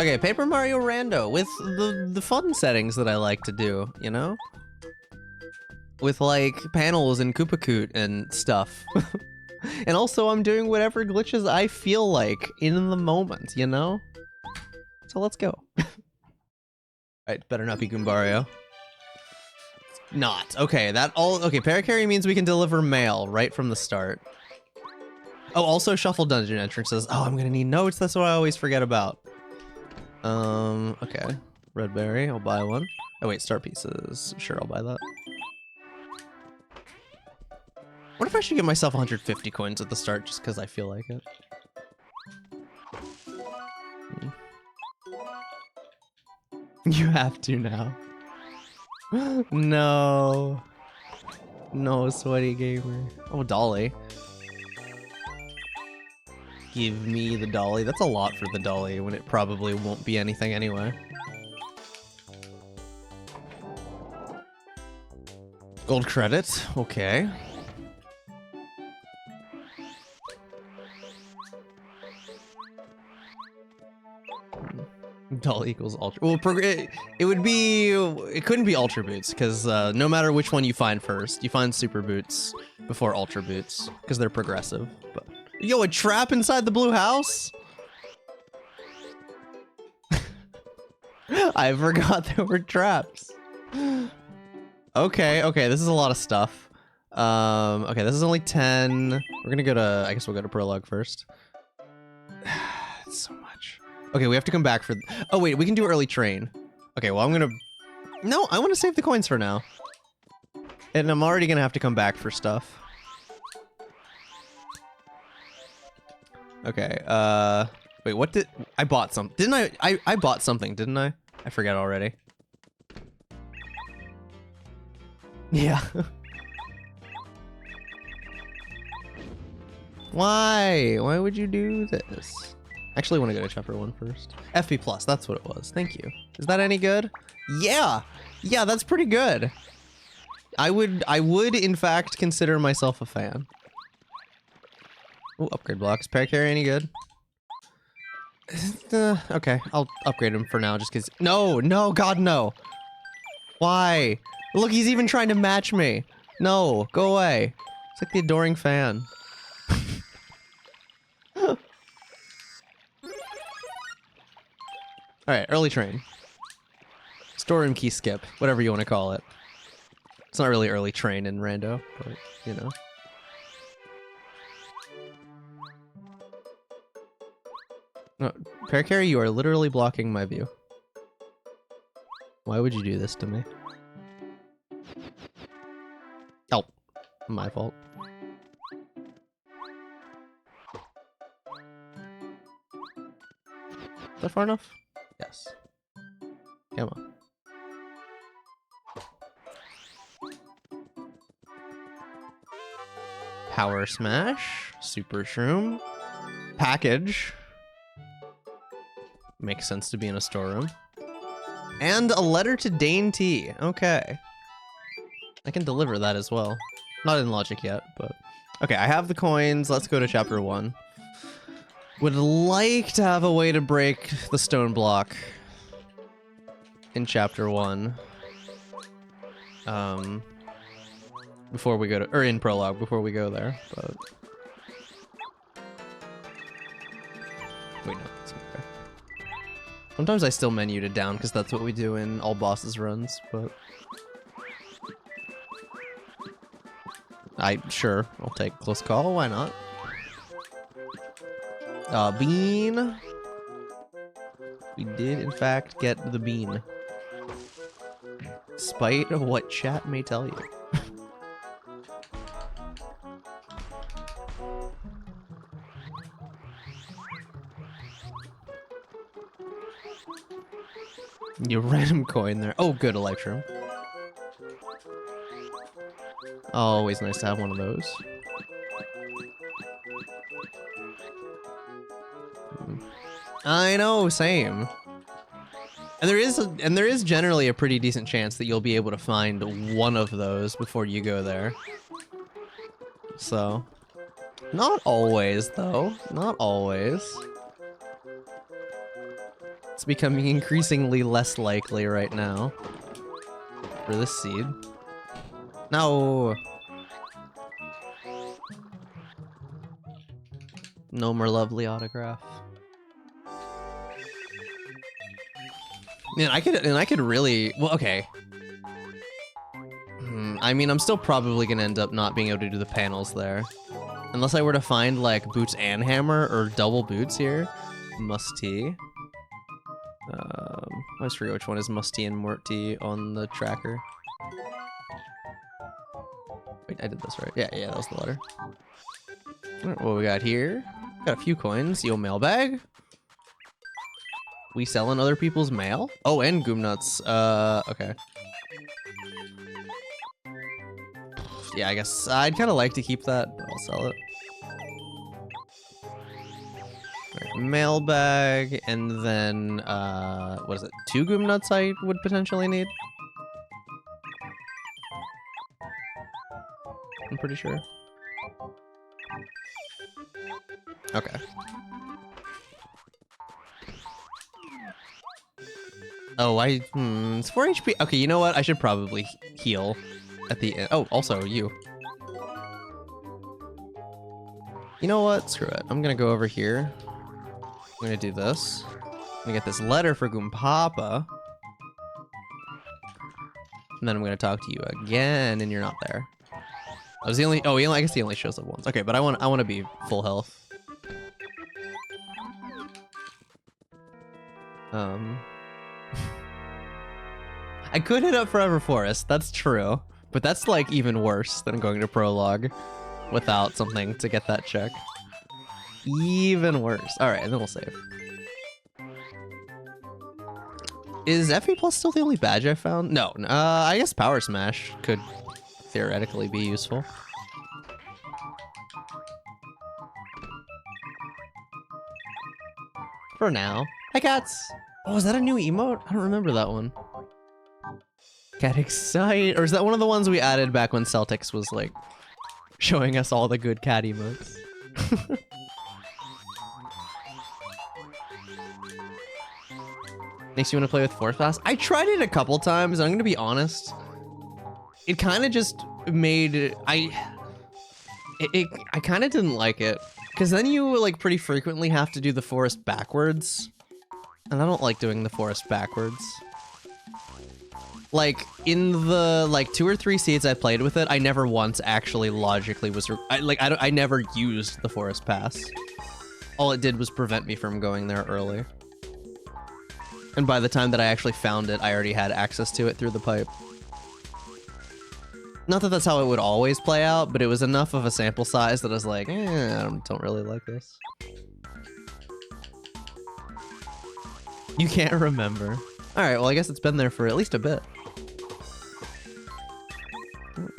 Okay, Paper Mario Rando with the fun settings that I like to do, you know? With like panels and Koopakoot and stuff. And also I'm doing whatever glitches I feel like in the moment, you know? So let's go. Alright, better not be Goombario. Not. Okay, okay, Paracarry means we can deliver mail right from the start. Oh, also shuffle dungeon entrances. Oh, I'm gonna need notes, that's what I always forget about. Okay. Red berry, I'll buy one. Oh wait, star pieces. Sure, I'll buy that. What if I should give myself 150 coins at the start just because I feel like it? You have to now. No. No, sweaty gamer. Oh, dolly. Give me the dolly. That's a lot for the dolly when it probably won't be anything anyway. Gold credit. Okay. Dolly equals ultra. Well, it would be. It couldn't be ultra boots because no matter which one you find first, you find super boots before ultra boots because they're progressive. But yo, a trap inside the blue house? I forgot there were traps. Okay, okay, this is a lot of stuff. Okay, this is only 10. We're gonna go to. I guess we'll go to prologue first. It's so much. Okay, we have to come back for... Oh, wait, we can do early train. Okay, well, I'm gonna... No, I want to save the coins for now. And I'm already gonna have to come back for stuff. Okay, wait, what did... I bought some... Didn't I bought something, didn't I? I forget already. Yeah. Why? Why would you do this? Actually, I want to go to chapter 1 first. FP plus, that's what it was. Thank you. Is that any good? Yeah! Yeah, that's pretty good. I would in fact consider myself a fan. Oh, upgrade blocks. Paracarry any good? Okay, I'll upgrade him for now just because... No, no, God, no. Why? Look, he's even trying to match me. No, go away. It's like the adoring fan. Alright, early train. Storeroom key skip, whatever you want to call it. It's not really early train in Rando, but, you know. No, Paracarry, you are literally blocking my view. Why would you do this to me? Oh, my fault. Is that far enough? Yes. Come on. Power smash. Super shroom. Package. Makes sense to be in a storeroom. And a letter to Dane T. Okay. I can deliver that as well. Not in logic yet, but... Okay, I have the coins. Let's go to chapter 1. Would like to have a way to break the stone block in chapter 1. Before we go to, or in prologue, before we go there, but... Wait, no, it's okay. Sometimes I still menu it down, because that's what we do in all bosses runs, but... Sure, I'll take close call, why not? Bean. We did, in fact, get the bean. Despite what chat may tell you. Your random coin there. Oh, good, Electrum. Always nice to have one of those. I know, same. And there is generally a pretty decent chance that you'll be able to find one of those before you go there. So, not always though. Not always. It's becoming increasingly less likely right now for this seed. No. No more lovely autograph. Man, I could really, well, okay. I mean, I'm still probably gonna end up not being able to do the panels there. Unless I were to find like boots and hammer or double boots here. Musty. I always forget which one is Musty and Morty on the tracker. Wait, I did this right. Yeah, that was the letter. Alright, what we got here? Got a few coins. Yo, mailbag. We selling other people's mail? Oh, and Goomnuts. Okay. Yeah, I guess I'd kind of like to keep that, but I'll sell it. Right, mailbag, and then, what is it? 2 Goomnuts I would potentially need? I'm pretty sure. Okay. Oh, it's 4 HP. Okay, you know what? I should probably heal at the end. Oh, also you. You know what? Screw it. I'm gonna go over here. I'm gonna do this. I'm gonna get this letter for Goompapa. And then I'm gonna talk to you again, and you're not there. I was the only. Oh, I guess he only shows up once. Okay, but I want to be full health. I could hit up Forever Forest. That's true, but that's like even worse than going to Prologue without something to get that check. Even worse. All right, and then we'll save. Is FE Plus still the only badge I found? No. I guess Power Smash could theoretically be useful. For now. Hi, cats! Oh, is that a new emote? I don't remember that one. Cat Excite. Or is that one of the ones we added back when Celtics was, like, showing us all the good cat emotes? Makes you want to play with Force Pass? I tried it a couple times, and I'm gonna be honest. It kind of just made... I kind of didn't like it. Because then you, like, pretty frequently have to do the forest backwards. And I don't like doing the forest backwards. Like, in the, like, 2 or 3 seeds I played with it, I never once actually logically was... I never used the forest pass. All it did was prevent me from going there early. And by the time that I actually found it, I already had access to it through the pipe. Not that that's how it would always play out, but it was enough of a sample size that I was like, I don't really like this. You can't remember. Alright, well, I guess it's been there for at least a bit.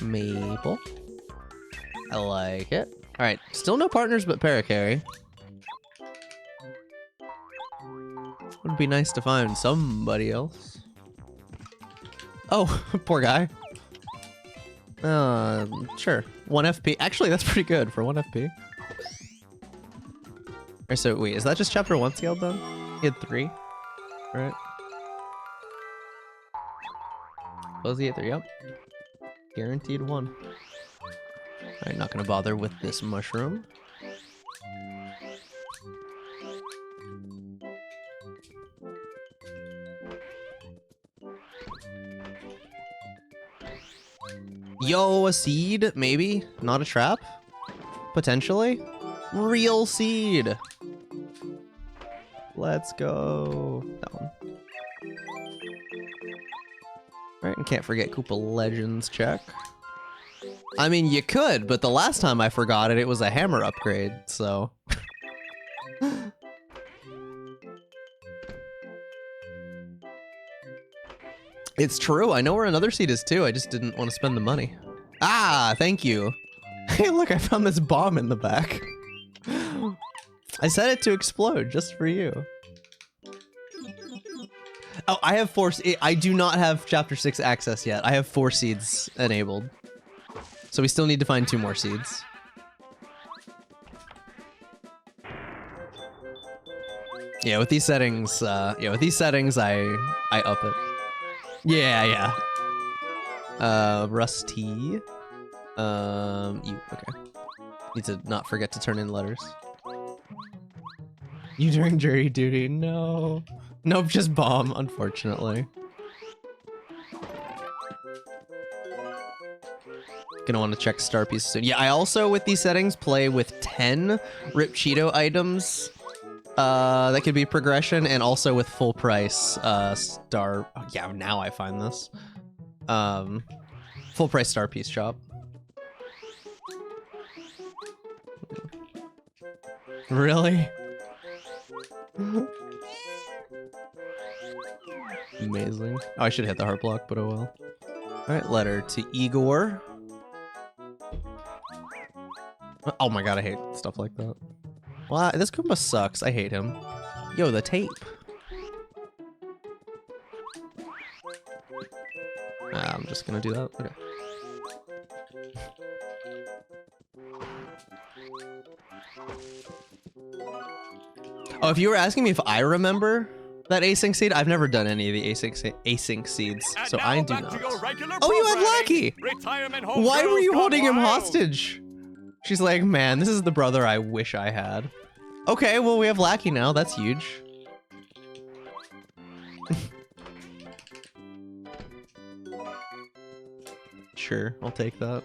Maple. I like it. Alright, still no partners but Paracarry. Would be nice to find somebody else. Oh, poor guy. Sure. 1 FP. Actually, that's pretty good for 1 FP. Alright, so wait, is that just chapter 1 scaled then? He had 3, right? Was he at 3? Yep. Guaranteed 1. Alright, not gonna bother with this mushroom. Yo, a seed? Maybe? Not a trap? Potentially? Real seed! Let's go. That one. Alright, and can't forget Koopa Legends check. I mean, you could, but the last time I forgot it, it was a hammer upgrade, so... It's true, I know where another seed is too, I just didn't want to spend the money. Ah, thank you. Hey, look, I found this bomb in the back. I set it to explode just for you. Oh, I have 4... I do not have Chapter 6 access yet. I have 4 seeds enabled. So we still need to find 2 more seeds. Yeah, with these settings, I up it. Yeah. Rusty. You, okay. Need to not forget to turn in letters. You during jury duty? No. Nope, just bomb, unfortunately. Gonna want to check star pieces soon. Yeah, I also, with these settings, play with 10 Rip Cheeto items. That could be progression, and also with full price, star... Oh, yeah, now I find this. Full price star piece shop. Really? Amazing. Oh, I should hit the heart block, but oh well. Alright, letter to Igor. Oh my god, I hate stuff like that. Wow, this Goomba sucks. I hate him. Yo, the tape. I'm just gonna do that. Okay. Oh, if you were asking me if I remember that async seed, I've never done any of the async seeds, so I do not. Oh, you have Lackey! Why were you holding him hostage? She's like, man, this is the brother I wish I had. Okay, well, we have Lackey now. That's huge. Sure, I'll take that.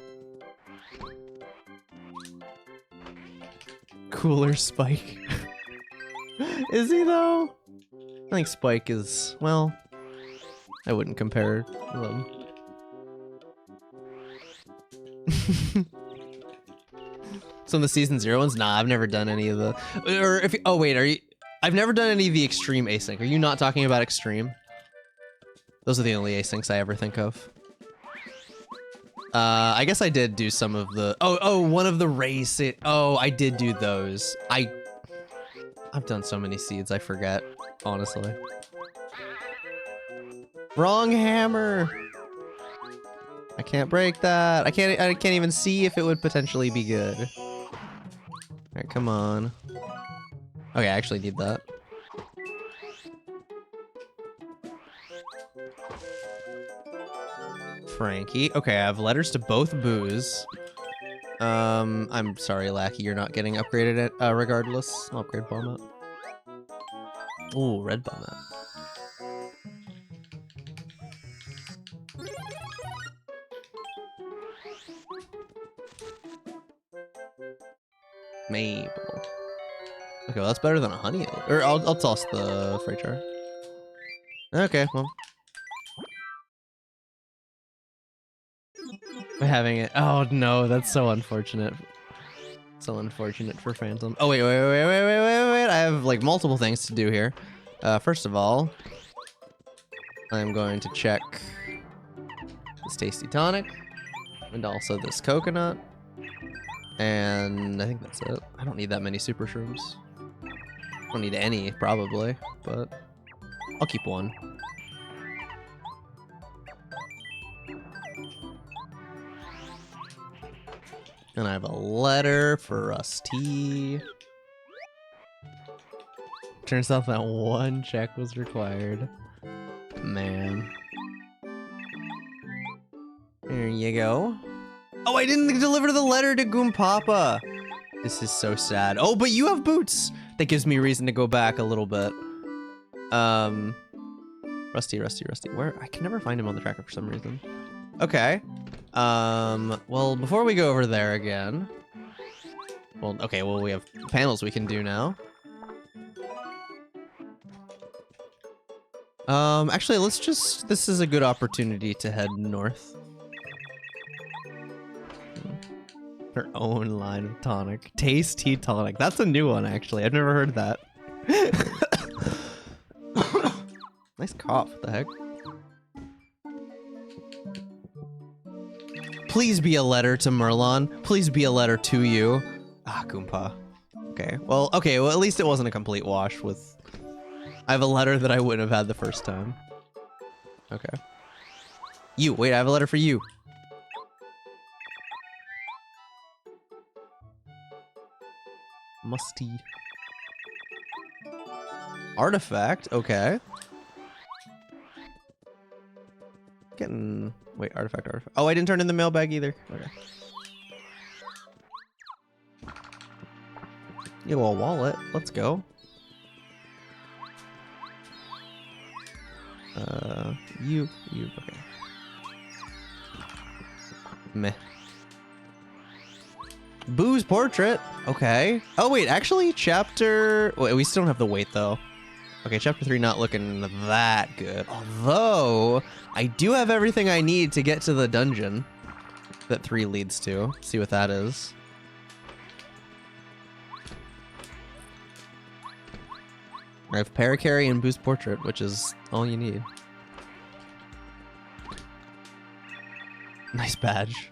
Cooler Spike. Is he though? I think Spike is, well, I wouldn't compare them. Some of the season 0 ones? Nah, I've never done any of the, or if, oh wait, are you, I've never done any of the extreme async. Are you not talking about extreme? Those are the only asyncs I ever think of. I guess I did do some of the, one of the race, I did do those. I've done so many seeds, I forget, honestly. Wrong hammer! I can't break that. I can't even see if it would potentially be good. Alright, come on. Okay, I actually need that. Frankie. Okay, I have letters to both boos. I'm sorry, Lackey, you're not getting upgraded regardless. I'll upgrade bomb out. Ooh, red bomb out. Mabel. Okay, well that's better than a honey. Or I'll toss the freight jar. Okay, well. We're having it. Oh no, that's so unfortunate. So unfortunate for Phantom. Oh wait. I have like multiple things to do here. First of all, I'm going to check this tasty tonic and also this coconut. And I think that's it. I don't need that many super shrooms. I don't need any, probably, but I'll keep one. And I have a letter for Rusty. Turns out that one check was required. Man. There you go. Oh, I didn't deliver the letter to Goompapa. This is so sad. Oh, but you have boots. That gives me reason to go back a little bit. Rusty. Where? I can never find him on the tracker for some reason. Okay. Well, before we go over there again. Well, okay, well, we have panels we can do now. Actually, let's just, this is a good opportunity to head north. Her own line of tonic. Tasty tonic. That's a new one, actually. I've never heard that. Nice cough. What the heck? Please be a letter to Merlon. Please be a letter to you. Ah, Goomba. Okay, well, at least it wasn't a complete wash with... I have a letter that I wouldn't have had the first time. Okay. You, wait, I have a letter for you. Musty. Artifact, okay. Getting... Wait, artifact. Oh, I didn't turn in the mailbag either. Okay. You a wallet. Let's go. Okay. Meh. Boo's portrait. Okay. Oh, wait, actually, chapter... Wait, we still don't have the weight, though. Okay, chapter 3 not looking that good. Although, I do have everything I need to get to the dungeon that 3 leads to. See what that is. I have Paracarry and Boo's portrait, which is all you need. Nice badge.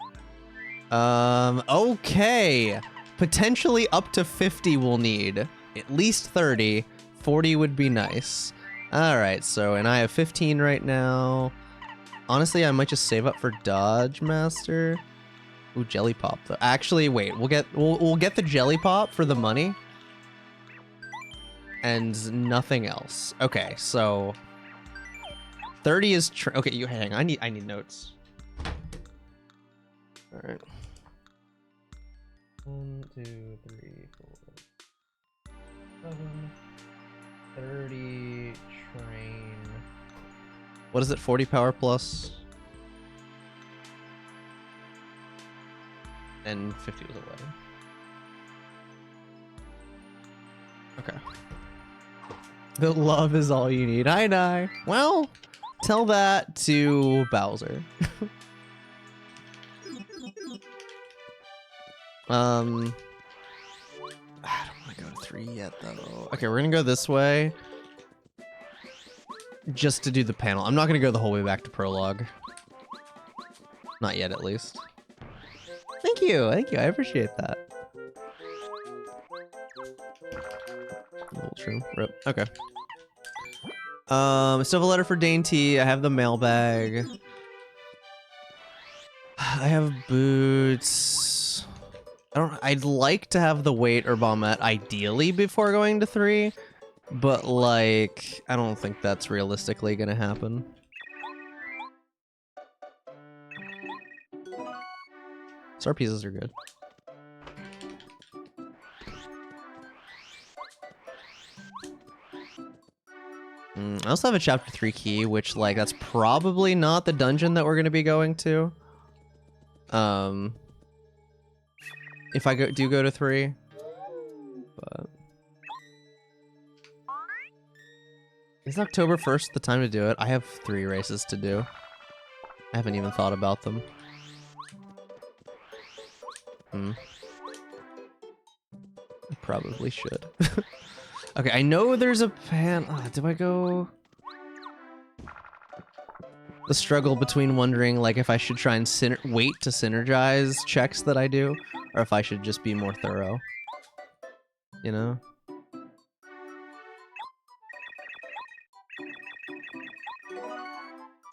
Okay. Potentially up to 50 we'll need. At least 30. 40 would be nice. Alright, so, and I have 15 right now. Honestly, I might just save up for Dodge Master. Ooh, Jelly Pop, though. Actually, wait, we'll get the Jelly Pop for the money. And nothing else. Okay, so 30 is okay, you hang. I need notes. All right. 1, 2, 3, 4, 7. 30 train. What is it? 40 power plus. And 50 was 11. Okay. The love is all you need. I know. Well, tell that to Bowser. I don't want to go to 3 yet, though. Okay, we're gonna go this way. Just to do the panel. I'm not gonna go the whole way back to prologue. Not yet, at least. Thank you. Thank you. I appreciate that. True. Rip. Okay. I still have a letter for Dainty. I have the mailbag. I have boots. I'd like to have the weight or bombette ideally before going to 3, but like I don't think that's realistically gonna happen. Star pieces are good. I also have a chapter 3 key, which like that's probably not the dungeon that we're gonna be going to. If I do go to 3, but is October 1st the time to do it? I have 3 races to do. I haven't even thought about them. I probably should. Okay, I know there's a pan. Do I go? The struggle between wondering like if I should try and wait to synergize checks that I do, or if I should just be more thorough. You know?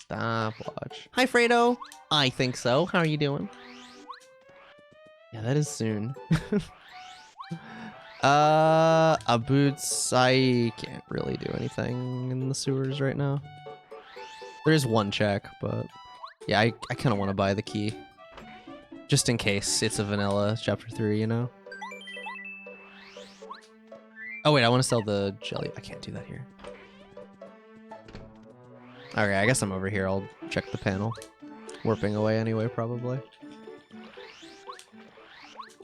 Stopwatch. Hi, Fredo. I think so. How are you doing? Yeah, that is soon. Boots. I can't really do anything in the sewers right now. There is one check, but yeah, I kind of want to buy the key. Just in case it's a vanilla chapter 3, you know? Oh wait, I want to sell the jelly. I can't do that here. Okay, I guess I'm over here. I'll check the panel. Warping away anyway, probably.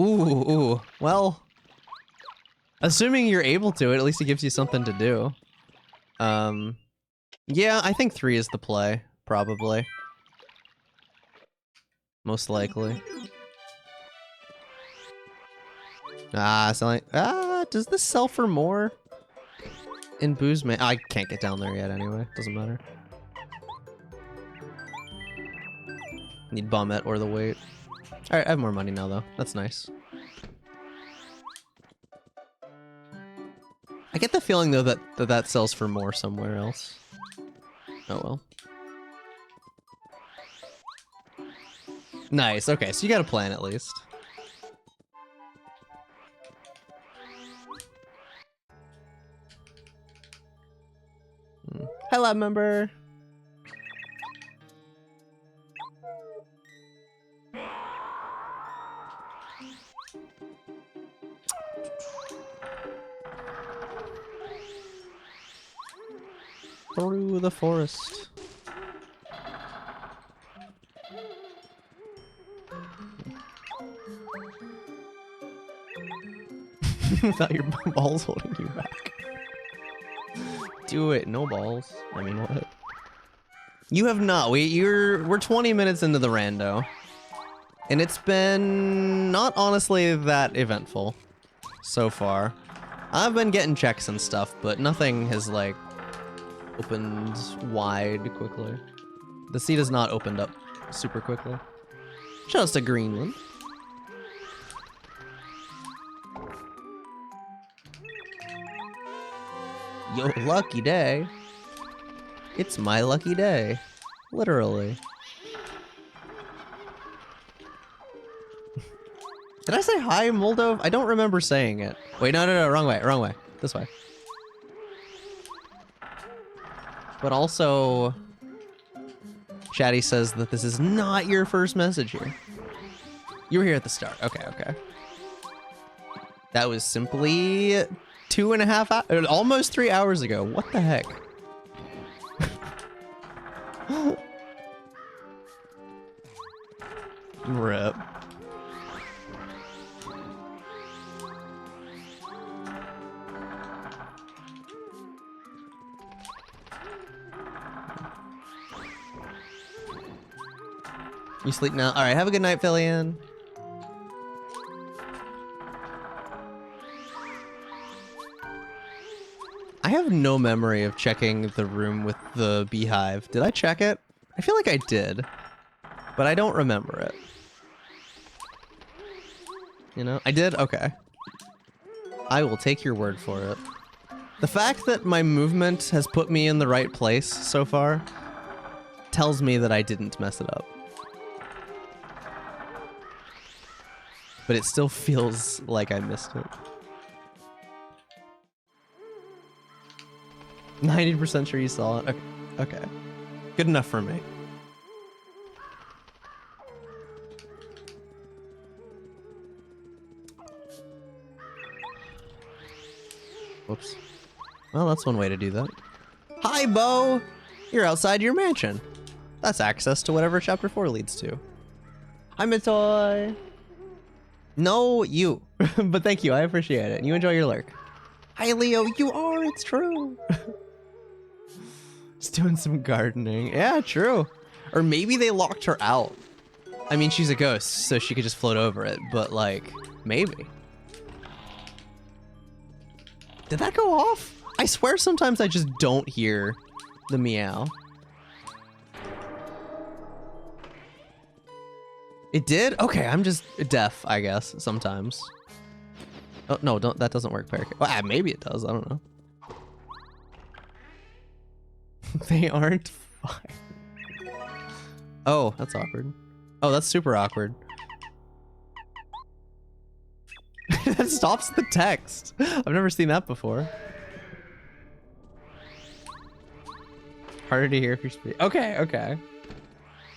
Ooh. Well, assuming you're able to, at least it gives you something to do. Yeah, I think 3 is the play, probably. Most likely. Does this sell for more? In Boo's Man? I can't get down there yet anyway. Doesn't matter. Need bombette or the weight. Alright, I have more money now though. That's nice. I get the feeling though that sells for more somewhere else. Oh well. Nice, okay, so you got a plan at least. Hi, lab member. Through the forest. Without your balls holding you back. Do it. No balls. I mean, what? You have not. We're 20 minutes into the rando. And it's been not honestly that eventful so far. I've been getting checks and stuff, but nothing has like opened wide quickly. The seat has not opened up super quickly. Just a Greenland. Yo, lucky day. It's my lucky day. Literally. Did I say hi, Moldov? I don't remember saying it. Wait, no, wrong way. This way. But also, Chatty says that this is not your first message here. You were here at the start. Okay. That was simply 2.5 hours, almost 3 hours ago. What the heck? Rip. You sleep now? Alright, have a good night, Fillion. I have no memory of checking the room with the beehive. Did I check it? I feel like I did, but I don't remember it. You know? I did? Okay. I will take your word for it. The fact that my movement has put me in the right place so far tells me that I didn't mess it up. But it still feels like I missed it. 90% sure you saw it. Okay. Good enough for me. Whoops. Well, that's one way to do that. Hi, Bo! You're outside your mansion. That's access to whatever chapter 4 leads to. Hi, Mitoy! No, you. But thank you, I appreciate it. You enjoy your lurk. Hi, Leo, you are, it's true. Just doing some gardening. Yeah, true. Or maybe they locked her out. I mean, she's a ghost, so she could just float over it, but like, maybe. Did that go off? I swear sometimes I just don't hear the meow. It did? Okay, I'm just deaf, I guess, sometimes. Oh, no, that doesn't work, Parakeet. Well, maybe it does, I don't know. They aren't fine. Oh, that's awkward. Oh, that's super awkward. That stops the text. I've never seen that before. Harder to hear if you're speaking. Okay.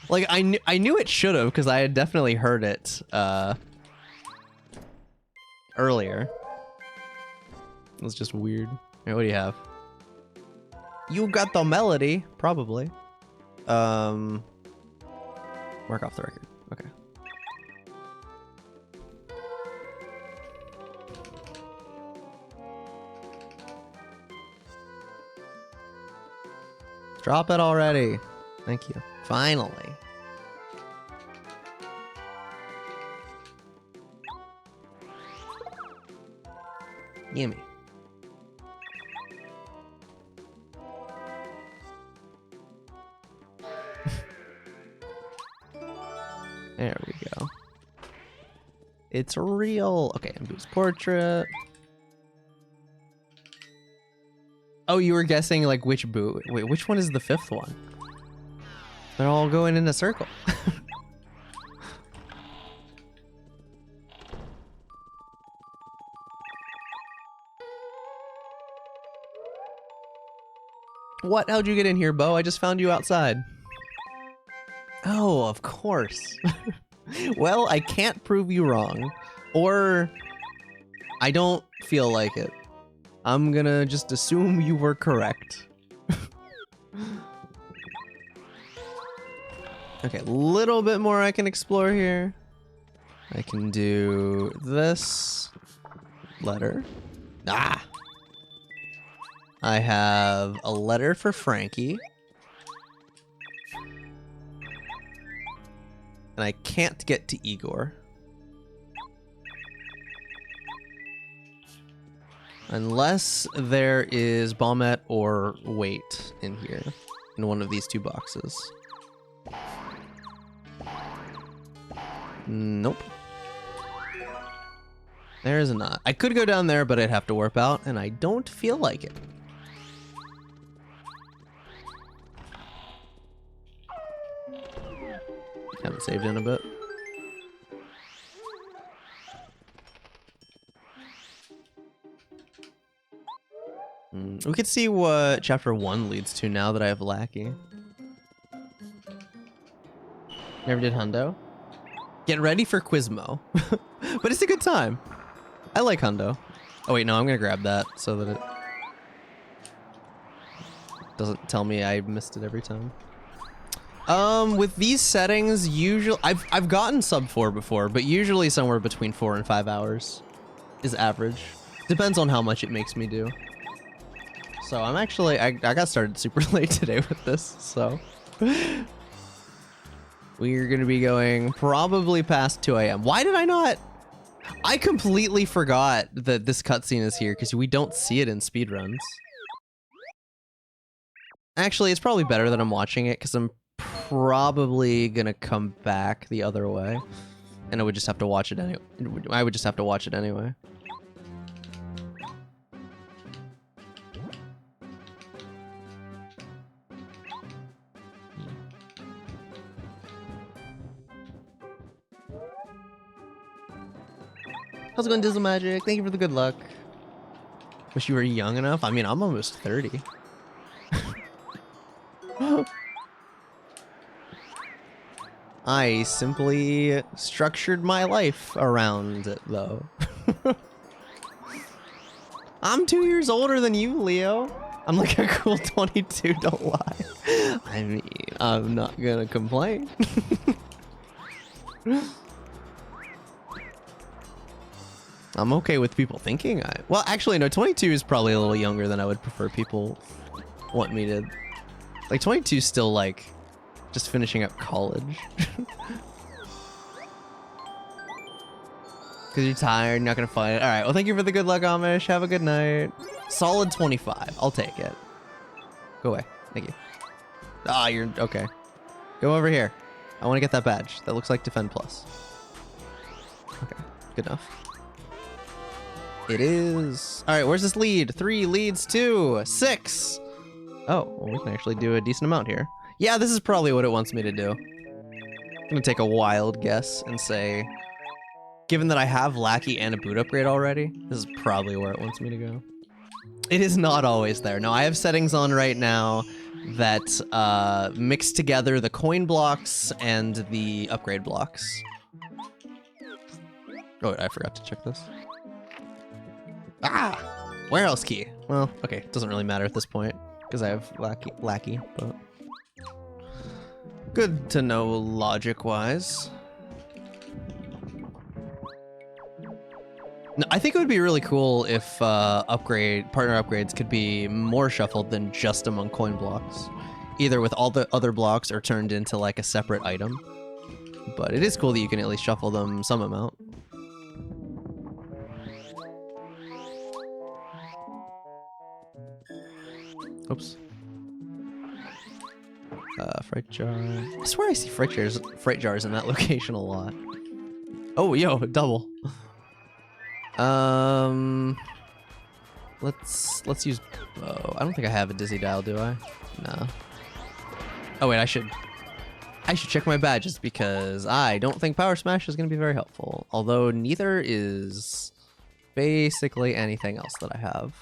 Like, I knew it should have, because I had definitely heard it earlier. It was just weird. Right, what do you have? You got the melody, probably. Mark off the record. Okay. Drop it already. Thank you. Finally. Gimme. There we go. It's real. Okay, Boo's portrait. Oh, you were guessing like which Boo? Wait, which one is the fifth one? They're all going in a circle. What? How'd you get in here, Bo? I just found you outside. Oh, of course. Well, I can't prove you wrong. Or I don't feel like it. I'm gonna just assume you were correct. Okay, a little bit more I can explore here. I can do this letter. Ah! I have a letter for Frankie. And I can't get to Igor. Unless there is Bombette or Weight in here, in one of these two boxes. Nope. There is not. I could go down there, but I'd have to warp out, and I don't feel like it. Haven't saved in a bit. We could see what chapter 1 leads to now that I have Lackey. Never did Hundo. Get ready for Quizmo. But it's a good time. I like Hundo. Oh wait, no, I'm gonna grab that so that it doesn't tell me I missed it every time. With these settings, usually I've gotten sub 4 before, but usually somewhere between 4 and 5 hours is average. Depends on how much it makes me do. So I'm actually I got started super late today with this, so we're gonna be going probably past 2 AM. Why did I not? I completely forgot that this cutscene is here because we don't see it in speedruns. Actually, it's probably better that I'm watching it because I'm probably gonna come back the other way, and I would just have to watch it anyway. I would just have to watch it anyway. How's it going, Dizzle Magic? Thank you for the good luck. Wish you were young enough. I mean, I'm almost 30. I simply structured my life around it, though. I'm 2 years older than you, Leo. I'm like a cool 22, don't lie. I mean, I'm not gonna complain. I'm okay with people thinking well, actually, no, 22 is probably a little younger than I would prefer people want me to. Like, 22 is still, like, just finishing up college. Because you're tired, you're not going to fight it. All right, well, thank you for the good luck, Amish. Have a good night. Solid 25. I'll take it. Go away. Thank you. Ah, you're... Okay. Go over here. I want to get that badge. That looks like Defend Plus. Okay, good enough. It is. All right, where's this lead? 3 leads to 6. Oh, well, we can actually do a decent amount here. Yeah, this is probably what it wants me to do. I'm gonna take a wild guess and say, given that I have Lackey and a boot upgrade already, this is probably where it wants me to go. It is not always there. No, I have settings on right now that mix together the coin blocks and the upgrade blocks. Oh, I forgot to check this. Ah! Warehouse key. Well, okay, it doesn't really matter at this point, because I have Lackey, but... Good to know logic-wise. No, I think it would be really cool if partner upgrades could be more shuffled than just among coin blocks. Either with all the other blocks or turned into like a separate item. But it is cool that you can at least shuffle them some amount. Oops. Fright jar. I swear I see fright jars in that location a lot. Oh, yo, double. Let's use bow. I don't think I have a dizzy dial, do I? No. Oh wait, I should check my badges because I don't think Power Smash is going to be very helpful. Although neither is basically anything else that I have.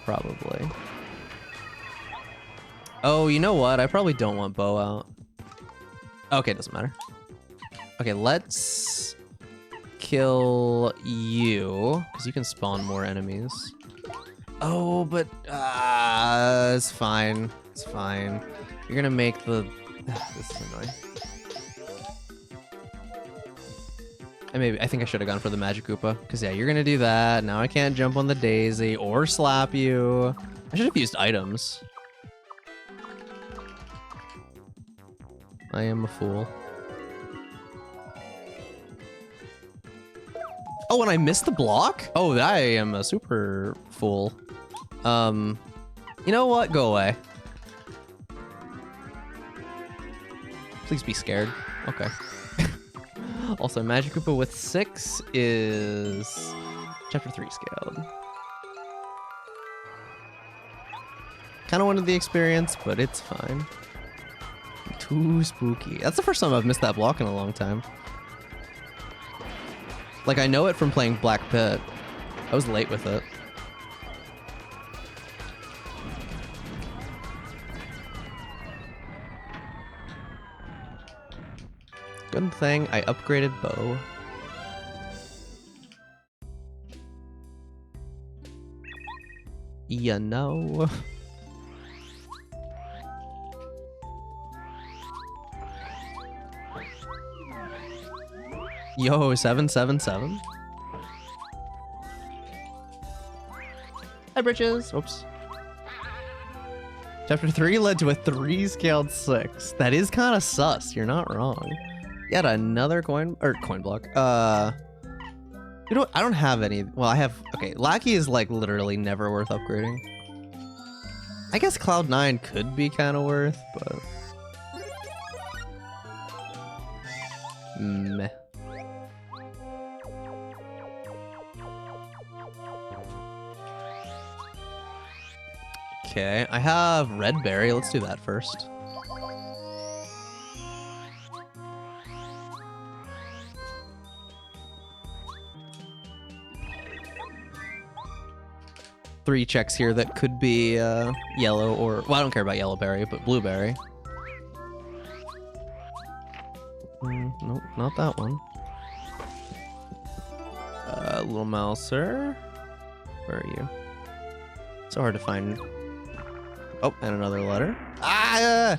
Probably. Oh, you know what? I probably don't want bow out. Okay, doesn't matter. Okay, let's kill you, because you can spawn more enemies. Oh, but it's fine. It's fine. You're gonna make the... this is annoying. I think I should have gone for the Magic Koopa, because yeah, you're gonna do that. Now I can't jump on the Daisy or slap you. I should have used items. I am a fool. Oh, and I missed the block? Oh, I am a super fool. You know what? Go away. Please be scared. Okay. Also, Magic Koopa with 6 is Chapter 3 scaled. Kind of wanted the experience, but it's fine. Too spooky. That's the first time I've missed that block in a long time. Like, I know it from playing Black Pit. I was late with it. Good thing I upgraded bow. You know. Yo, 777. Hi, britches. Oops. Chapter 3 led to a 3 scaled 6. That is kind of sus. You're not wrong. Yet another coin block. You know, I don't have any. Well, I have. Okay, Lackey is like literally never worth upgrading. I guess Cloud 9 could be kind of worth, but meh. Okay, I have Red Berry. Let's do that first. Three checks here that could be yellow or... Well, I don't care about yellow berry, but blueberry. Nope, not that one. Little mouser. Where are you? So hard to find. Oh, and another letter. Ah!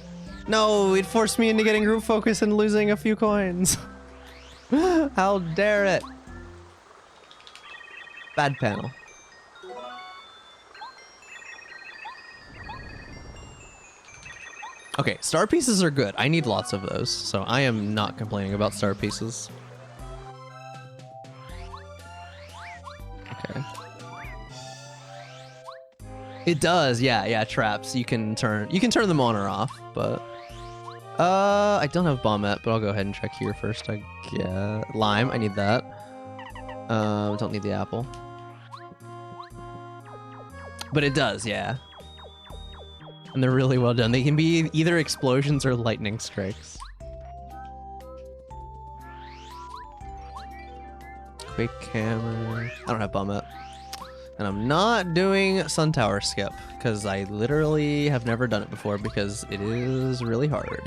No, it forced me into getting group focus and losing a few coins. How dare it? Bad panel. Okay, star pieces are good. I need lots of those, so I am not complaining about star pieces. Okay. It does, yeah, traps. You can turn them on or off, but I don't have Bombette, but I'll go ahead and check here first. I get lime, I need that. Don't need the apple. But it does, yeah. And they're really well done. They can be either explosions or lightning strikes. Quick hammer. I don't have Bombette. And I'm not doing Sun Tower skip, because I literally have never done it before because it is really hard.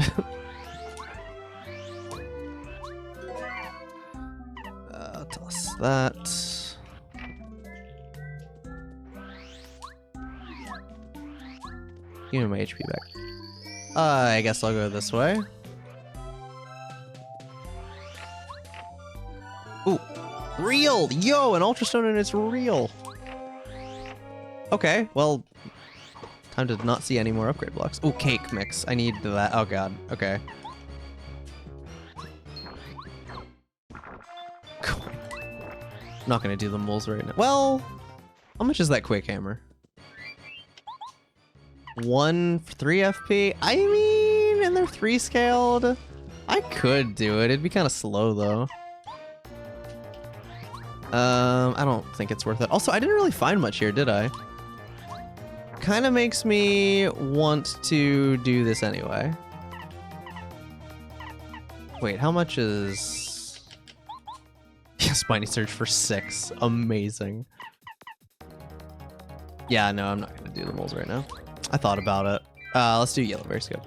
Toss that. Give me my HP back. I guess I'll go this way. Ooh, real! Yo, an Ultra Stone and it's real! Okay, well, time to not see any more upgrade blocks. Oh, cake mix. I need that. Oh god. Okay. Not gonna do the moles right now. Well, how much is that quick hammer? 3 FP? I mean, and they're 3 scaled. I could do it. It'd be kind of slow though. I don't think it's worth it. Also, I didn't really find much here, did I? Kind of makes me want to do this anyway. Wait, how much is... Yeah, Spiny Surge for 6. Amazing. Yeah, no, I'm not going to do the moles right now. I thought about it. Let's do yellow. Very good.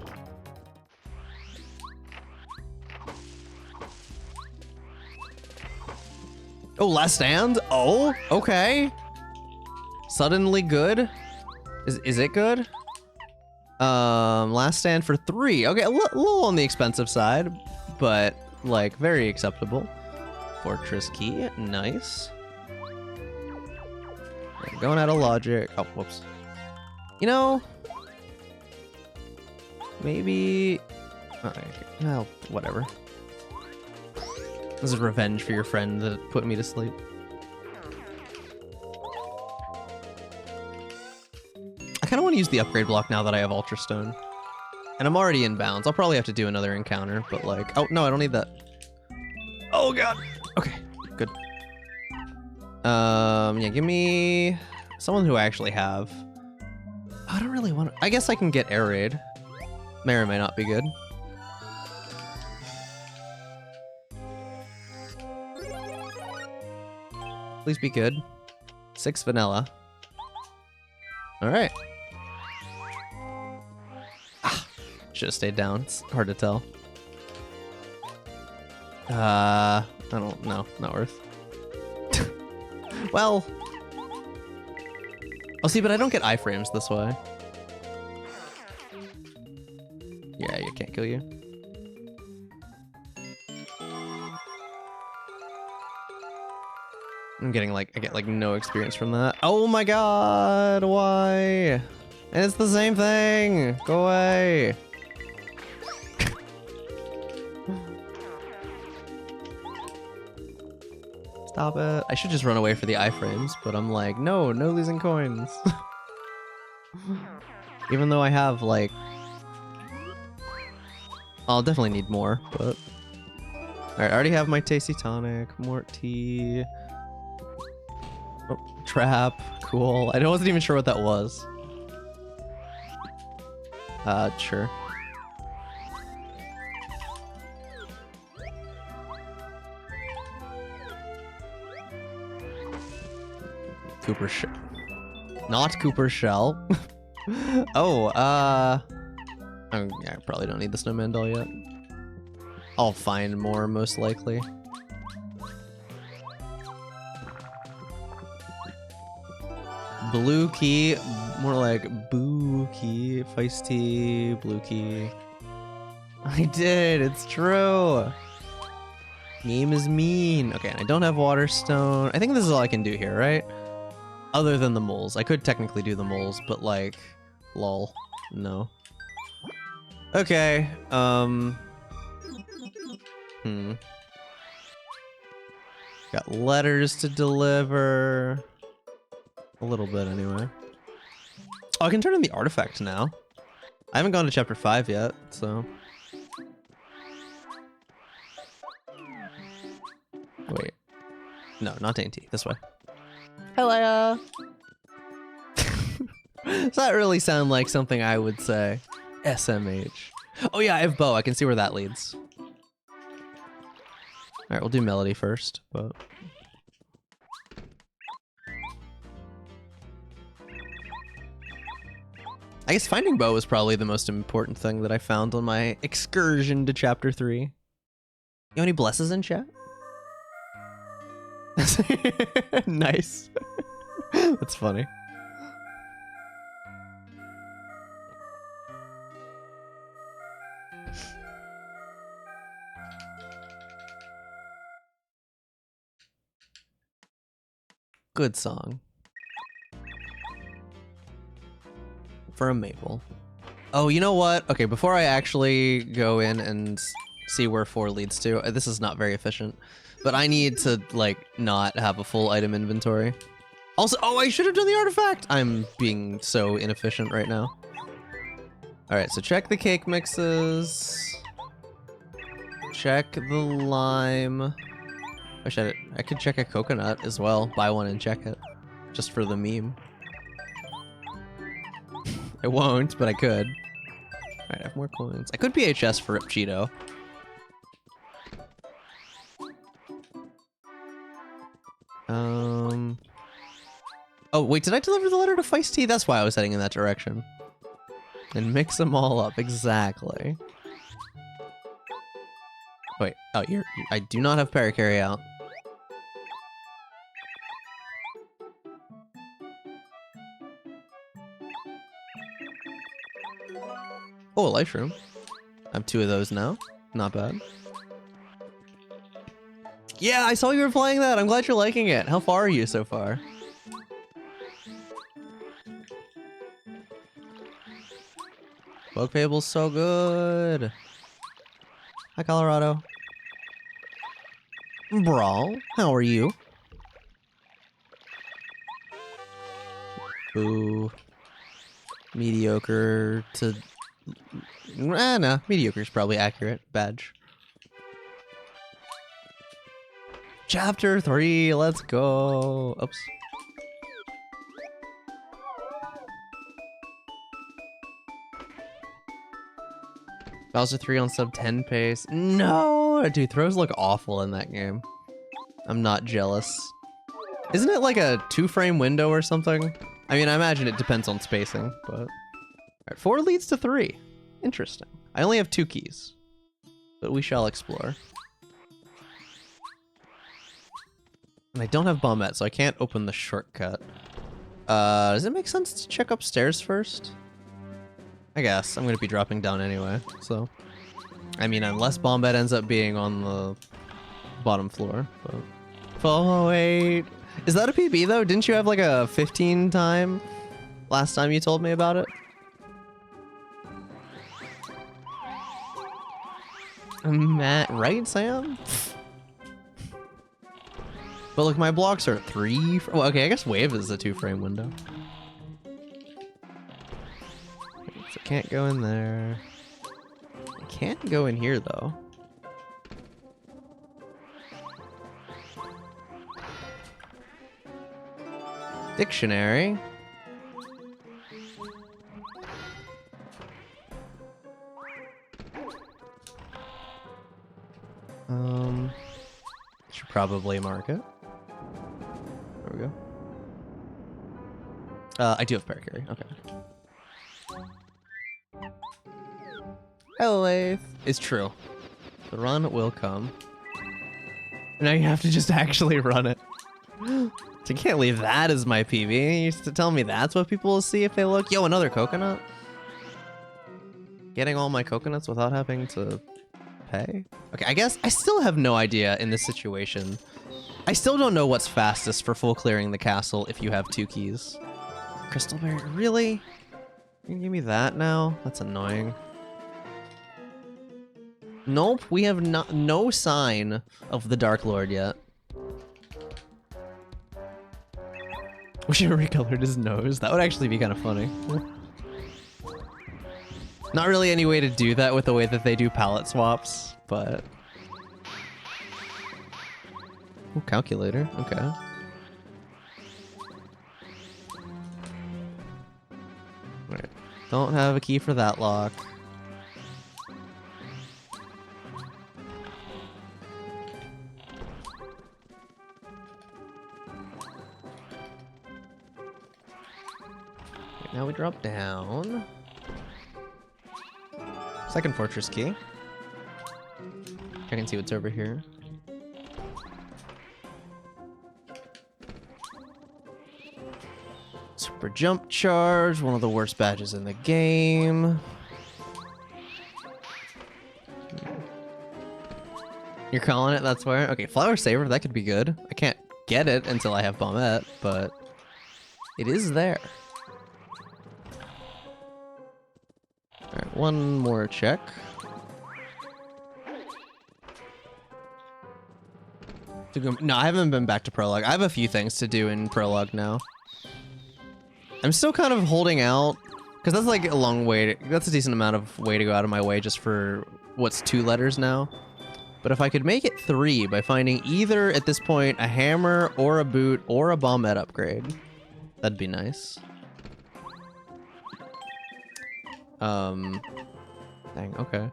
Oh, last stand? Oh, okay. Suddenly good. Is it good? Last stand for 3. Okay, a little on the expensive side, but like very acceptable. Fortress key, nice. Yeah, going out of logic. Oh, whoops. You know, maybe. Well, whatever. This is revenge for your friend that put me to sleep. I kind of want to use the upgrade block now that I have Ultra Stone. And I'm already in bounds. I'll probably have to do another encounter, but like... Oh, no, I don't need that. Oh, God. Okay, good. Yeah, give me someone who I actually have. I don't really want to... I guess I can get Air Raid. May or may not be good. Please be good. 6 vanilla. All right. Ah, should have stayed down. It's hard to tell. I don't know. Not worth. Well. Oh, see, but I don't get iframes this way. Yeah, you can't kill you. I'm getting like, I get like no experience from that. Oh my god, why? And it's the same thing. Go away. Stop it. I should just run away for the iframes, but I'm like, no losing coins. Even though I have like, I'll definitely need more, but. Alright, I already have my tasty tonic, more tea. Oh, trap, cool. I wasn't even sure what that was. Sure. Cooper Shell. Not Cooper Shell. Oh, yeah, I probably don't need the snowman doll yet. I'll find more, most likely. Blue key, more like boo key, feisty, blue key. I did, it's true. Game is mean. Okay, and I don't have water stone. I think this is all I can do here, right? Other than the moles. I could technically do the moles, but like, lol, no. Okay, got letters to deliver. A little bit, anyway. Oh, I can turn in the artifact now. I haven't gone to chapter 5 yet, so... Wait. No, not dainty. This way. Hello! Does that really sound like something I would say? SMH. Oh yeah, I have bow. I can see where that leads. Alright, we'll do melody first, but... I guess finding bow was probably the most important thing that I found on my excursion to chapter 3. You have any blesses in chat? Nice. That's funny. Good song. For a maple. Oh, you know what? Okay, before I actually go in and see where 4 leads to, this is not very efficient, but I need to, like, not have a full item inventory. Also, oh, I should have done the artifact! I'm being so inefficient right now. Alright, so check the cake mixes. Check the lime. I could check a coconut as well. Buy one and check it. Just for the meme. I won't, but I could. Alright, I have more coins. I could PHS for Rip Cheeto. Oh, wait, did I deliver the letter to Feisty? That's why I was heading in that direction. And mix them all up, exactly. Wait, oh, I do not have Paracarry out. Oh, a life room. I have 2 of those now. Not bad. Yeah, I saw you were playing that. I'm glad you're liking it. How far are you so far? Bug Fable's so good. Hi, Colorado. Brawl, how are you? Boo. Mediocre to... no. Mediocre's probably accurate. Badge. Chapter 3, let's go. Oops. Bowser 3 on sub 10 pace. No! Dude, throws look awful in that game. I'm not jealous. Isn't it like a 2-frame window or something? I mean, I imagine it depends on spacing, but... Alright, 4 leads to 3. Interesting. I only have 2 keys, but we shall explore. And I don't have Bombette, so I can't open the shortcut. Does it make sense to check upstairs first? I guess. I'm gonna be dropping down anyway, so... I mean, unless Bombette ends up being on the bottom floor, but... Oh, wait. Is that a PB, though? Didn't you have, like, a 15 time last time you told me about it? Matt, right, Sam? But, look, my blocks are 3... Well, okay, I guess Wave is a 2-frame window. So can't go in there. I can't go in here, though. Dictionary. Should probably mark it. There we go. I do have Paracarry. Okay. Hello, Lath. It's true. The run will come. Now you have to just actually run it. So you can't leave that as my PB. You used to tell me that's what people will see if they look. Yo, another coconut? Getting all my coconuts without having to pay? Okay, I guess I still have no idea in this situation. I still don't know what's fastest for full clearing the castle if you have 2 keys. Crystal Berry, really? You can give me that now? That's annoying. Nope, we have no sign of the Dark Lord yet. Wish he recolored his nose. That would actually be kind of funny. Not really any way to do that with the way that they do palette swaps, but... Ooh, calculator. Okay. Right. Don't have a key for that lock. Now we drop down. Second fortress key. I can see what's over here. Super jump charge, one of the worst badges in the game. You're calling it, that's where? Okay, Flower Saver, that could be good. I can't get it until I have Bombette, but it is there. Alright, one more check. No, I haven't been back to Prologue. I have a few things to do in Prologue now. I'm still kind of holding out, because that's like a long way, that's a decent amount of way to go out of my way just for what's 2 letters now. But if I could make it 3 by finding either, at this point, a hammer or a boot or a Bombette upgrade, that'd be nice. Dang, okay.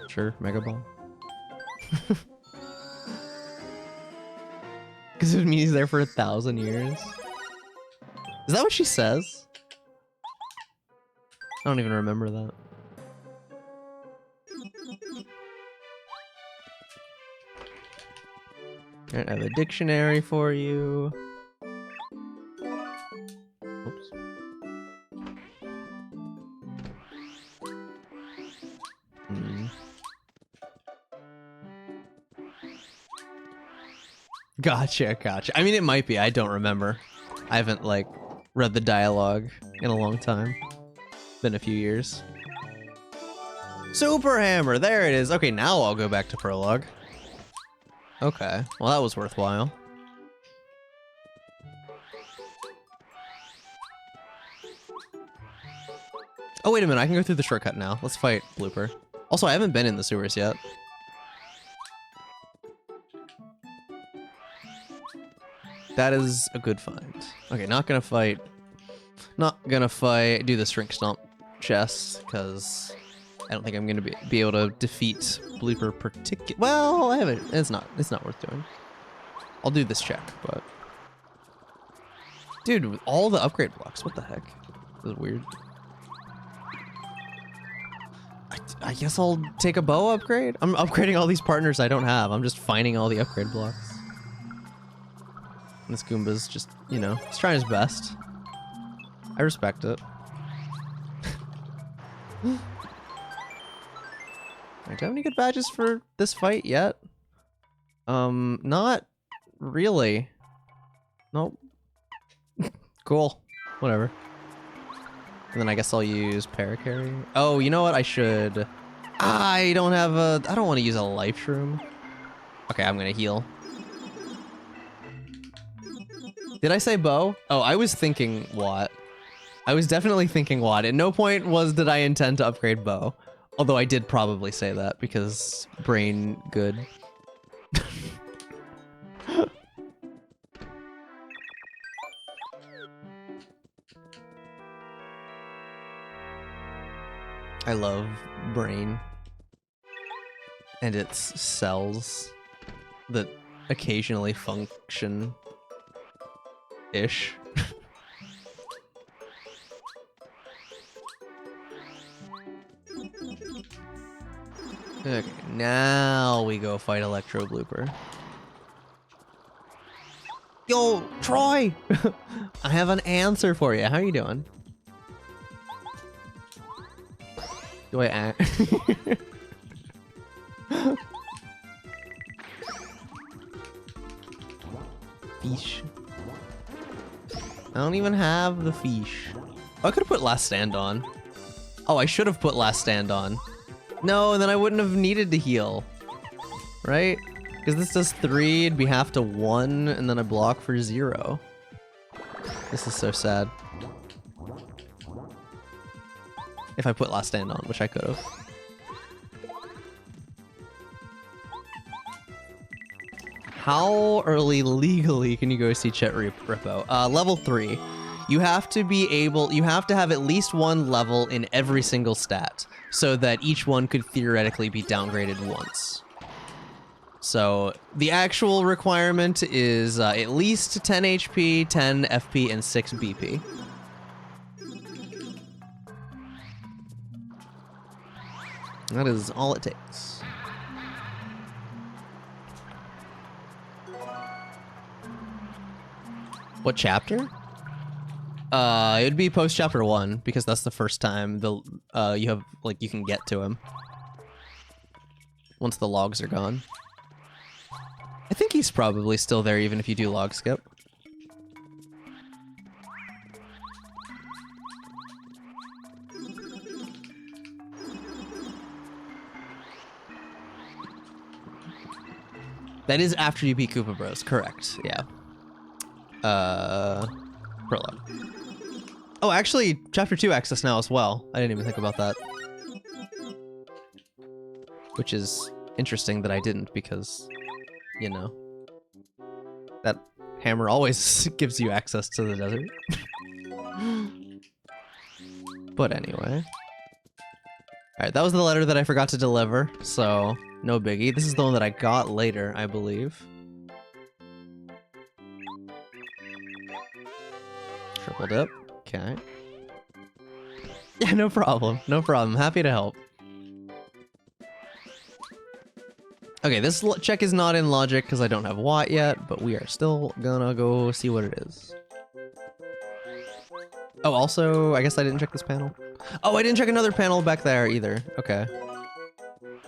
Sure, Mega Ball. Because it means he's there for 1,000 years. Is that what she says? I don't even remember that. I have a dictionary for you. Oops. Gotcha, gotcha. I mean, it might be. I don't remember. I haven't, like, read the dialogue in a long time. Been a few years. Super Hammer! There it is. Okay, now I'll go back to Prologue. Okay. Well, that was worthwhile. Oh, wait a minute. I can go through the shortcut now. Let's fight Blooper. Also, I haven't been in the sewers yet. That is a good find. Okay, not gonna fight. Not gonna fight. Do the Shrink Stomp chest, because I don't think I'm gonna be able to defeat Blooper particular. Well, I haven't. It's not worth doing. I'll do this check, but dude, with all the upgrade blocks, what the heck? This is weird. I guess I'll take a bow upgrade. I'm upgrading all these partners I don't have. I'm just finding all the upgrade blocks. And this Goomba's just, you know, he's trying his best. I respect it. Do I have any good badges for this fight yet? Not really. Nope. Cool. Whatever. And then I guess I'll use Paracarry. Oh, you know what? I should. I don't have a. I don't want to use a life shroom. Okay, I'm gonna heal. Did I say bow? Oh, I was thinking Watt. I was definitely thinking Watt. At no point did I intend to upgrade bow. Although I did probably say that because brain good. I love brain and its cells that occasionally function-ish. Okay, now we go fight Electro Blooper. Yo, Troy! I have an answer for you. How are you doing? Do I act? Fish. I don't even have the fish. Oh, I could have put Last Stand on. Oh, I should have put Last Stand on. No, and then I wouldn't have needed to heal. Right? Because this does 3, it'd be half to 1, and then I block for 0. This is so sad. If I put Last Stand on, which I could have. How early legally can you go see Chet Rippo? Level 3. You have to have at least 1 level in every single stat, so that each one could theoretically be downgraded once. So the actual requirement is at least 10 HP, 10 FP, and 6 BP. That is all it takes. What chapter? It'd be post chapter 1 because that's the first time you can get to him. Once the logs are gone. I think he's probably still there even if you do log skip. That is after you beat Koopa Bros, correct, yeah. Prologue. Oh, actually, Chapter 2 access now as well. I didn't even think about that. Which is interesting that I didn't, because, you know, that hammer always gives you access to the desert. But anyway. Alright, that was the letter that I forgot to deliver, so no biggie. This is the one that I got later, I believe. Triple dip. Okay. Yeah, no problem. No problem. Happy to help. Okay, this check is not in logic because I don't have Watt yet, but we are still gonna go see what it is. Oh, also, I guess I didn't check this panel. Oh, I didn't check another panel back there either. Okay.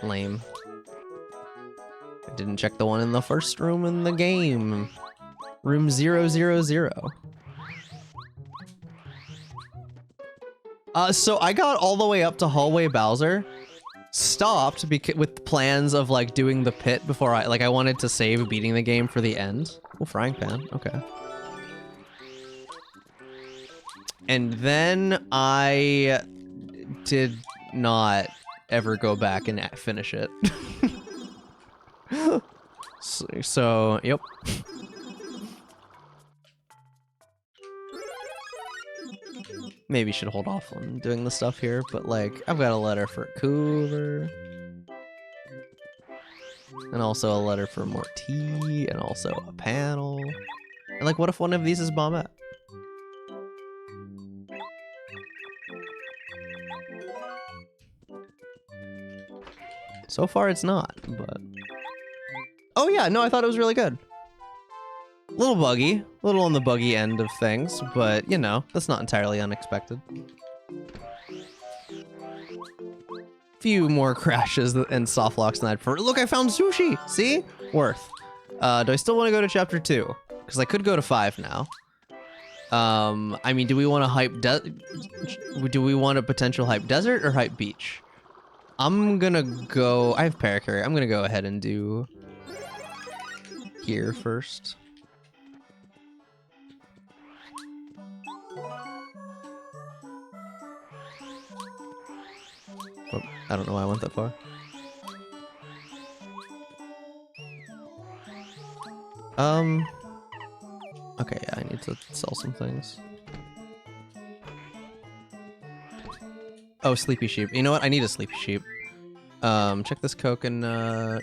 Lame. I didn't check the one in the first room in the game. Room 000. So I got all the way up to Hallway Bowser, stopped with plans of like doing the pit before I wanted to save beating the game for the end. Oh, frying pan. Okay. And then I did not ever go back and finish it. So, yep. Maybe should hold off on doing the stuff here, but like, I've got a letter for Coover. And also a letter for Morty, and also a panel. And like, what if one of these is Bombette? So far it's not, but... Oh yeah, no, I thought it was really good. Little buggy, little on the buggy end of things, but you know, that's not entirely unexpected. Few more crashes and soft locks than I'd prefer. Look, I found sushi! See? Worth. Do I still want to go to chapter 2? Because I could go to 5 now. I mean, do we want to do we want a potential hype desert or hype beach? I'm gonna go... I have Paracarry. I'm gonna go ahead and do... here first. Oh, I don't know why I went that far. Okay, yeah, I need to sell some things. Oh, Sleepy Sheep. You know what? I need a Sleepy Sheep. Check this coconut.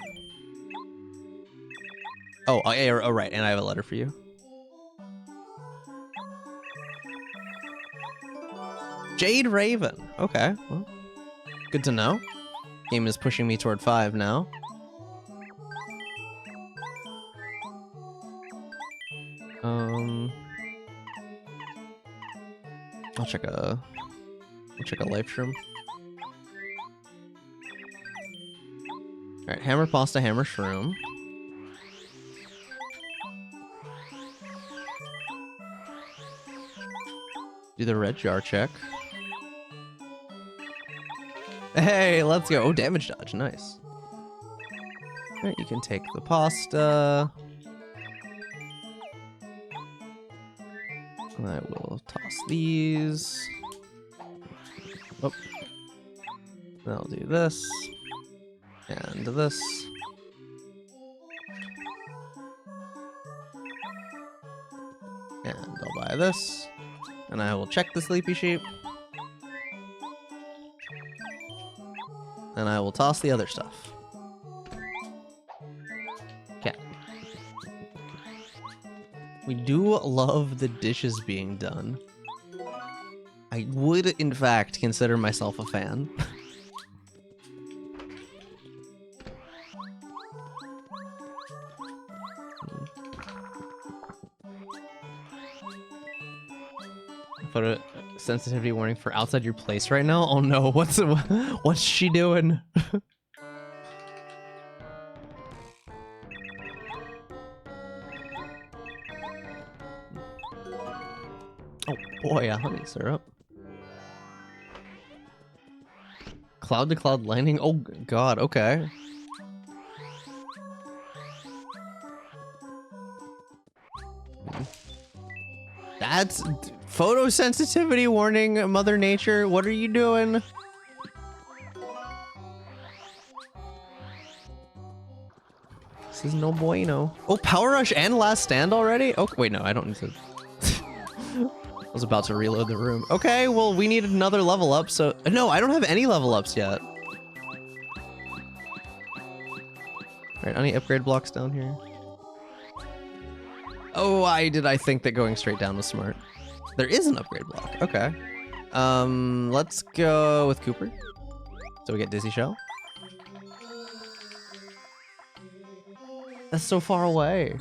Oh, yeah, oh, right, and I have a letter for you. Jade Raven. Okay, well, good to know. Game is pushing me toward 5 now. I'll check a life shroom. Alright, hammer pasta, hammer shroom. Do the red jar check. Hey, let's go. Oh, damage dodge, nice. Alright, you can take the pasta. I will toss these. Oh. Then I'll do this. And this. And I'll buy this. And I will check the Sleepy Sheep. And I will toss the other stuff. Okay. We do love the dishes being done. I would, in fact, consider myself a fan. Put a sensitivity warning for outside your place right now. Oh no, what's she doing? Oh boy, a honey syrup. Cloud to cloud landing. Oh god, okay. That's photosensitivity warning, Mother Nature. What are you doing? This is no bueno. Oh, Power Rush and Last Stand already? Oh, wait, no, I don't need to. I was about to reload the room. Okay, well, we need another level up, so... No, I don't have any level ups yet. Alright, any upgrade blocks down here? Oh, I think that going straight down was smart. There is an upgrade block. Okay. Let's go with Cooper. So we get Dizzy Shell. That's so far away.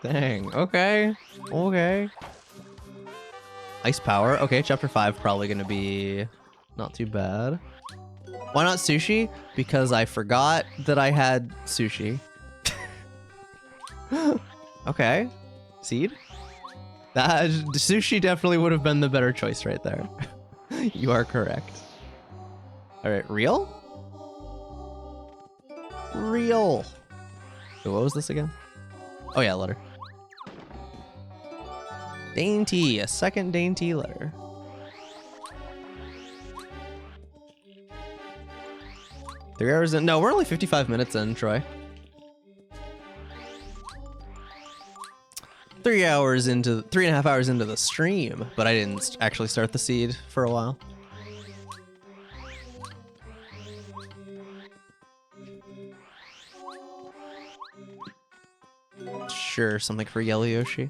Dang, okay. Okay. Ice Power. Okay, chapter 5 probably gonna be not too bad. Why not sushi? Because I forgot that I had sushi. Okay. Seed? That sushi definitely would have been the better choice right there. You are correct. Alright, real? Real. Wait, what was this again? Oh yeah, letter. Dainty, a second dainty letter. Three hours in. No, we're only 55 minutes in, Troy. 3 hours into, 3.5 hours into the stream, but I didn't actually start the seed for a while. Sure, something for Yellow Yoshi.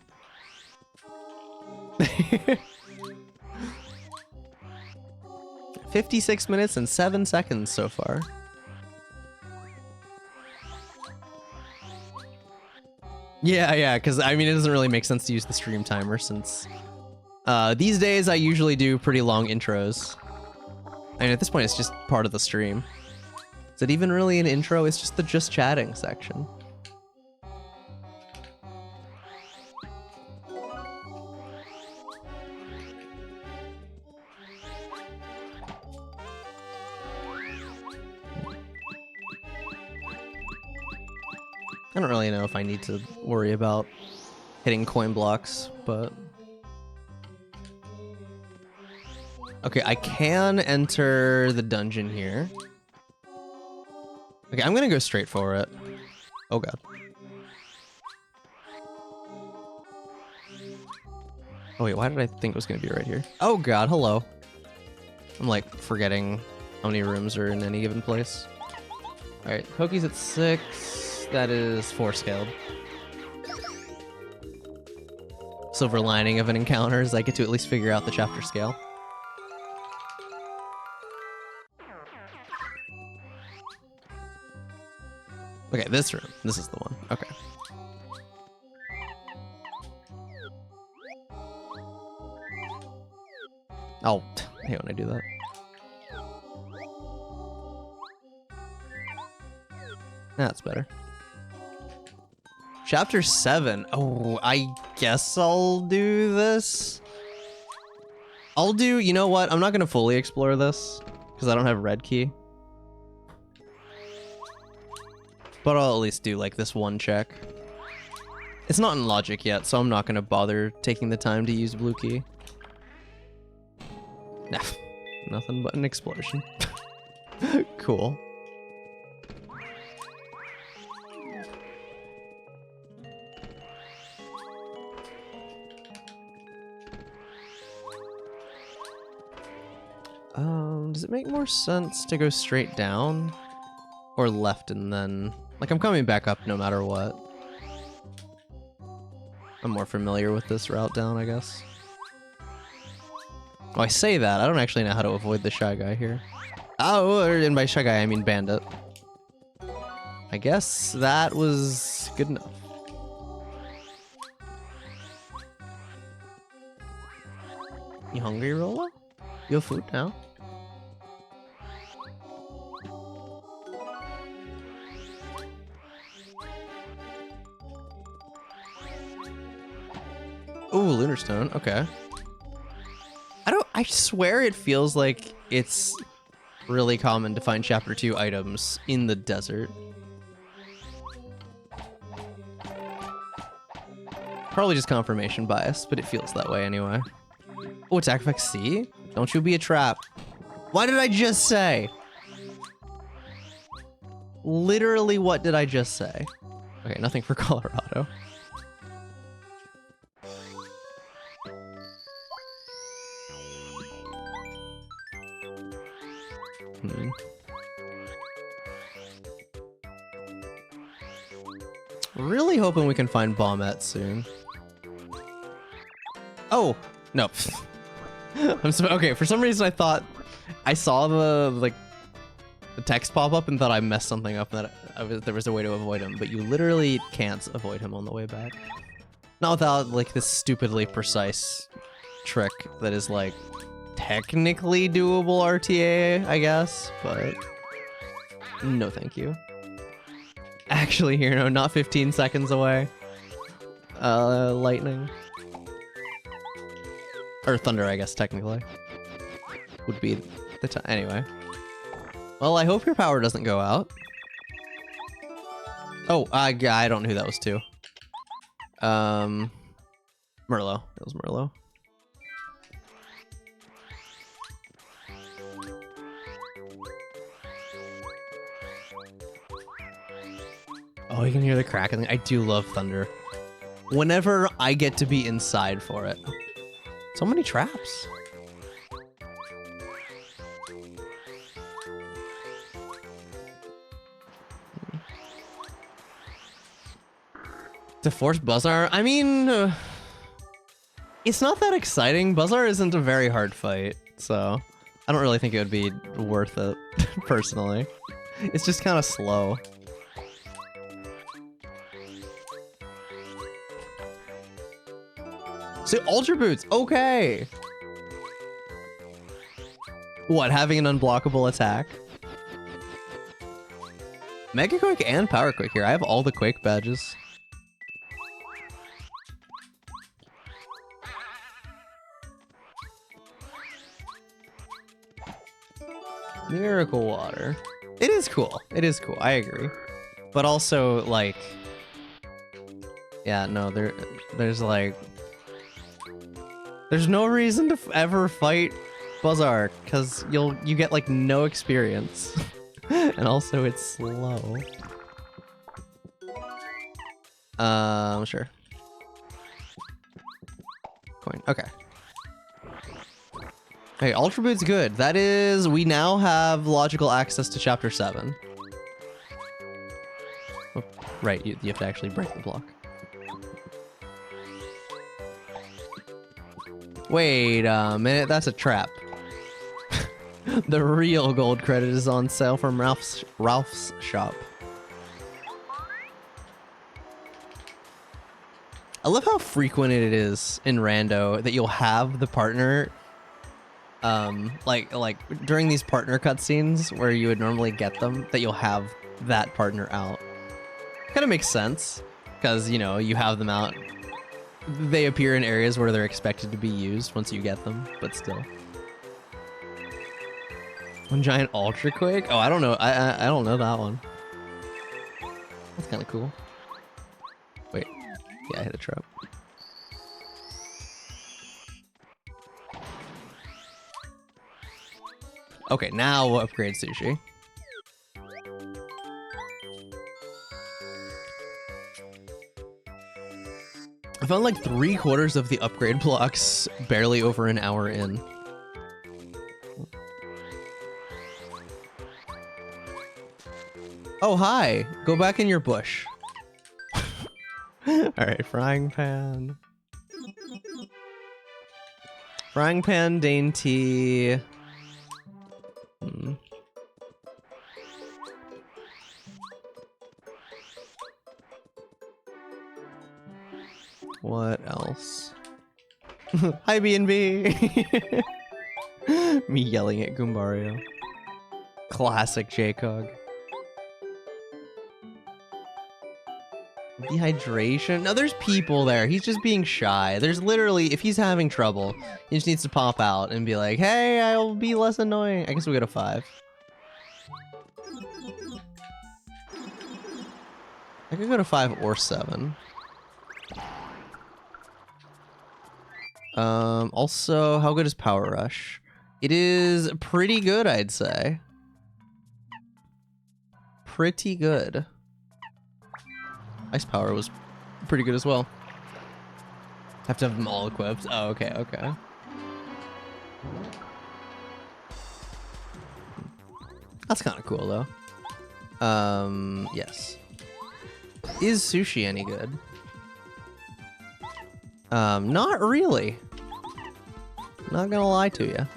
56 minutes and 7 seconds so far. Yeah, because I mean, it doesn't really make sense to use the stream timer since these days I usually do pretty long intros. And at this point, it's just part of the stream. Is it even really an intro? It's just the just chatting section. I don't really know if I need to worry about hitting coin blocks, but... Okay, I can enter the dungeon here. Okay, I'm gonna go straight for it. Oh god. Oh wait, why did I think it was gonna be right here? Oh god, hello. I'm like forgetting how many rooms are in any given place. Alright, Poki's at 6. That is 4 scaled. Silver lining of an encounter is I get to at least figure out the chapter scale. Okay, this room. This is the one. Okay. Oh, I hate when I do that. That's better. Chapter 7. Oh, I guess I'll do this. I'll do, you know what? I'm not going to fully explore this because I don't have red key. But I'll at least do like this one check. It's not in logic yet, so I'm not going to bother taking the time to use blue key. Nah, nothing but an explosion. Cool. Does it make more sense to go straight down or left and then, like, I'm coming back up no matter what. I'm more familiar with this route down, I guess. Oh, I say that. I don't actually know how to avoid the Shy Guy here. Oh, and by Shy Guy, I mean Bandit. I guess that was good enough. You hungry, Rolo? You have food now? Ooh, Lunar Stone. Okay. I swear it feels like it's really common to find Chapter 2 items in the desert. Probably just confirmation bias, but it feels that way anyway. Oh, attack effect C? Don't you be a trap. What did I just say? Literally, what did I just say? Okay, nothing for Colorado. Really hoping we can find Bombette soon. Oh, no. Okay, for some reason I thought I saw the text pop up and thought I messed something up and that there was a way to avoid him, but you literally can't avoid him on the way back. Not without like this stupidly precise trick that is like technically doable RTA, I guess, but no thank you. Actually here, no, not 15 seconds away. Lightning. Or thunder, I guess, technically. Would be the time. Anyway. Well, I hope your power doesn't go out. Oh, I don't know who that was to. Merlot. It was Merlot. Oh, you can hear the cracking. I do love thunder. Whenever I get to be inside for it. So many traps. To force Buzzar? I mean, it's not that exciting. Buzzar isn't a very hard fight, so I don't really think it would be worth it, personally. It's just kind of slow. So, Ultra Boots, okay! What, having an unblockable attack? Mega Quick and Power Quick here. I have all the Quake badges. Miracle Water. It is cool. It is cool. I agree. But also, like... Yeah, no, there's like... There's no reason to ever fight Buzzar, because you get like no experience. And also it's slow. Sure. Coin. Okay. Okay, Ultra Boot's good. That is, we now have logical access to Chapter 7. Oh, right, you have to actually break the block. Wait a minute, that's a trap. The real gold credit is on sale from Ralph's shop. I love how frequent it is in Rando that you'll have the partner, like during these partner cutscenes where you would normally get them, that you'll have that partner out. Kind of makes sense, because, you know, you have them out. They appear in areas where they're expected to be used once you get them, but still. One giant Ultra Quake? Oh, I don't know. I don't know that one. That's kind of cool. Wait. Yeah, I hit a trap. Okay, now we'll upgrade Sushi. I found like 3/4 of the upgrade blocks barely over an hour in. Oh, hi. Go back in your bush. Alright, frying pan. Frying pan dainty. What else? Hi, B&B! Me yelling at Goombario. Classic J-Cog. Dehydration? No, there's people there. He's just being shy. There's literally, if he's having trouble, he just needs to pop out and be like, hey, I'll be less annoying. I guess we go to 5. I could go to 5 or 7. Also, how good is Power Rush? It is pretty good, I'd say. Pretty good. Ice Power was pretty good as well. Have to have them all equipped. Oh, okay, okay. That's kind of cool, though. Yes. Is sushi any good? Not really. Not gonna lie to you.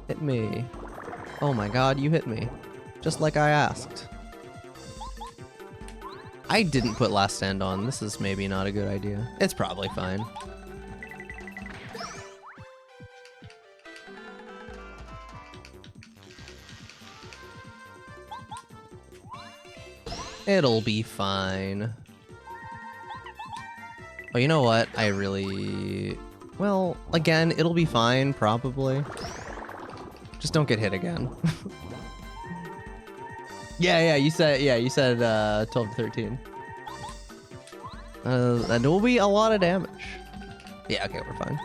Hit me. Oh my god, you hit me. Just like I asked. I didn't put last stand on. This is maybe not a good idea. It's probably fine. It'll be fine. Oh, you know what? I really... Well, again, it'll be fine, probably. Just don't get hit again. Yeah, you said 12 to 13. That will be a lot of damage. Yeah, okay, we're fine.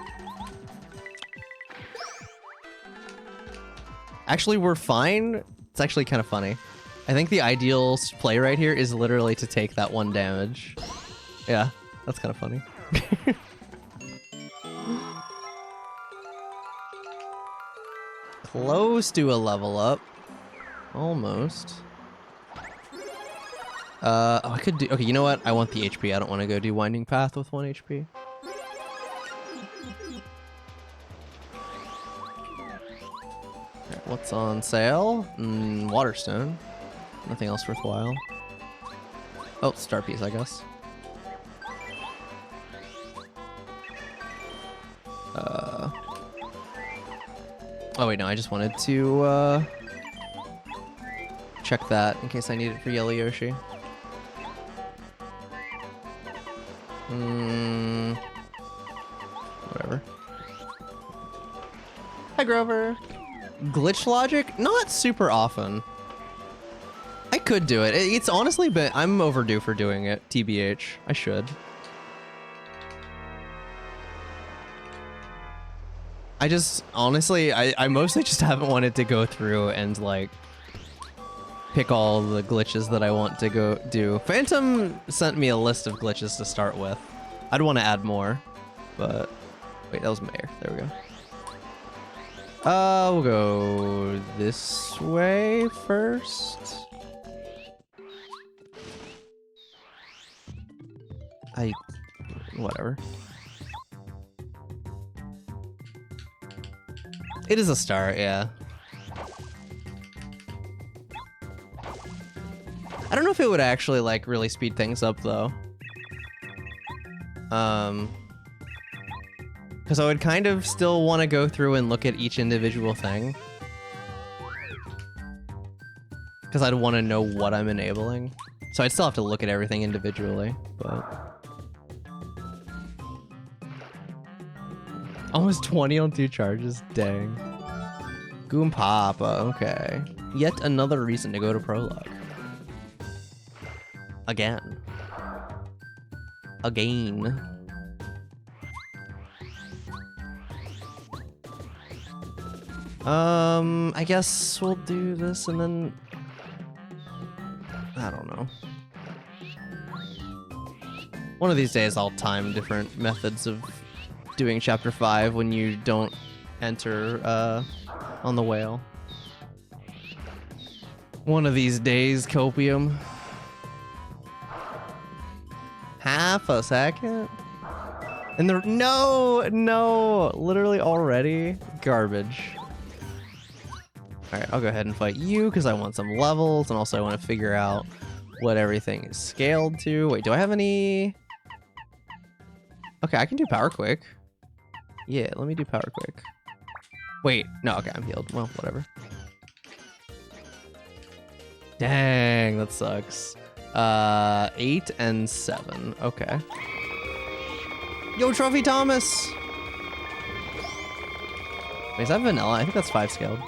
Actually, we're fine. It's actually kind of funny. I think the ideal play right here is literally to take that 1 damage. Yeah, that's kind of funny. Close to a level up. Almost. Oh, I could do... Okay, you know what? I want the HP. I don't want to go do Winding Path with 1 HP. Right, what's on sale? Waterstone. Nothing else worthwhile. Oh, star piece, I guess. Oh wait, no, I just wanted to check that in case I need it for Yellow Yoshi. Whatever. Hi, Grover. Glitch logic? Not super often. I could do it. It's honestly been... I'm overdue for doing it, TBH. I should. I just... Honestly, I mostly just haven't wanted to go through and, like, pick all the glitches that I want to go do. Phantom sent me a list of glitches to start with. I'd want to add more, but... Wait, that was Mayor. There we go. We'll go this way first. Whatever. It is a start, yeah. I don't know if it would actually, like, really speed things up, though. Because I would kind of still want to go through and look at each individual thing. Because I'd want to know what I'm enabling. So I'd still have to look at everything individually, but... Almost 20 on 2 charges, dang. Goompapa, okay. Yet another reason to go to Prologue. Again. I guess we'll do this and then... I don't know. One of these days I'll time different methods of doing Chapter 5 when you don't enter on the whale. One of these days, Copium. Half a second? And the... No! Literally already? Garbage. Alright, I'll go ahead and fight you because I want some levels, and also I want to figure out what everything is scaled to. Wait, do I have any... Okay, I can do Power Quick. Yeah, let me do Power Quick. Wait, no, okay, I'm healed. Well, whatever. Dang, that sucks. 8 and 7. Okay. Yo, Trophy Thomas! Wait, is that vanilla? I think that's 5 scaled.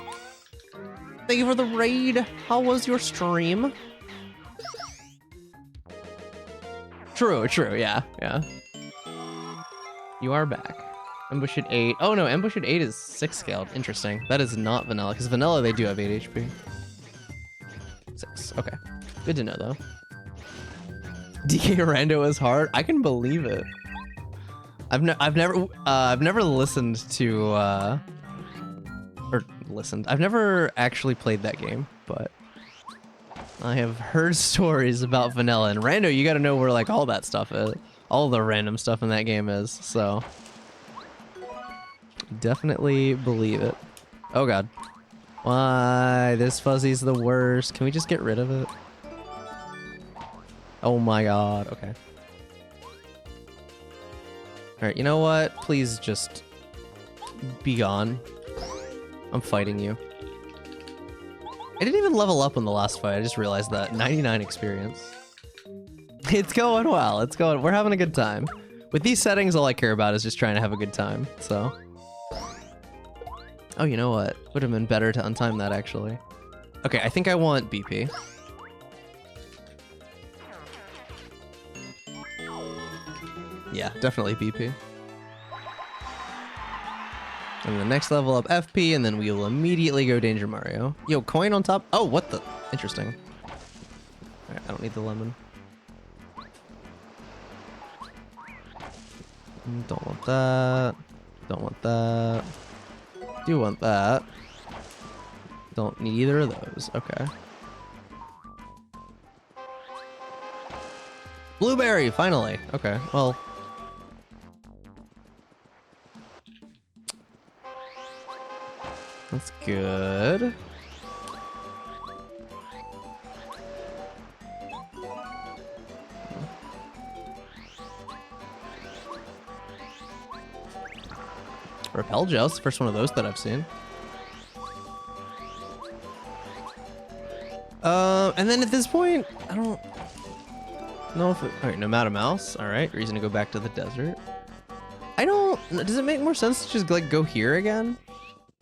Thank you for the raid. How was your stream? True, yeah. You are back. Ambush at 8. Oh no, Ambush at 8 is 6 scaled. Interesting. That is not vanilla, because vanilla they do have 8 HP. 6. Okay. Good to know though. DK Rando is hard. I can believe it. I've never listened to I've never actually played that game, but I have heard stories about vanilla, and Rando, you gotta know where like all that stuff is. All the random stuff in that game is, so. Definitely believe it. Oh god. Why? This fuzzy's the worst. Can we just get rid of it? Oh my god, okay. Alright, you know what? Please just be gone. I'm fighting you. I didn't even level up in the last fight. I just realized that. 99 experience. It's going well. It's going. We're having a good time. With these settings, all I care about is just trying to have a good time. So. Oh, you know what? Would have been better to untime that actually. Okay, I think I want BP. Yeah, definitely BP. And the next level up FP, and then we will immediately go Danger Mario. Yo, coin on top. Oh, what the? Interesting. Alright, I don't need the lemon. Don't want that. Don't want that. Do want that. Don't need either of those. Okay. Blueberry, finally. Okay, well. That's good. Repel Gel, it's the first one of those that I've seen. And then at this point, I don't know if it... Alright, Nomada Mouse. Alright, reason to go back to the desert. I don't... Does it make more sense to just, like, go here again?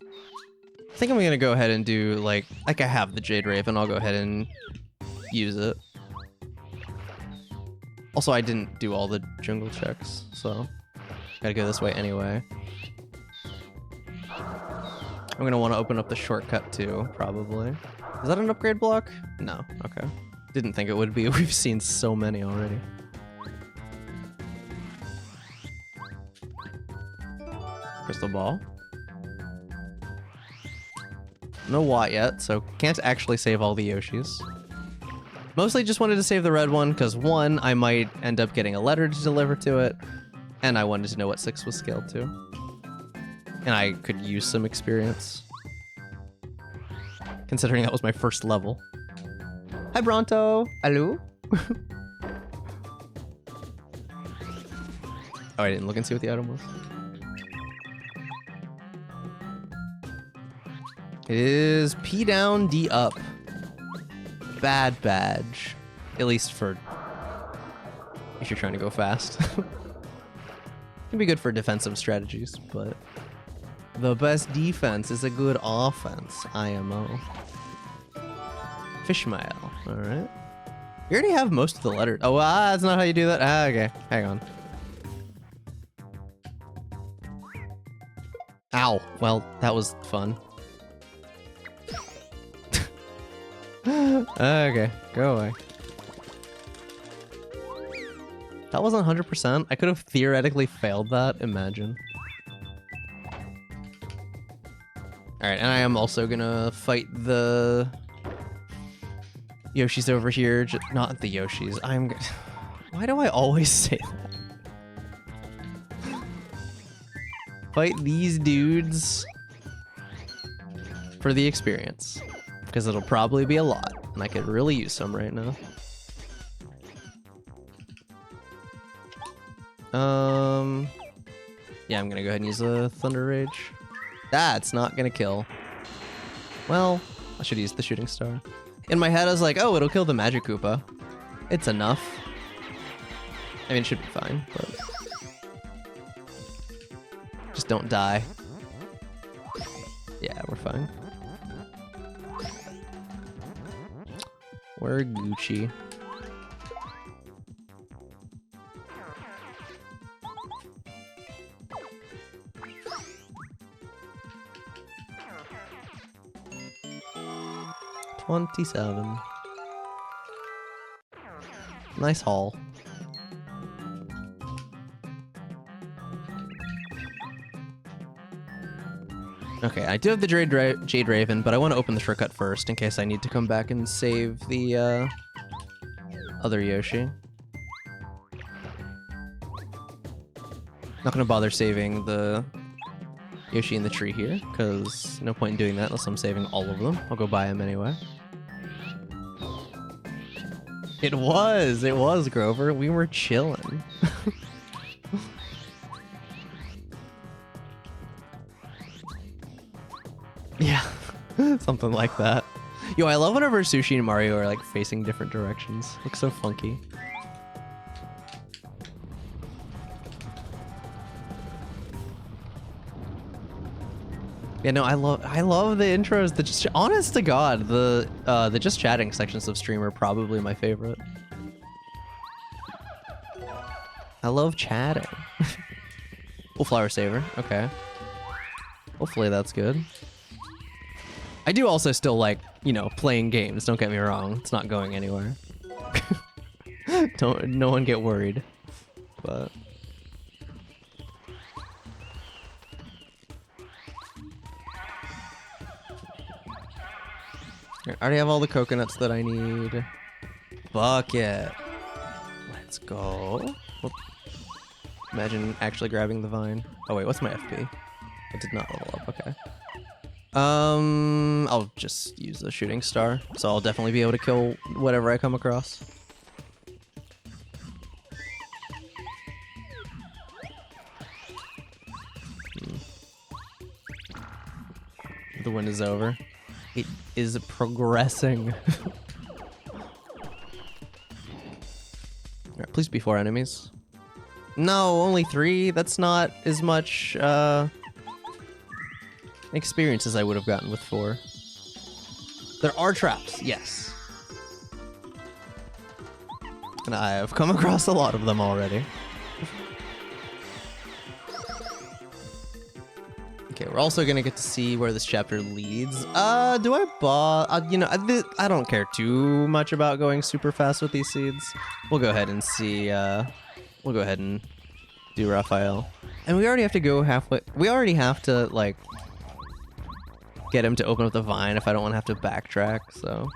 I think I'm gonna go ahead and do, like I have the Jade Raven. I'll go ahead and use it. Also, I didn't do all the jungle checks, so... Gotta go this way anyway. I'm gonna want to open up the shortcut too, probably. Is that an upgrade block? No. Okay. Didn't think it would be. We've seen so many already. Crystal ball. No Watt yet, so can't actually save all the Yoshis. Mostly just wanted to save the red one, because one, I might end up getting a letter to deliver to it, and I wanted to know what 6 was scaled to. And I could use some experience. Considering that was my first level. Hi, Bronto. Hello? Oh, I didn't look and see what the item was. It is P down, D up. Bad badge. At least for... if you're trying to go fast. Can be good for defensive strategies, but... the best defense is a good offense, IMO. Fishmail, alright. You already have most of the letters. Oh, that's not how you do that? Ah, okay. Hang on. Ow. Well, that was fun. Okay, go away. That wasn't 100%. I could have theoretically failed that. Imagine. Alright, and I am also gonna fight the Yoshis over here. Not the Yoshis. Why do I always say that? Fight these dudes for the experience. Because it'll probably be a lot, and I could really use some right now. Yeah, I'm gonna go ahead and use a Thunder Rage. That's not gonna kill. Well, I should use the Shooting Star. In my head, I was like, oh, it'll kill the Magic Koopa. It's enough. I mean, it should be fine, but... just don't die. Yeah, we're fine. We're Gucci. $27. Nice haul. Okay, I do have the Jade Raven, but I want to open the shortcut first in case I need to come back and save the other Yoshi. Not gonna bother saving the Yoshi in the tree here, because no point in doing that unless I'm saving all of them. I'll go buy them anyway. It was, Grover. We were chilling. Yeah, something like that. Yo, I love whenever Sushi and Mario are like facing different directions. Looks so funky. Yeah, no, I love the intros. The just honest to God, the just chatting sections of stream are probably my favorite. I love chatting. Oh, Flower Saver. Okay. Hopefully that's good. I do also still like, you know, playing games. Don't get me wrong. It's not going anywhere. No one get worried. But I already have all the coconuts that I need. Bucket. Let's go. Whoop. Imagine actually grabbing the vine. Oh wait, what's my FP? I did not level up, okay. I'll just use the shooting star, so I'll definitely be able to kill whatever I come across. The win is over. It is progressing. Alright, please be 4 enemies. No, only 3? That's not as much, experience as I would have gotten with 4. There are traps, yes. And I have come across a lot of them already. Okay, we're also gonna get to see where this chapter leads. Do I you know, I don't care too much about going super fast with these seeds. We'll go ahead and see, we'll go ahead and do Raphael. And we already have to go halfway. We already have to, like, get him to open up the vine if I don't want to have to backtrack, so.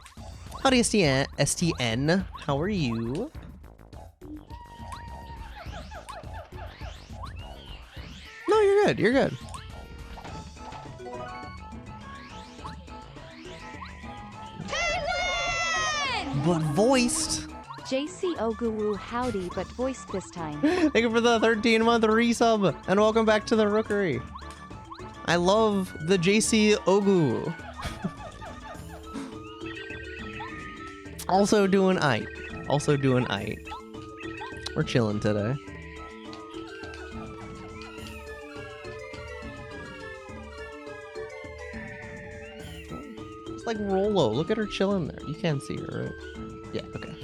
Howdy, STN. How are you? No, you're good. You're good. But voiced. JC Oguru, howdy, but voiced this time. Thank you for the 13-month resub, and welcome back to the Rookery. I love the JC Ogu. Also doing aight. Also doing aight. We're chilling today. It's like Rolo. Look at her chilling there. You can't see her, right? Yeah, okay.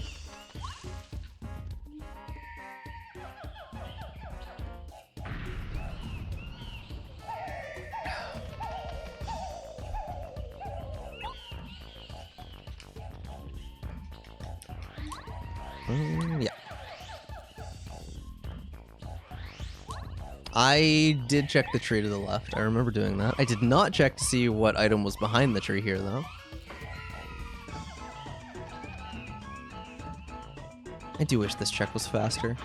Yeah. I did check the tree to the left. I remember doing that. I did not check to see what item was behind the tree here, though. I do wish this check was faster.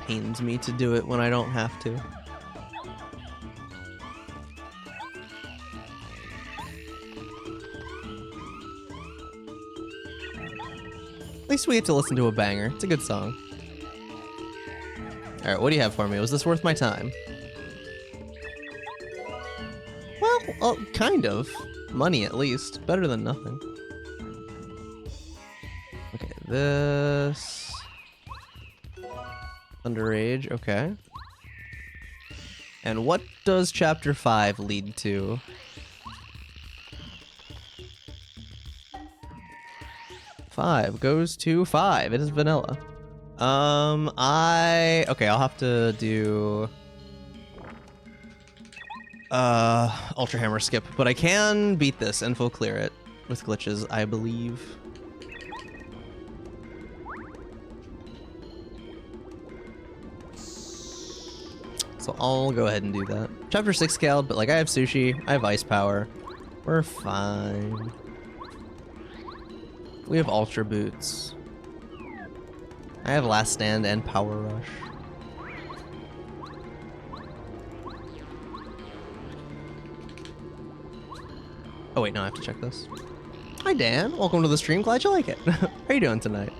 Pains me to do it when I don't have to. At least we get to listen to a banger. It's a good song. Alright, what do you have for me? Was this worth my time? Well, kind of. Money, at least. Better than nothing. Okay, this... Underage, okay. And what does Chapter 5 lead to? Five goes to 5. It is vanilla. Okay, I'll have to do Ultra Hammer skip, but I can beat this and full clear it with glitches, I believe. So I'll go ahead and do that. Chapter 6 scaled, but like I have sushi, I have ice power. We're fine. We have ultra boots. I have last stand and power rush. Oh wait, no, I have to check this. Hi Dan, welcome to the stream, glad you like it. How are you doing tonight?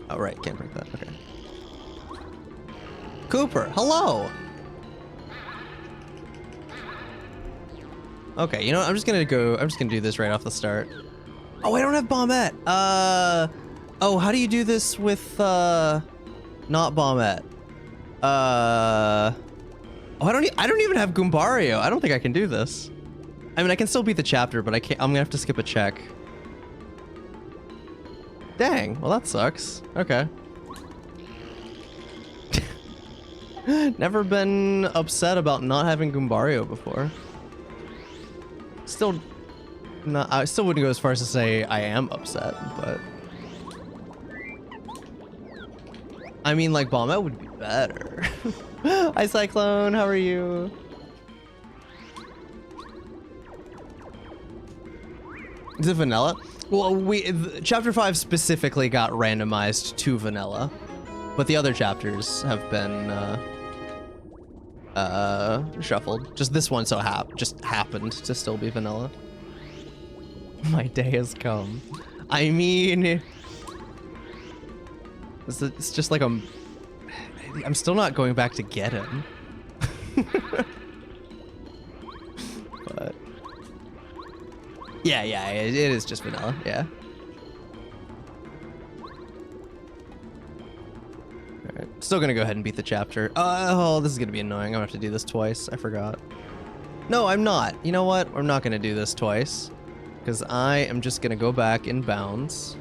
Oh right, can't break that, okay. Cooper, hello! Okay, you know what, I'm just gonna do this right off the start. Oh, I don't have Bombette! Oh, how do you do this with, not Bombette? Oh, I don't even have Goombario. I don't think I can do this. I mean, I can still beat the chapter, but I'm gonna have to skip a check. Dang, well that sucks. Okay. Never been upset about not having Goombario before. Still, I still wouldn't go as far as to say I am upset, but I mean, like Bombette would be better. Hi Cyclone, how are you? Is it vanilla? Well, chapter 5 specifically got randomized to vanilla, but the other chapters have been shuffled. Just this one just happened to still be vanilla. My day has come. I mean, it's just like I'm still not going back to get him. But yeah, it is just vanilla, yeah. Alright, still gonna go ahead and beat the chapter. Oh, this is gonna be annoying. I'm gonna have to do this twice. I forgot. No, I'm not. You know what? I'm not gonna do this twice, because I am just gonna go back in bounds.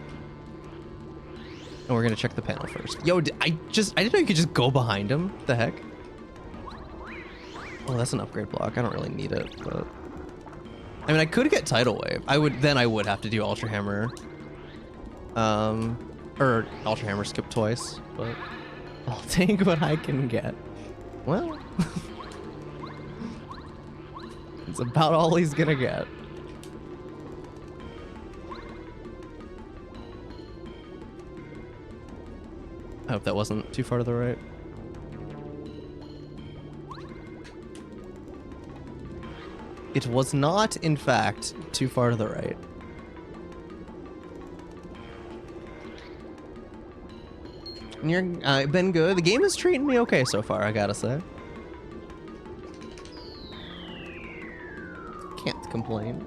And we're gonna check the panel first. Yo, I didn't know you could just go behind him. What the heck? Oh, that's an upgrade block. I don't really need it, but I mean, I could get Tidal Wave. I would have to do Ultra Hammer. Or Ultra Hammer skip twice, but I'll take what I can get. Well, it's about all he's gonna get. I hope that wasn't too far to the right. It was not, in fact, too far to the right. You're been good. The game is treating me okay so far, I gotta say. Can't complain.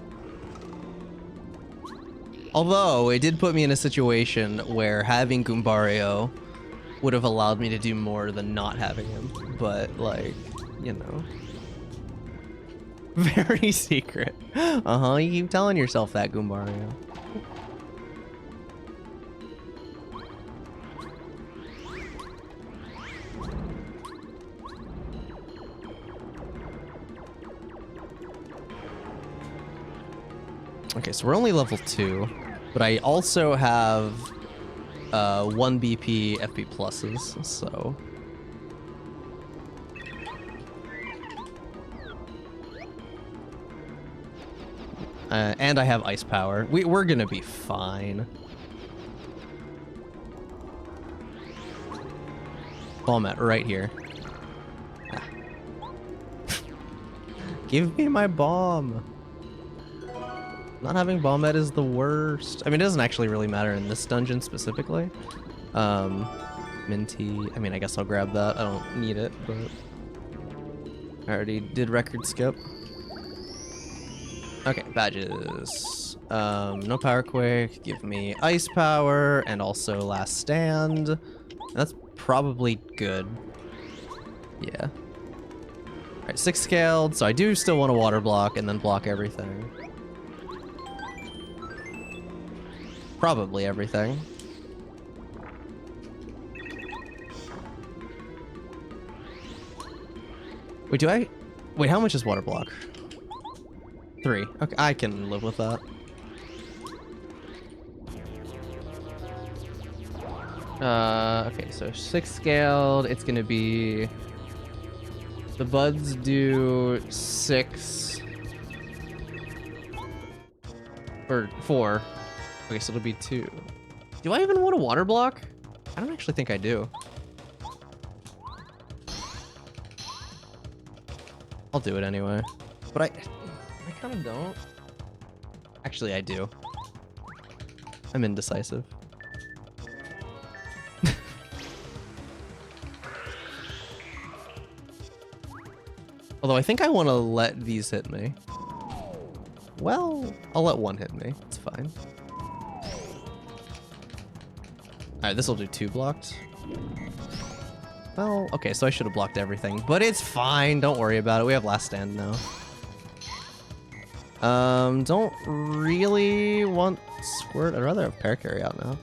Although, it did put me in a situation where having Goombario would have allowed me to do more than not having him. But, like, you know. Very secret. Uh-huh, you keep telling yourself that, Goombario. Okay, so we're only level 2, but I also have 1 BP FP pluses, so and I have ice power. We're gonna be fine. Bombette right here. Ah. Give me my bomb. Not having Bombette is the worst. I mean, it doesn't actually really matter in this dungeon specifically. Minty. I mean, I guess I'll grab that. I don't need it, but I already did record skip. Okay, badges. No power quake. Give me ice power and also last stand. That's probably good. Yeah. All right, 6 scaled. So I do still want to water block and then block everything. Probably everything. Wait, how much is water block? 3. Okay, I can live with that. Okay, so 6 scaled. It's gonna be... The buds do 6... Or 4. Okay, so it'll be 2. Do I even want a water block? I don't actually think I do. I'll do it anyway. But I kind of don't. Actually, I do. I'm indecisive. Although I think I want to let these hit me. Well, I'll let one hit me. It's fine. Alright, this will do 2 blocked. Well, okay, so I should have blocked everything. But it's fine. Don't worry about it. We have last stand now. Don't really want Squirt. I'd rather have Pear Carry out now.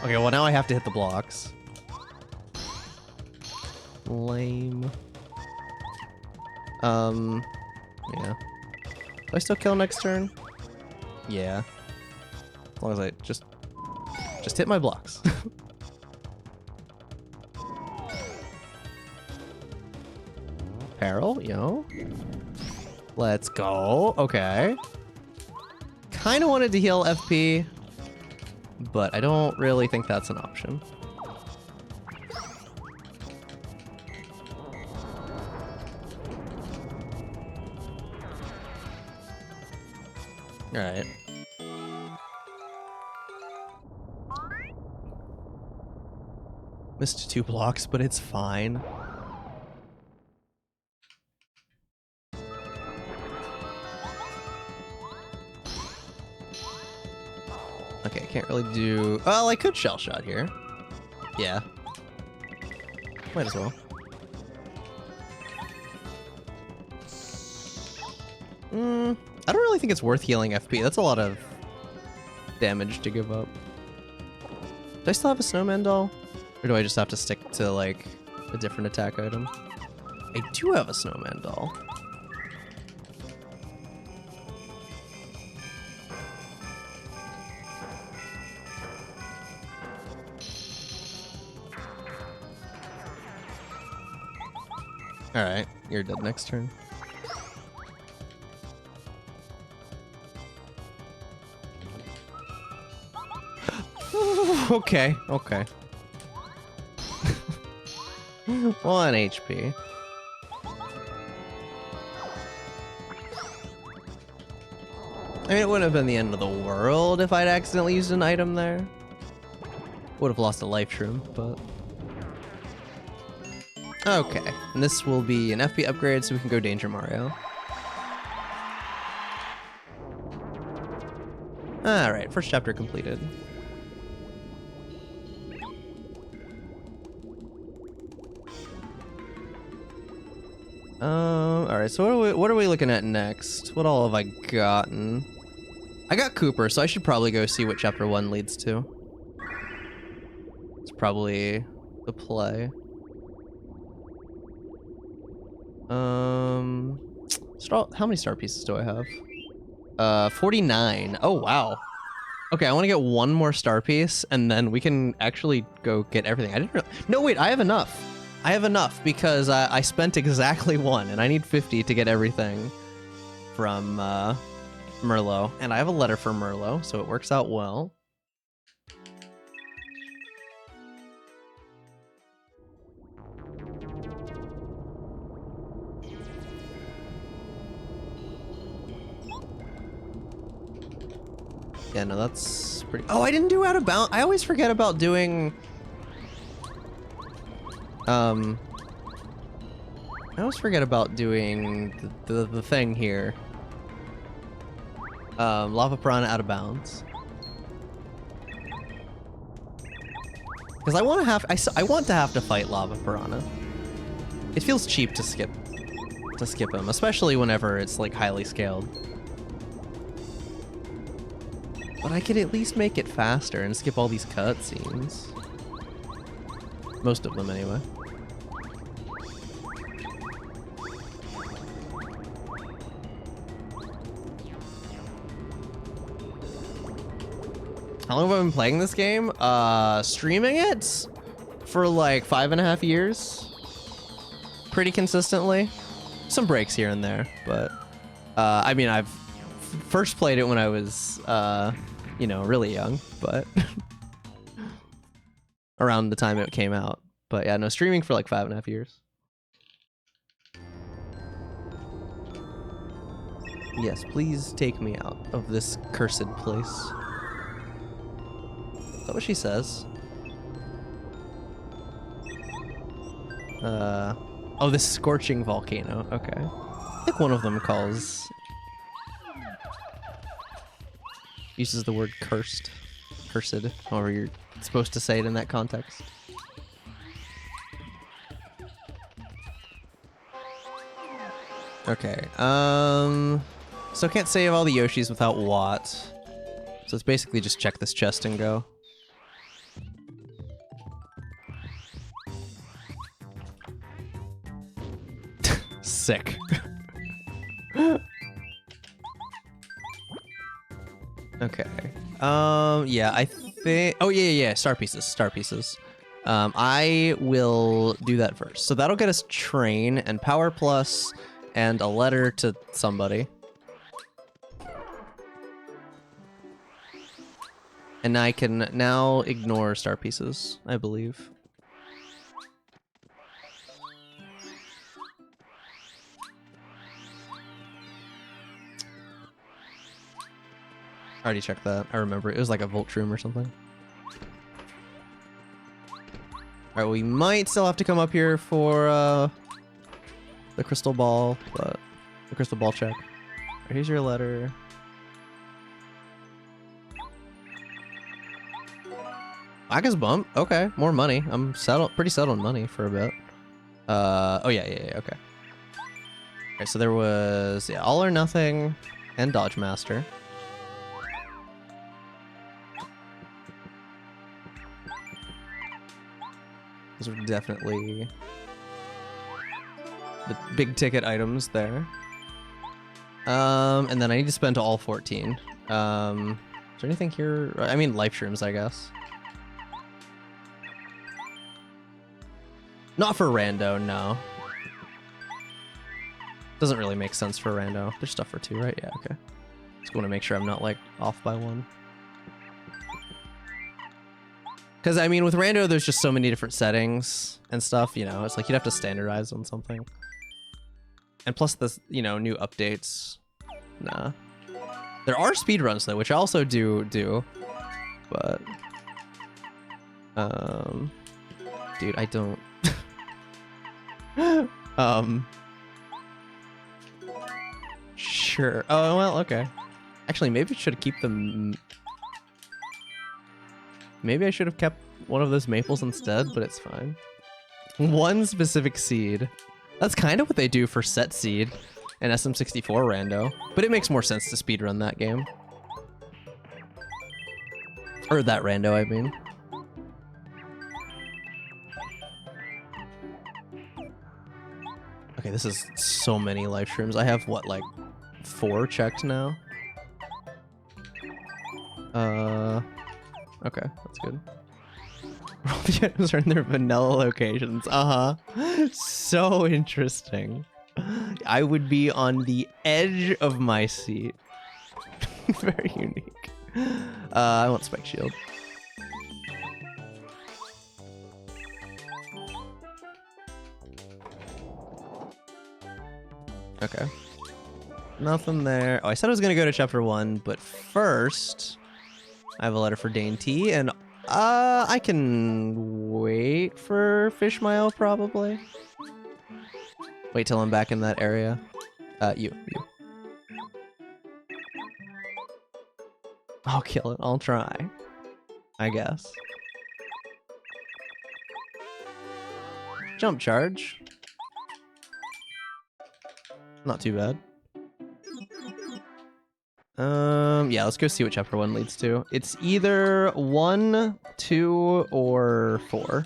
Okay, well now I have to hit the blocks. Lame. Yeah. Do I still kill next turn? Yeah. As long as I just hit my blocks. Peril, yo. Let's go. Okay. Kinda wanted to heal FP, but I don't really think that's an option. Alright. Missed 2 blocks, but it's fine. Okay, I can't really do... Well, I could Shell Shot here. Yeah. Might as well. I don't really think it's worth healing FP. That's a lot of damage to give up. Do I still have a snowman doll? Or do I just have to stick to, like, a different attack item? I do have a snowman doll. Alright, you're dead next turn. Okay, okay. 1 HP. I mean, it wouldn't have been the end of the world if I'd accidentally used an item there. Would have lost a life shroom, but... Okay, and this will be an FP upgrade so we can go Danger Mario. Alright, first chapter completed. Alright, so what are we looking at next? What all have I gotten? I got Cooper, so I should probably go see what chapter 1 leads to. It's probably the play. How many star pieces do I have? 49. Oh, wow. Okay, I want to get 1 more star piece, and then we can actually go get everything. I didn't really... No, wait, I have enough. I have enough because I spent exactly 1, and I need 50 to get everything from Merlot. And I have a letter for Merlot, so it works out well. Yeah, no, that's pretty... Oh, I didn't do out of bounds. I always forget about doing... I always forget about doing the thing here. Lava Piranha out of bounds. Because I want to have to fight Lava Piranha. It feels cheap to skip him, especially whenever it's like highly scaled. But I could at least make it faster and skip all these cutscenes. Most of them, anyway. How long have I been playing this game? Streaming it for like 5.5 years. Pretty consistently. Some breaks here and there, but I mean, I've first played it when I was, you know, really young, but around the time it came out. But yeah, no, streaming for like 5.5 years. Yes, please take me out of this cursed place. Is that what she says? Oh, this scorching volcano. Okay. I think one of them uses the word cursed. Cursed, however you're supposed to say it in that context. Okay, so can't save all the Yoshis without Watt. So it's basically just check this chest and go. Sick. Okay. Yeah, I think... Oh, yeah, star pieces. I will do that first. So that'll get us Train and Power Plus and a letter to somebody. And I can now ignore star pieces, I believe. I already checked that. I remember it was like a Volt Room or something. Alright, we might still have to come up here for the crystal ball, but the crystal ball check. Right, here's your letter. Wacka's bump. Okay, more money. I'm pretty settled on money for a bit. Oh yeah, okay. Alright, so there was All or Nothing and Dodge Master. Those are definitely the big ticket items there. And then I need to spend all 14. Is there anything here? I mean, life shrooms, I guess. Not for rando, no. Doesn't really make sense for rando. There's stuff for 2, right? Yeah, okay. Just want to make sure I'm not like off by 1. Because, I mean, with rando, there's just so many different settings and stuff, you know? It's like you'd have to standardize on something. And plus this, you know, new updates. Nah. There are speedruns, though, which I also do. But... Dude, I don't... Sure. Oh, well, okay. Actually, maybe I should keep them... Maybe I should have kept one of those maples instead, but it's fine. One specific seed. That's kind of what they do for set seed and SM64 rando, but it makes more sense to speedrun that game. Or that rando, I mean. Okay, this is so many life shrooms. I have, what, like 4 checked now? Okay, that's good. All the items are in their vanilla locations. So interesting. I would be on the edge of my seat. Very unique. I want Spike Shield. Okay. Nothing there. Oh, I said I was gonna go to chapter 1, but first... I have a letter for Dane T, and I can wait for Fish Mile, probably. Wait till I'm back in that area. You. I'll kill it. I'll try. I guess. Jump charge. Not too bad. Yeah, let's go see what chapter 1 leads to. It's either 1, 2, or 4.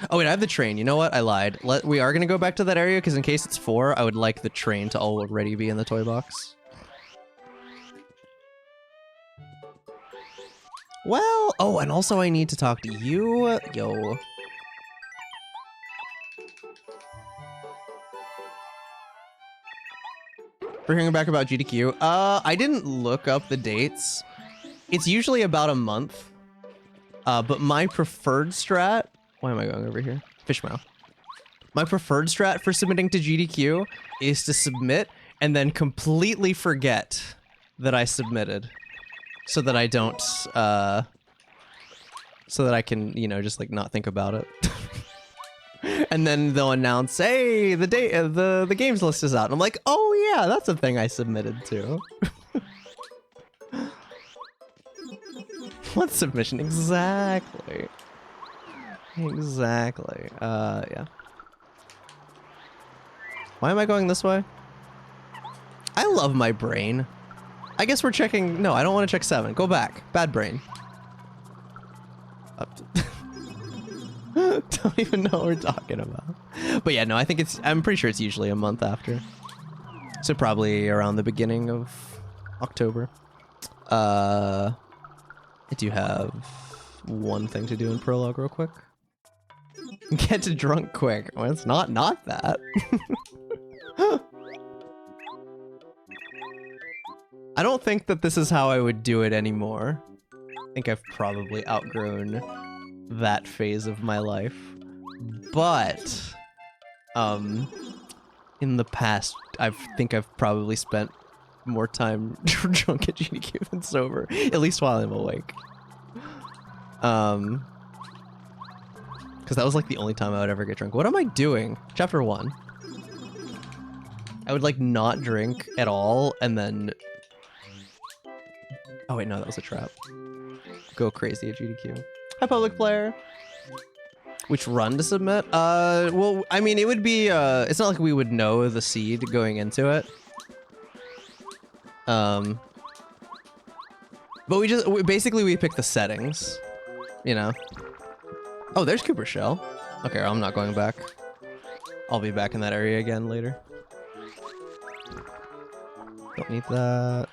Oh wait, I have the train. You know what? I lied. We are gonna go back to that area because in case it's 4, I would like the train to already be in the toy box. Well, oh, and also I need to talk to you. Yo. For hearing back about GDQ, I didn't look up the dates. It's usually about a month. But my preferred strat, why am I going over here? Fishmouth. My preferred strat for submitting to GDQ is to submit and then completely forget that I submitted, so that I don't, so that I can, you know, just like not think about it. And then they'll announce, hey, the date, the games list is out. And I'm like, oh yeah, that's a thing I submitted to. What submission? Exactly. Exactly. Yeah. Why am I going this way? I love my brain. I guess we're checking... No, I don't want to check 7. Go back. Bad brain. Up to... Don't even know what we're talking about. But yeah, no, I think it's... I'm pretty sure it's usually a month after. So probably around the beginning of October. I do have one thing to do in Prologue real quick. Get to drunk quick. Well, it's not that. I don't think that this is how I would do it anymore. I think I've probably outgrown that phase of my life. But, in the past, I think I've probably spent more time drunk at GDQ than sober, at least while I'm awake. Because that was like the only time I would ever get drunk. What am I doing? Chapter 1. I would like not drink at all and then... Oh wait, no, that was a trap. Go crazy at GDQ. Hi, public player. Which run to submit? Well, I mean, it would be, it's not like we would know the seed going into it. But basically we pick the settings, you know? Oh, there's Cooper Shell. Okay, I'm not going back. I'll be back in that area again later. Don't need that.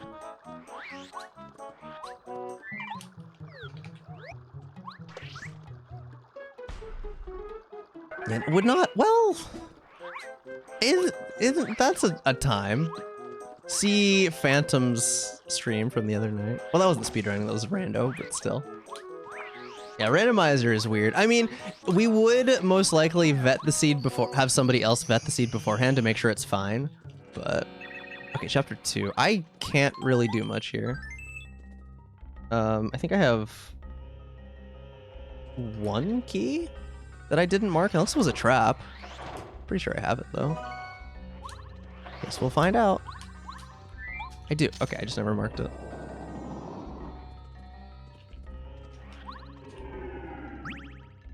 It would not, well, isn't that's a time. See Phantom's stream from the other night. Well, that wasn't speedrunning, that was rando, but still. Yeah, Randomizer is weird. I mean, we would most likely vet the seed before, have somebody else vet the seed beforehand to make sure it's fine. But, okay, chapter 2. I can't really do much here. I think I have 1 key that I didn't mark, unless it was a trap. Pretty sure I have it, though. Guess we'll find out. I do. Okay, I just never marked it.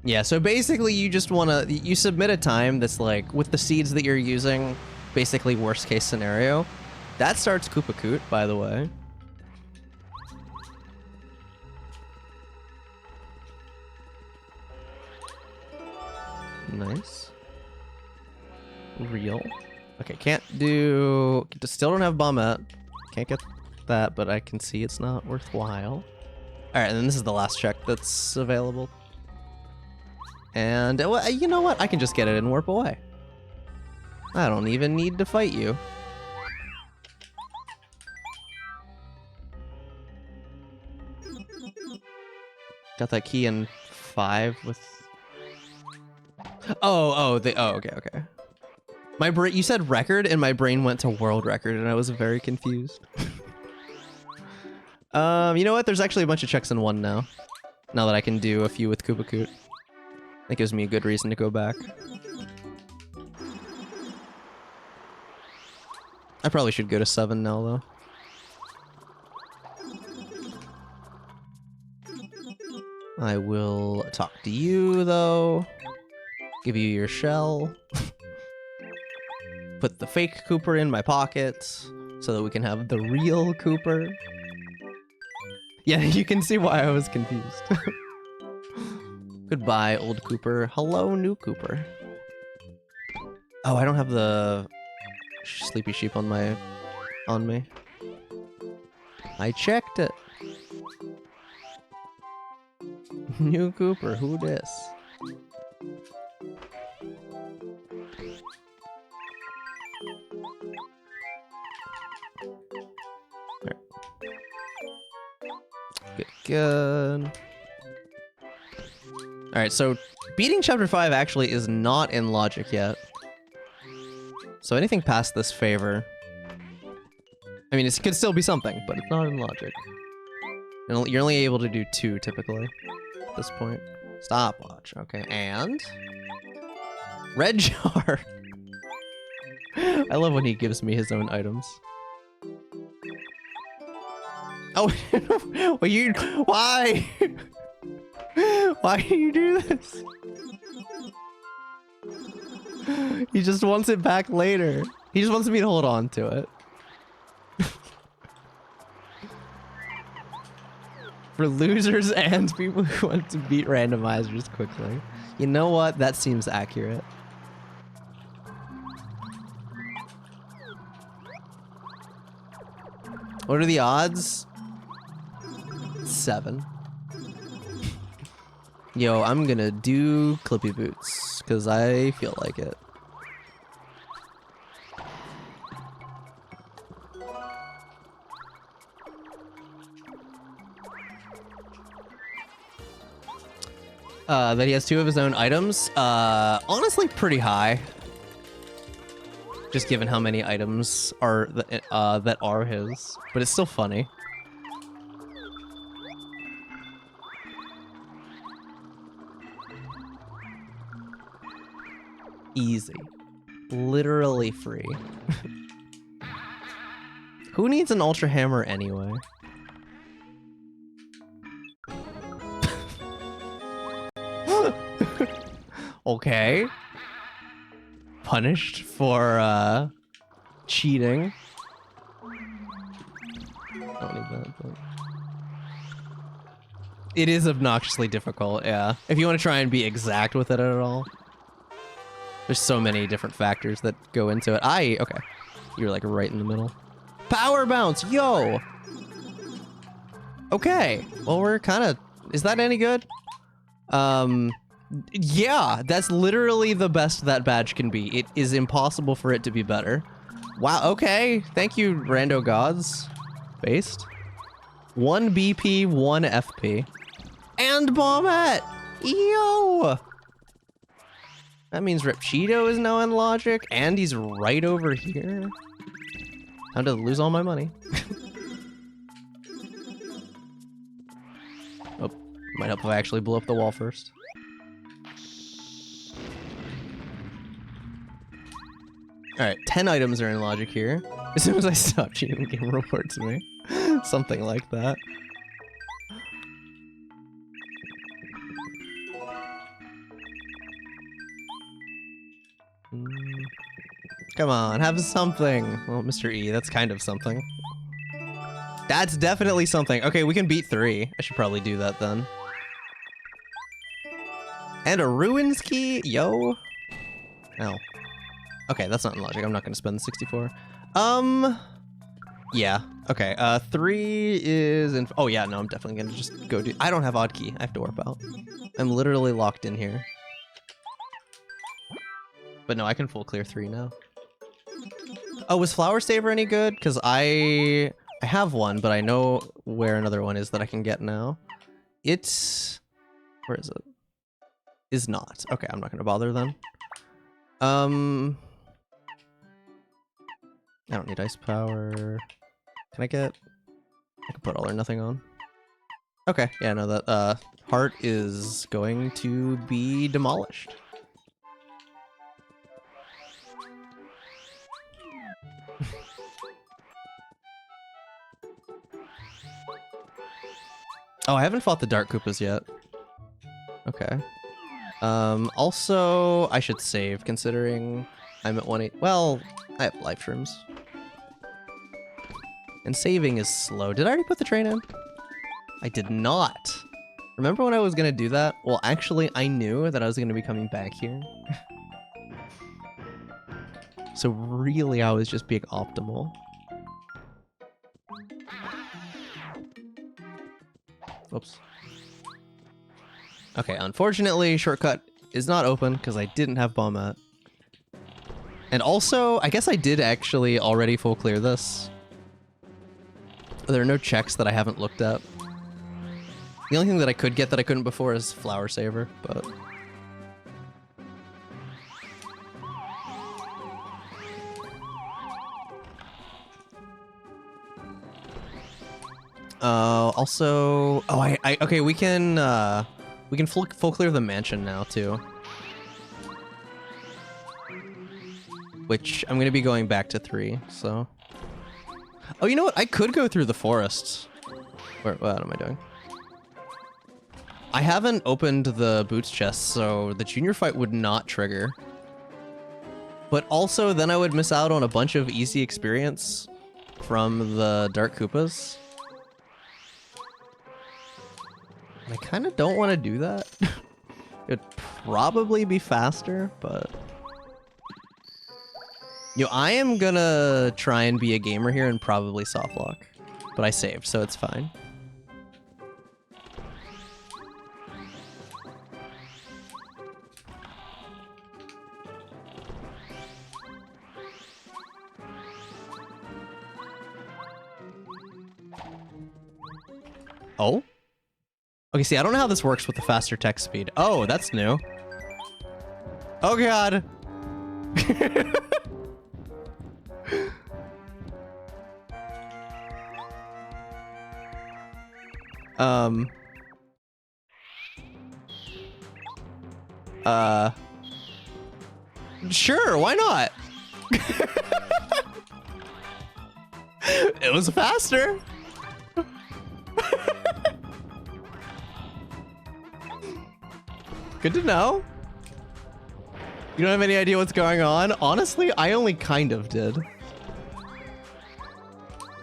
Yeah, so basically you just want to... You submit a time that's like, with the seeds that you're using, basically worst case scenario. That starts Koopa Koot, by the way. Nice. Real. Okay, can't do... Still don't have Bombette. Can't get that, but I can see it's not worthwhile. Alright, and then this is the last check that's available. And, well, you know what? I can just get it and warp away. I don't even need to fight you. Got that key in 5 with... Oh, okay. My brain, you said record, and my brain went to world record, and I was very confused. You know what? There's actually a bunch of checks in 1 now. Now that I can do a few with Koopa Koot. That gives me a good reason to go back. I probably should go to 7 now, though. I will talk to you, though. Give you your shell. Put the fake Cooper in my pocket so that we can have the real Cooper. Yeah, you can see why I was confused. Goodbye, old Cooper. Hello, new Cooper. Oh, I don't have the sleepy sheep on me. I checked it. New Cooper, who dis? Alright. Good. Alright, so beating chapter 5 actually is not in logic yet. So anything past this favor. I mean, it could still be something, but it's not in logic. You're only able to do 2 typically at this point. Stopwatch, okay, and red jar. I love when he gives me his own items. Oh, well, why? Why do you do this? He just wants it back later. He just wants me to hold on to it. For losers and people who want to beat randomizers quickly. You know what? That seems accurate. What are the odds? 7. Yo, I'm gonna do Clippy Boots, because I feel like it. That he has 2 of his own items. Honestly, pretty high. Just given how many items are that are his, but it's still funny. Easy. Literally free. Who needs an Ultra Hammer anyway? Okay. Punished for cheating. Don't need that, but... It is obnoxiously difficult, yeah. If you want to try and be exact with it at all. There's so many different factors that go into it. Okay. You're like right in the middle. Power bounce, yo! Okay, well we're kind of... Is that any good? Yeah, that's literally the best that badge can be. It is impossible for it to be better. Wow, okay. Thank you, Rando Gods. Based. 1 BP, 1 FP. And Bombette! Yo! That means Rip Cheeto is now in logic, and he's right over here. Time to lose all my money. Oh, might help if I actually blow up the wall first. Alright, 10 items are in logic here. As soon as I stop cheating, the game reports me. Something like that. Come on, have something. Well, Mr. E, that's kind of something. That's definitely something. Okay, we can beat 3. I should probably do that then. And a Ruins key? Yo. Ow. Okay, that's not in logic. I'm not gonna spend the 64. Yeah. Okay, 3 is in... Oh yeah, no, I'm definitely gonna just go do... I don't have odd key. I have to warp out. I'm literally locked in here. But no, I can full clear 3 now. Oh, was Flower Saver any good? Because I have one, but I know where another one is that I can get now. It's... Where is it? Is not. Okay, I'm not gonna bother then. I don't need ice power. Can I get... I can put all or nothing on. Okay, yeah, no, that heart is going to be demolished. Oh, I haven't fought the Dark Koopas yet. Okay. Also, I should save, considering I'm at 180. Well, I have life shrooms. And saving is slow. Did I already put the train in? I did not. Remember when I was gonna do that? Well, actually, I knew that I was gonna be coming back here. So really, I was just being optimal. Oops. Okay, unfortunately, shortcut is not open because I didn't have bomb at. And also, I guess I did actually already full clear this. There are no checks that I haven't looked at. The only thing that I could get that I couldn't before is Flower Saver, but... Also... Oh, okay, we can full clear the mansion now, too. Which, I'm gonna be going back to 3, so... Oh, you know what? I could go through the forests. What am I doing? I haven't opened the boots chest, so the junior fight would not trigger. But also, then I would miss out on a bunch of easy experience from the Dark Koopas. And I kind of don't want to do that. It'd probably be faster, but... Yo, I am gonna try and be a gamer here and probably soft lock. But I saved, so it's fine. Oh? Okay, see, I don't know how this works with the faster text speed. Oh, that's new. Oh, God. Sure, why not? It was faster. Good to know. You don't have any idea what's going on? Honestly, I only kind of did.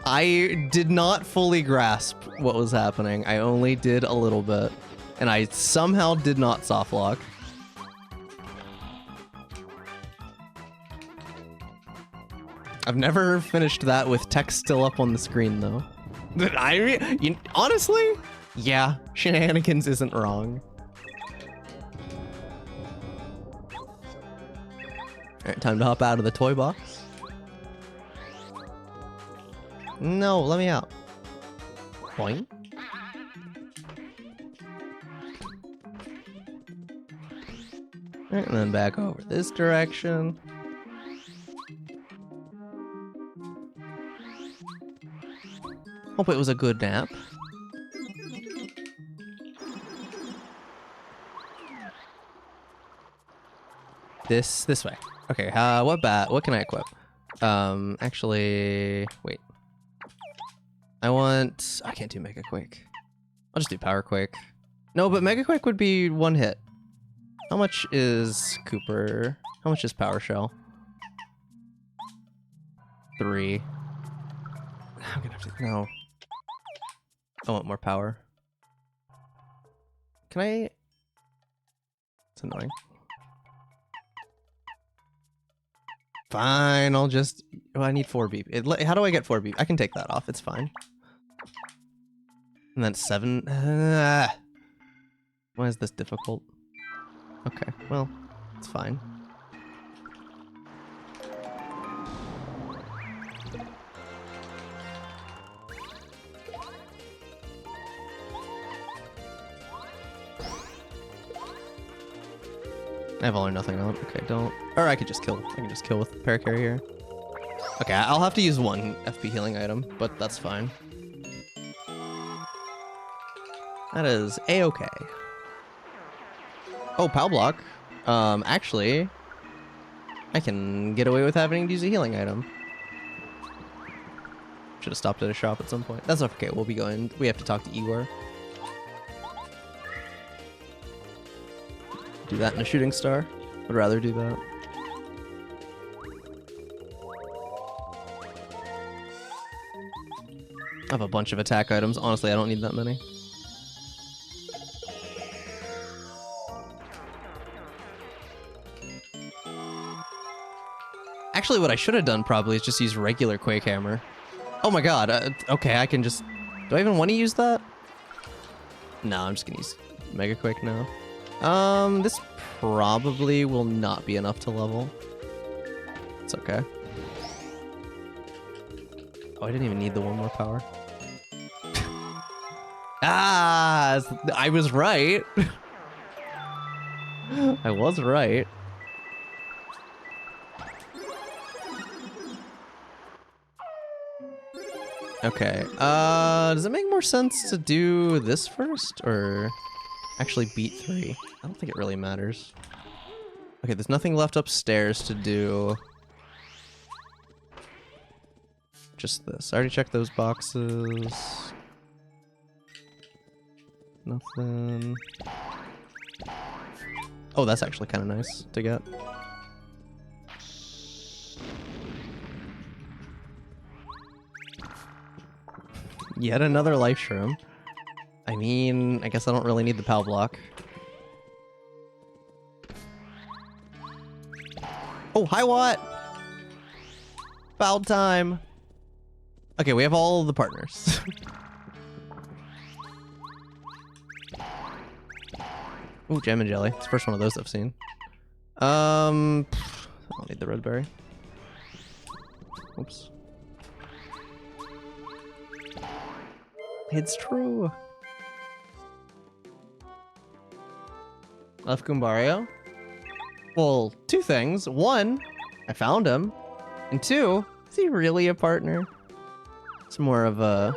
I did not fully grasp what was happening. I only did a little bit. And I somehow did not soft lock. I've never finished that with text still up on the screen, though. Honestly, yeah, shenanigans isn't wrong. Alright, time to hop out of the toy box. No, let me out. Boing. Alright, and then back over this direction. Hope it was a good nap. This way. Okay, what can I equip? Actually, wait. I can't do Mega Quake. I'll just do Power Quake. No, but Mega Quake would be one hit. How much is Cooper? How much is Power Shell? 3. I'm gonna have to, no. I want more power. Can I? It's annoying. Fine, I'll just... Oh, I need 4 beep. How do I get 4 beep? I can take that off, it's fine. And then 7... Why is this difficult? Okay, well, it's fine. I have all or nothing on. Okay, don't. Or I could just kill. I can just kill with Paracarry here. Okay, I'll have to use 1 FP healing item, but that's fine. That is A-okay. Oh, Pow Block. Actually, I can get away with having to use a healing item. Should have stopped at a shop at some point. That's okay. We'll be going. We have to talk to Igor. Do that in a shooting star. Would rather do that. I have a bunch of attack items. Honestly, I don't need that many. Actually, what I should have done probably is just use regular Quake Hammer. Oh my god. Okay, I can just... Do I even want to use that? No, I'm just going to use Mega Quake now. This probably will not be enough to level. It's okay. Oh, I didn't even need the one more power. Ah, I was right. I was right. Okay, does it make more sense to do this first, or actually beat 3? I don't think it really matters. Okay, there's nothing left upstairs to do. Just this. I already checked those boxes. Nothing. Oh, that's actually kind of nice to get. Yet another life shroom. I mean, I guess I don't really need the PAL block. Oh, hi, what? Foul time. Okay, we have all the partners. Ooh, gem and jelly. It's the first one of those I've seen. I don't need the red berry. Oops. It's true. Left Goombario? Well, two things. One, I found him. And two, is he really a partner? It's more of a...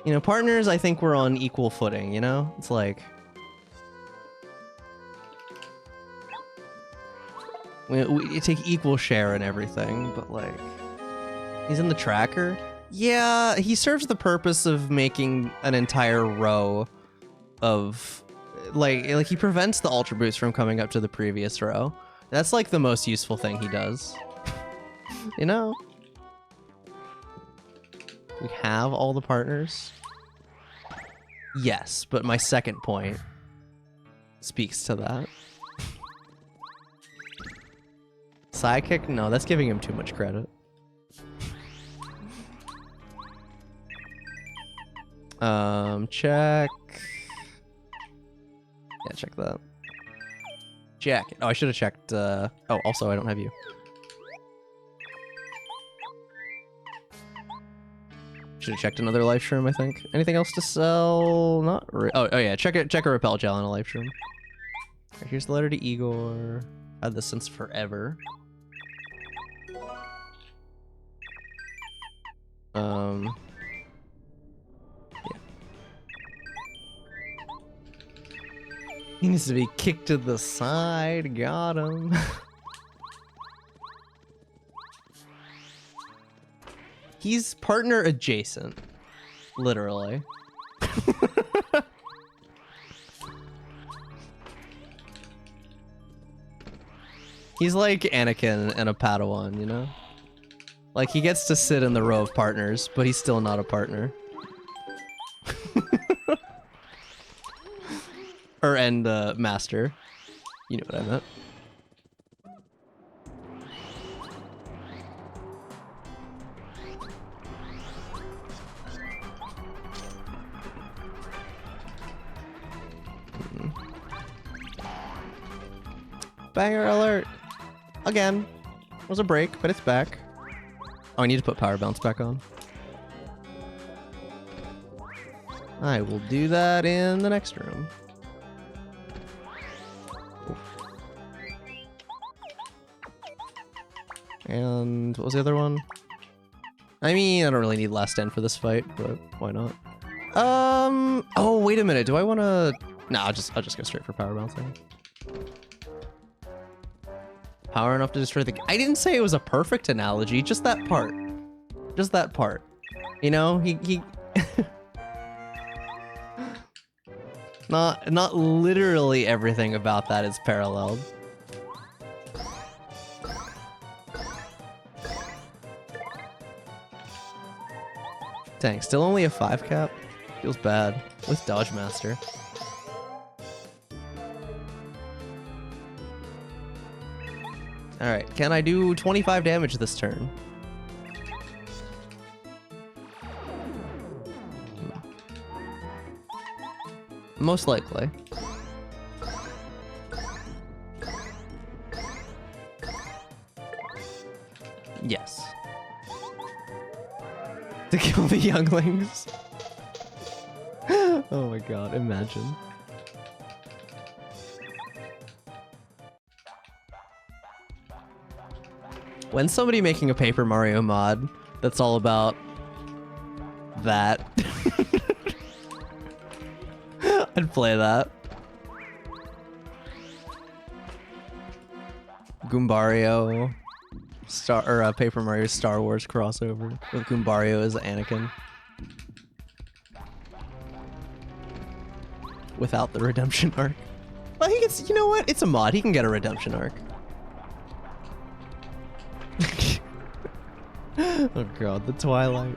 You know, partners, I think we're on equal footing, you know? It's like... We take equal share in everything, but like... He's in the tracker? Yeah, he serves the purpose of making an entire row of... Like he prevents the Ultra Boost from coming up to the previous row. That's like the most useful thing he does. You know? We have all the partners? Yes, but my second point speaks to that. Sidekick? No, that's giving him too much credit. Check. Yeah, check that. Jacket. Oh, I should have checked, oh, also, I don't have you. Should have checked another life shroom, I think. Anything else to sell? Not really. Oh yeah, check a repel gel and a life shroom. Right, here's the letter to Igor. Had this since forever. Yeah. He needs to be kicked to the side. Got him. He's partner adjacent. Literally. He's like Anakin and a Padawan, you know? Like, he gets to sit in the row of partners, but he's still not a partner. And master. You know what I meant. Banger alert! Again. It was a break, but it's back. Oh, I need to put power bounce back on. I will do that in the next room. And what was the other one? I mean, I don't really need last stand for this fight, but why not? Oh, wait a minute. Do I want to... Nah, I'll just go straight for power bouncing. Power enough to destroy the... I didn't say it was a perfect analogy, just that part. Just that part. You know, he... Not literally everything about that is paralleled. Dang, still only a 5 cap? Feels bad. With Dodge Master. Alright, can I do 25 damage this turn? Most likely. Yes. To kill the younglings. Oh my god, imagine. When somebody making a Paper Mario mod that's all about that, I'd play that. Goombario, Paper Mario Star Wars crossover with Goombario as Anakin. Without the redemption arc. Well, he gets, you know what? It's a mod. He can get a redemption arc. Oh god, the Twilight.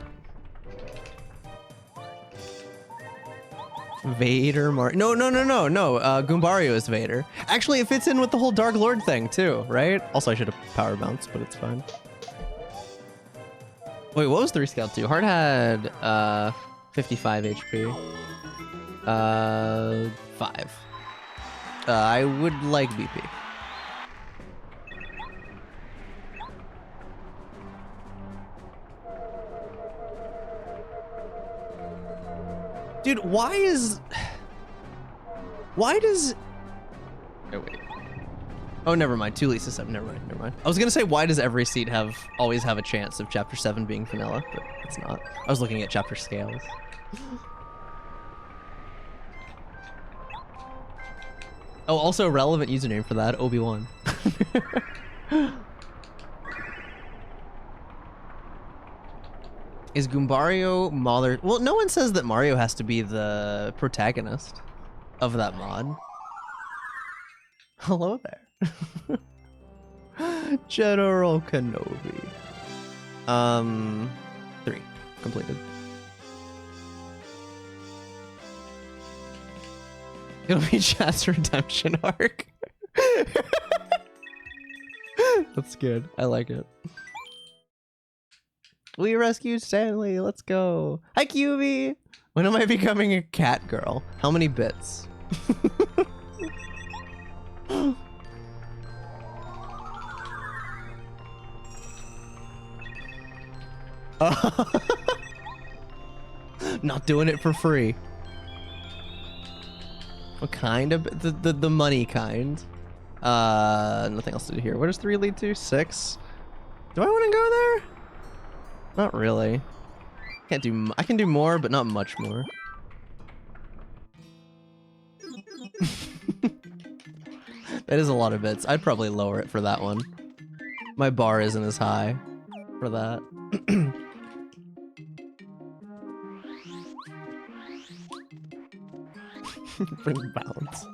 Vader Mario. No. Goombario is Vader. Actually, it fits in with the whole Dark Lord thing too, right? Also, I should have power bounced, but it's fine. Wait, what was 3 Scout 2? Heart had 55 HP. 5. I would like BP. Dude, why does... Oh, wait. Oh, never mind. 2 Lisa 7. Never mind. I was gonna say, why does every seed always have a chance of Chapter 7 being vanilla, but it's not. I was looking at chapter scales. Oh, also a relevant username for that, Obi-Wan. Is Goombario Mother... Well, no one says that Mario has to be the protagonist of that mod. Hello there. General Kenobi. 3. Completed. It'll be Chat's redemption arc. That's good. I like it. We rescued Stanley. Let's go. Hi, QB. When am I becoming a cat girl? How many bits? Not doing it for free. What kind of the money kind? Nothing else to do here. Where does 3 lead to? 6. Do I want to go there? Not really. Can't do. I can do more, but not much more. That is a lot of bits. I'd probably lower it for that one. My bar isn't as high for that. Bring bounce.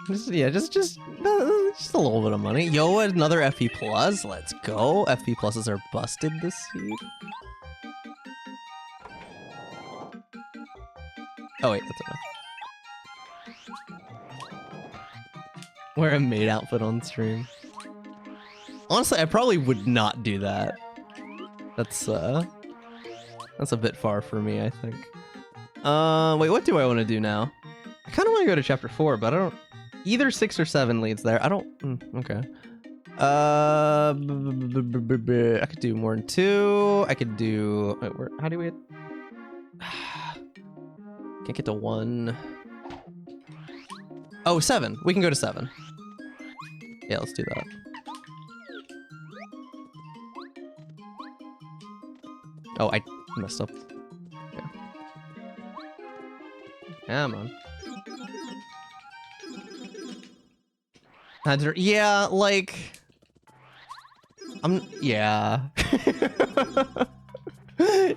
Just a little bit of money. Yo, another FP plus. Let's go. FP pluses are busted this seed. Oh wait, that's enough. Wear a maid outfit on stream. Honestly, I probably would not do that. That's a bit far for me, I think. Wait, what do I want to do now? I kind of want to go to chapter 4, but I don't. Either 6 or 7 leads there. I don't. Okay. I could do more than 2. I could do. Wait, how do we? Can't get to 1. Oh, 7. We can go to 7. Yeah, let's do that. Oh, I messed up. Yeah. Come on. Yeah, like... Yeah.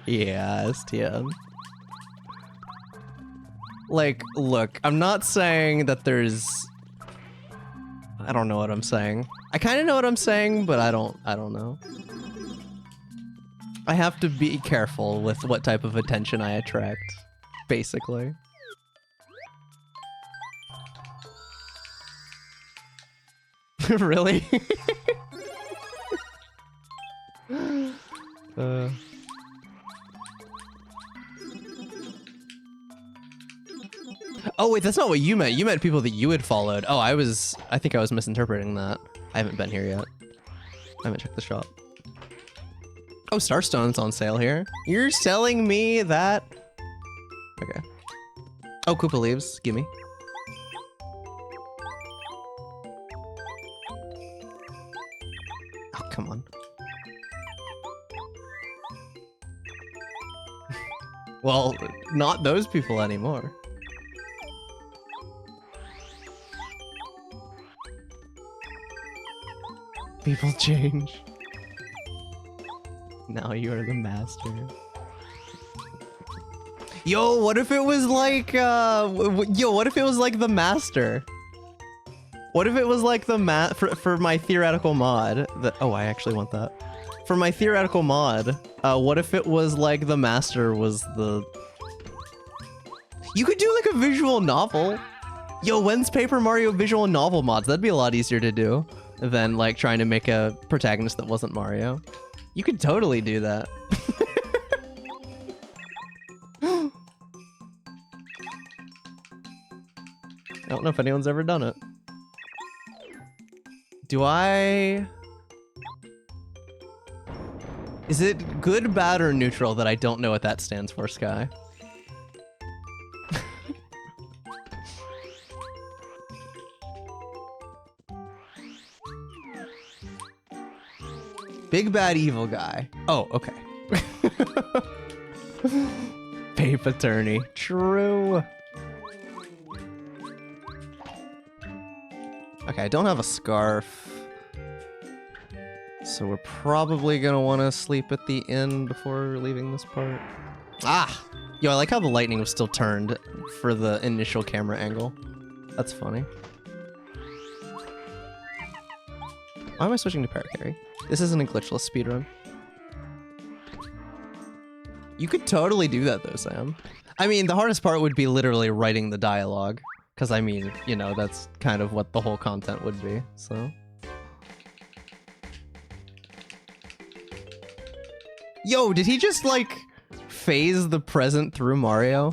Yeah, STM. Like, look, I'm not saying that there's... I don't know what I'm saying. I kind of know what I'm saying, but I don't know. I have to be careful with what type of attention I attract, basically. Really? Oh wait, that's not what you meant. You meant people that you had followed. Oh, I think I was misinterpreting that. I haven't been here yet. I haven't checked the shop. Oh, Starstone's on sale here. You're selling me that? Okay. Oh, Koopa leaves. Gimme. Oh, come on. Well, not those people anymore. People change. Now you are the master. Yo, what if it was like, what if it was like the master? What if it was like the for my theoretical mod? Oh, I actually want that. For my theoretical mod, what if it was like the master was the... You could do like a visual novel. Yo, when's Paper Mario visual novel mods? That'd be a lot easier to do than like trying to make a protagonist that wasn't Mario. You could totally do that. I don't know if anyone's ever done it. Do I... Is it good, bad, or neutral that I don't know what that stands for, Sky? Big bad evil guy. Oh, okay. Pape attorney. True. Okay, I don't have a scarf. So we're probably gonna want to sleep at the inn before leaving this part. Ah! Yo, I like how the lightning was still turned for the initial camera angle. That's funny. Why am I switching to Paracarry? This isn't a glitchless speedrun. You could totally do that though, Sam. I mean, the hardest part would be literally writing the dialogue. Because I mean, you know, that's kind of what the whole content would be, so. Yo, did he just like phase the present through Mario?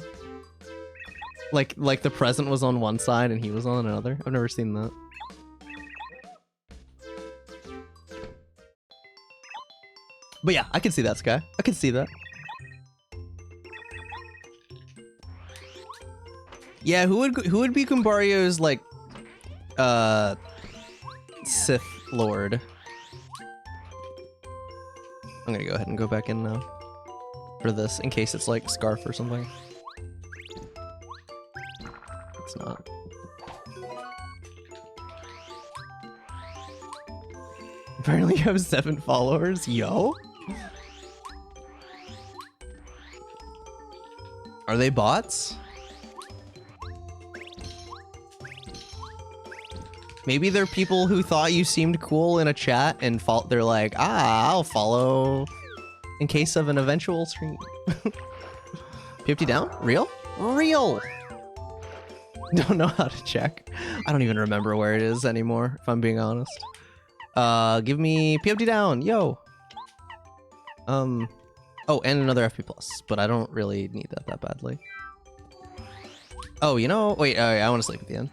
Like the present was on one side and he was on another? I've never seen that. But yeah, I can see that, Sky. I can see that. Yeah, who would be Kumbario's like Sith Lord? I'm gonna go ahead and go back in now for this in case it's like Scarf or something. It's not. Apparently you have 7 followers, yo. Are they bots? Maybe they're people who thought you seemed cool in a chat and they're like, I'll follow in case of an eventual stream. 50 down? Real? Real! Don't know how to check. I don't even remember where it is anymore, if I'm being honest. Give me PFD down, yo! Oh, and another FP+, but I don't really need that badly. Oh, you know, wait, I want to sleep at the end.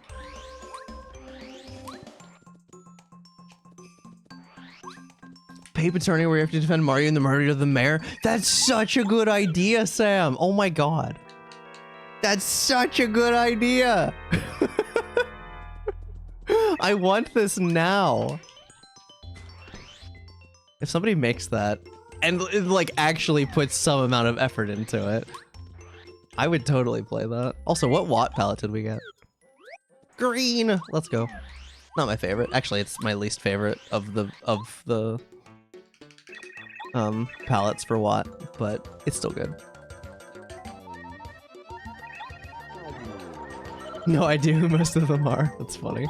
Pape attorney where you have to defend Mario in the murder of the mayor? That's such a good idea, Sam! Oh my god. That's such a good idea! I want this now. If somebody makes that and like actually puts some amount of effort into it, I would totally play that. Also, what Watt palette did we get? Green! Let's go. Not my favorite. Actually, it's my least favorite of the palettes for Watt, but it's still good. No idea who most of them are. That's funny.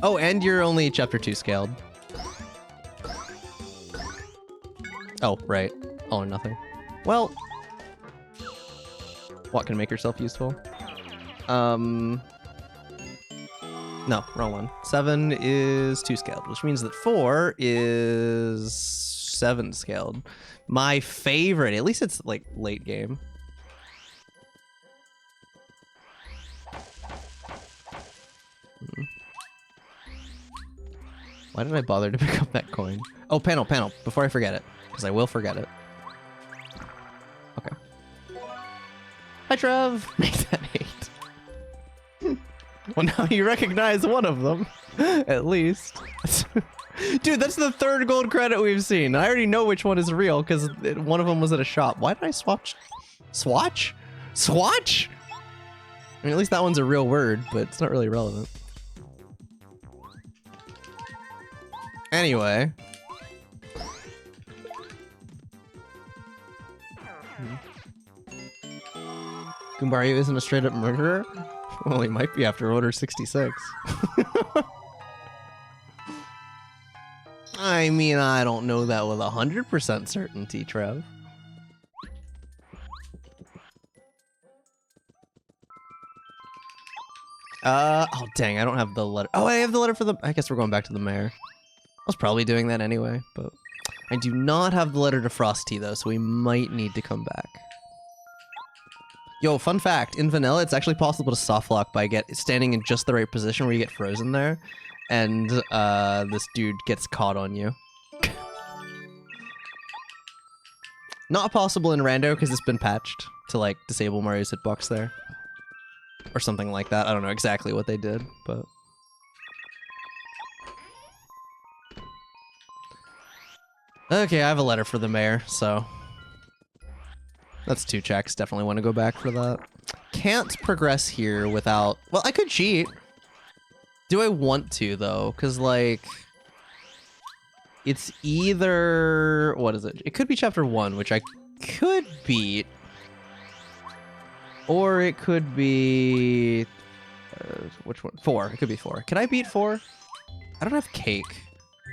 Oh, and you're only chapter 2 scaled. Oh, right. All or nothing. Well, what can make yourself useful? No, wrong one. 7 is 2 scaled, which means that 4 is 7 scaled. My favorite, at least it's like late game. Why did I bother to pick up that coin? Oh, panel, before I forget it, because I will forget it. Okay. Hi, Trev. Make that 8. Well, now you recognize one of them, at least. Dude, that's the 3rd gold credit we've seen. I already know which one is real because one of them was at a shop. Why did I swatch? Swatch? Swatch? I mean, at least that one's a real word, but it's not really relevant. Anyway. Goombario isn't a straight up murderer? Well, he might be after Order 66. I mean, I don't know that with 100% certainty, Trev. Oh dang, I don't have the letter. Oh, I have the letter for the, I guess we're going back to the mayor. I was probably doing that anyway, but I do not have the letter to Frosty though, so we might need to come back. Yo, fun fact, in vanilla, it's actually possible to softlock by standing in just the right position where you get frozen there, and this dude gets caught on you. Not possible in Rando because it's been patched to like disable Mario's hitbox there. Or something like that. I don't know exactly what they did, but... Okay, I have a letter for the mayor, so... That's 2 checks. Definitely want to go back for that. Can't progress here without... Well, I could cheat. Do I want to, though? Because, like... It's either... What is it? It could be chapter 1, which I could beat. Or it could be... which one? 4. It could be 4. Can I beat 4? I don't have cake.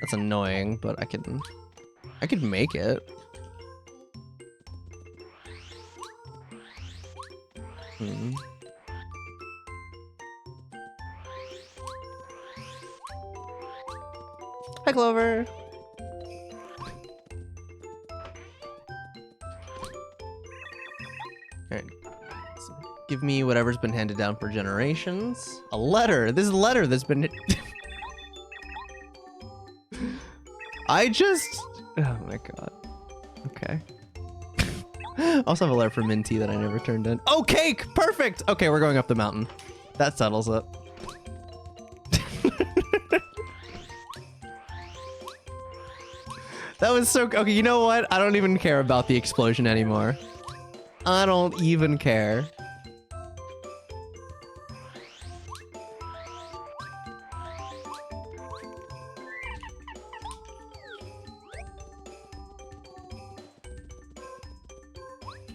That's annoying, but I could make it. Hi, Clover. Alright. Give me whatever's been handed down for generations. A letter. This is a letter that's been... I just... Oh my god. Okay. I also have a letter from Minty that I never turned in. Oh, cake! Perfect! Okay, we're going up the mountain. That settles it. That was so... Okay, you know what? I don't even care about the explosion anymore. I don't even care.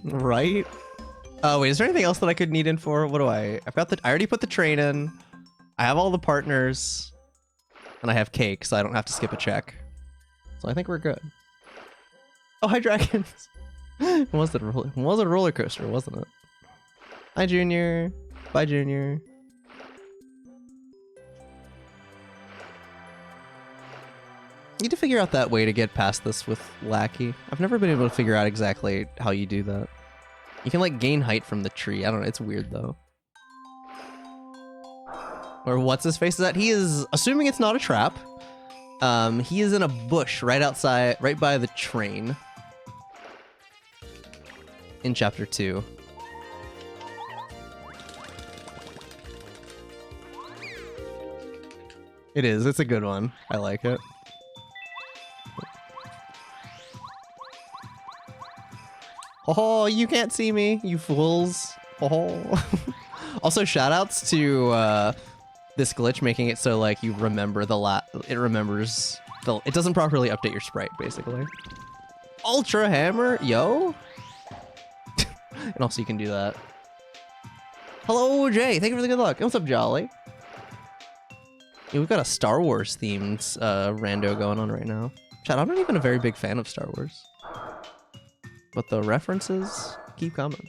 Right? Oh, wait, is there anything else that I could need in for? What do I already put the train in. I have all the partners. And I have cake, so I don't have to skip a check. So I think we're good. Oh, hi, dragons. It was a roller coaster, wasn't it? Hi, Junior. Bye, Junior. Need to figure out that way to get past this with Lackey. I've never been able to figure out exactly how you do that. You can like gain height from the tree. I don't know. It's weird though. Or what's his face is at? He is, assuming it's not a trap. He is in a bush right outside, right by the train. In chapter 2. It is. It's a good one. I like it. Oh, you can't see me, you fools. Oh. Also, shoutouts to this glitch making it so like you remember it remembers the, it doesn't properly update your sprite basically. Ultra hammer, yo. And also you can do that. Hello, Jay. Thank you for the good luck. What's up, Jolly? Yeah, we've got a Star Wars themed rando going on right now. Chat, I'm not even a very big fan of Star Wars. But the references keep coming.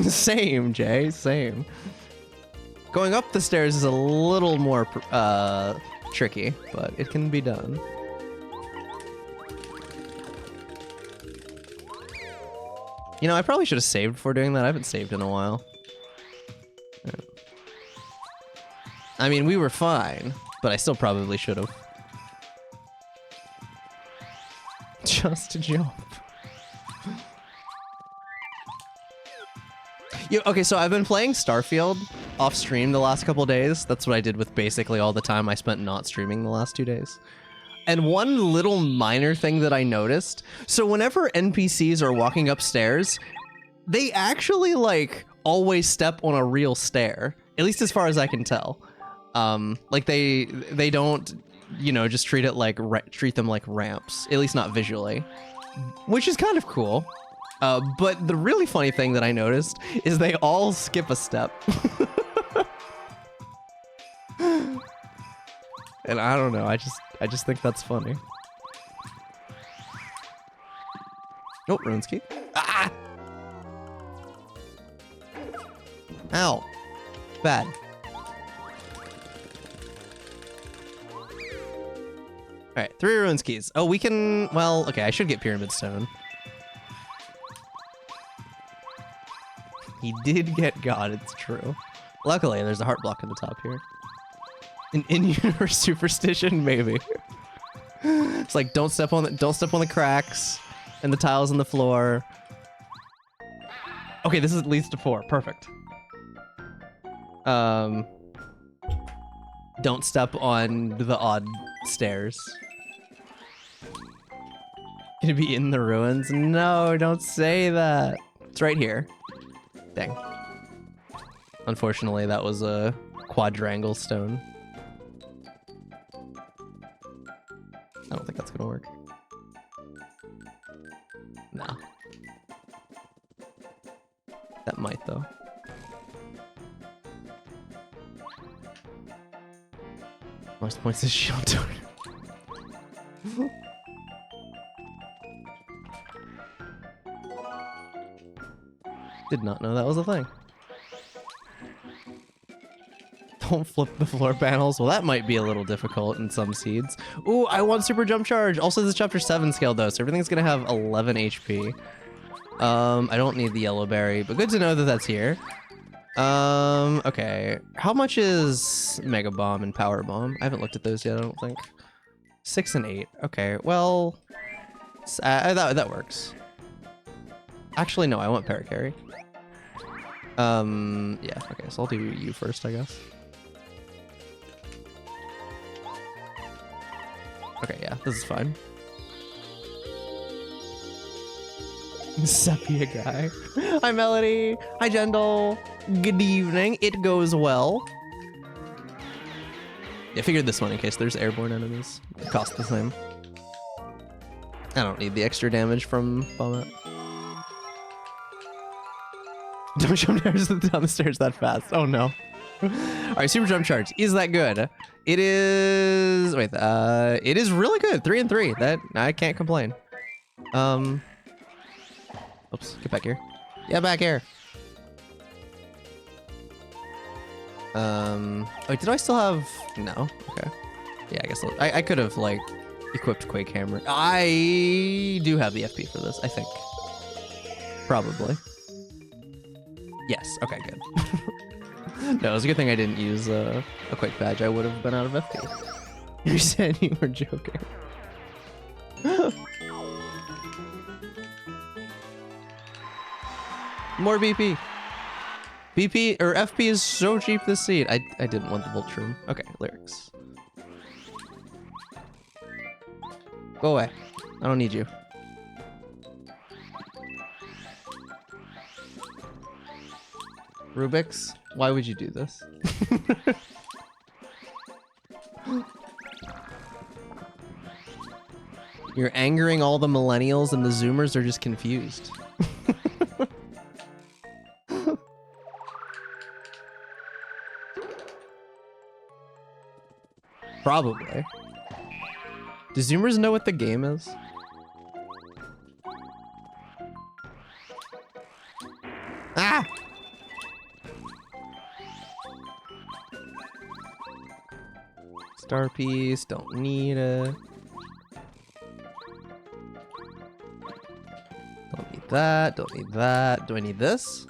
Same, Jay, same. Going up the stairs is a little more tricky, but it can be done. You know, I probably should have saved before doing that. I haven't saved in a while. I mean, we were fine, but I still probably should have. Just to jump. Okay, so I've been playing Starfield off stream the last couple days. That's what I did with basically all the time I spent not streaming the last 2 days. And one little minor thing that I noticed, so whenever NPCs are walking upstairs, they actually like always step on a real stair, at least as far as I can tell. Like they don't, you know, just treat them like ramps, at least not visually, which is kind of cool. But the really funny thing that I noticed is they all skip a step. And I don't know, I just think that's funny. Oh, runes key. Ah! Ow. Bad. Alright, 3 runes keys. Oh, we can... Well, okay, I should get Pyramid Stone. He did get God, it's true. Luckily, there's a heart block at the top here. An in-universe superstition, maybe. It's like don't step on the cracks and the tiles on the floor. Okay, this leads to 4. Perfect. Don't step on the odd stairs. Gonna be in the ruins? No, don't say that. It's right here. Dang. Unfortunately, that was a quadrangle stone. I don't think that's gonna work. Nah. That might, though. Most points is shield torn. Did not know that was a thing. Don't flip the floor panels. Well, that might be a little difficult in some seeds. Ooh, I want super jump charge. Also, this is chapter 7 scale though, so everything's gonna have 11 HP. I don't need the yellow berry, but good to know that that's here. Okay. How much is Mega Bomb and Power Bomb? I haven't looked at those yet, I don't think. 6 and 8. Okay, well, that works. Actually, no, I want Paracarry. Yeah, okay, so I'll do you first, I guess. Okay, yeah, this is fine. Sepia guy. Hi, Melody. Hi, Jendal. Good evening. It goes well. Yeah, I figured this one in case there's airborne enemies. It costs the same. I don't need the extra damage from Bombat. Don't jump down the stairs that fast. Oh no. Alright, super jump charge. Is that good? It is... Wait, it is really good. 3 and 3. That, I can't complain. Oops, get back here. Yeah, back here. Wait, did I still have... No, okay. Yeah, I guess I could have, like, equipped Quake Hammer. I do have the FP for this, I think. Probably. Yes, okay, good. No, it was a good thing I didn't use a Quake badge. I would have been out of FP. You said you were joking. More BP. BP or FP is so cheap this seed. I didn't want the Voltrum. Okay, lyrics. Go away. I don't need you. Rubik's, why would you do this? You're angering all the millennials and the zoomers are just confused. Probably. Do zoomers know what the game is? Ah! Star piece, don't need it. Don't need need that. Don't need that. Do I need this?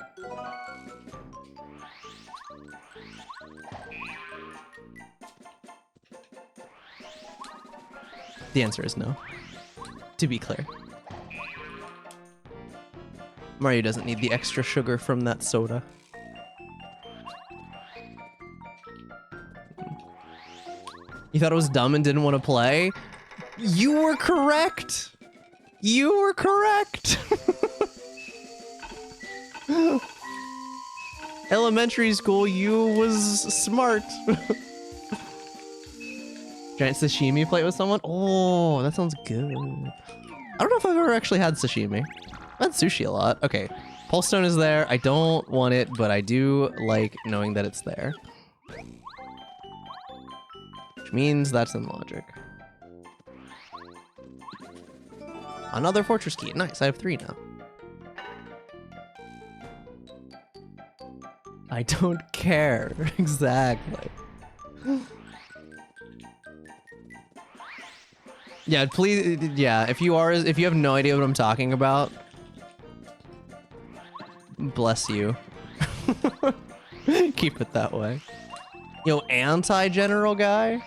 The answer is no. To be clear. Mario doesn't need the extra sugar from that soda. You thought it was dumb and didn't want to play? You were correct! You were correct! Elementary school, you was smart. Giant sashimi plate with someone? Oh, that sounds good. I don't know if I've ever actually had sashimi. I've had sushi a lot. Okay, Pulse Stone is there. I don't want it, but I do like knowing that it's there. Which means that's in logic. Another fortress key. Nice, I have 3 now. I don't care. Exactly. Yeah, please. Yeah, if you have no idea what I'm talking about, bless you. Keep it that way. Yo, anti-general guy.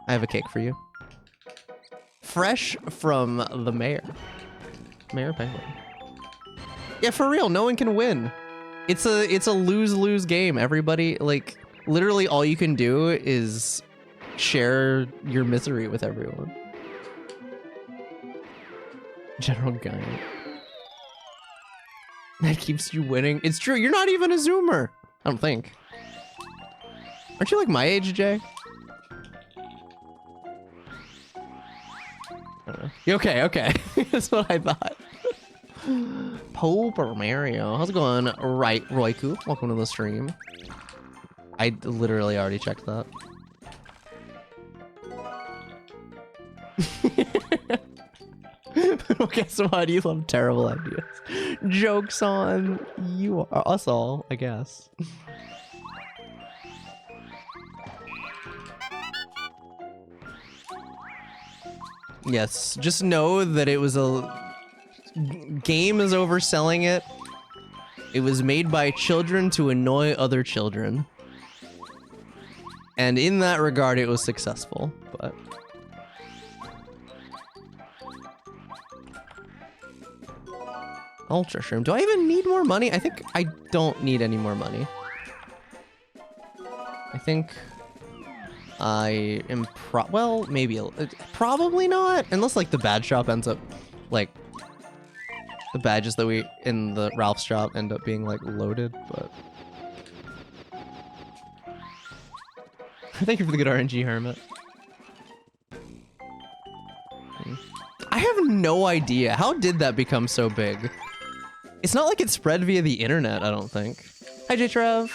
I have a cake for you. Fresh from the mayor. Mayor Penguin. Yeah, for real, no one can win. It's a lose-lose game. Everybody, like, literally all you can do is share your misery with everyone. General Guy. That keeps you winning. It's true, you're not even a Zoomer. I don't think. Aren't you like my age, Jay? I don't know. Okay, okay. That's what I thought. Poper Mario. How's it going? Right, Roiku. Welcome to the stream. I literally already checked that. Well, guess what? You love terrible ideas. Joke's on you, us all, I guess. Yes, just know that it was a... Game is overselling it. It was made by children to annoy other children. And in that regard, it was successful, but... Ultra Shroom. Do I even need more money? I think I don't need any more money. I think I am well, maybe probably not, unless like the badge shop ends up like the badges that we in the Ralph's shop end up being like loaded, but thank you for the good RNG, Hermit. I have no idea. How did that become so big? It's not like it spread via the internet, I don't think. Hi, J-Trev.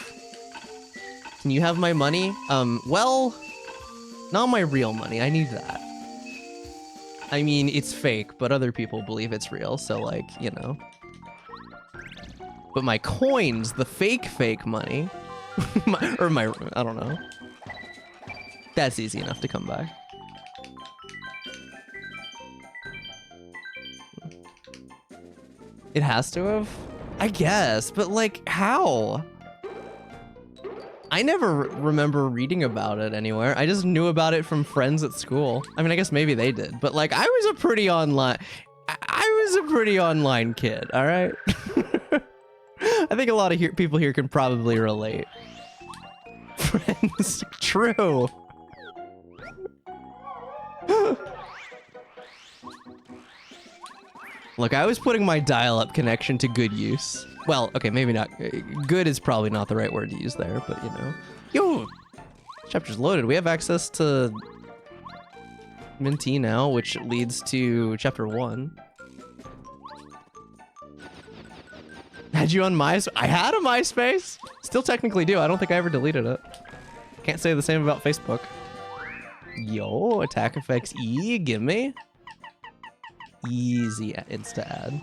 Can you have my money? Well, not my real money. I need that. I mean, it's fake, but other people believe it's real, so like, you know. But my coins, the fake money, I don't know. That's easy enough to come by. It has to have? I guess, but like, how? I never remember reading about it anywhere. I just knew about it from friends at school. I mean, I guess maybe they did, but like, I was a pretty online kid, all right? I think a lot of people here can probably relate. Friends, true. Look, I was putting my dial-up connection to good use. Well, okay, maybe not. Good is probably not the right word to use there, but you know. Yo! Chapter's loaded. We have access to Minty now, which leads to chapter 1. Had you on MySpace? I had a MySpace! Still technically do. I don't think I ever deleted it. Can't say the same about Facebook. Yo, attack effects E, gimme. Easy insta add.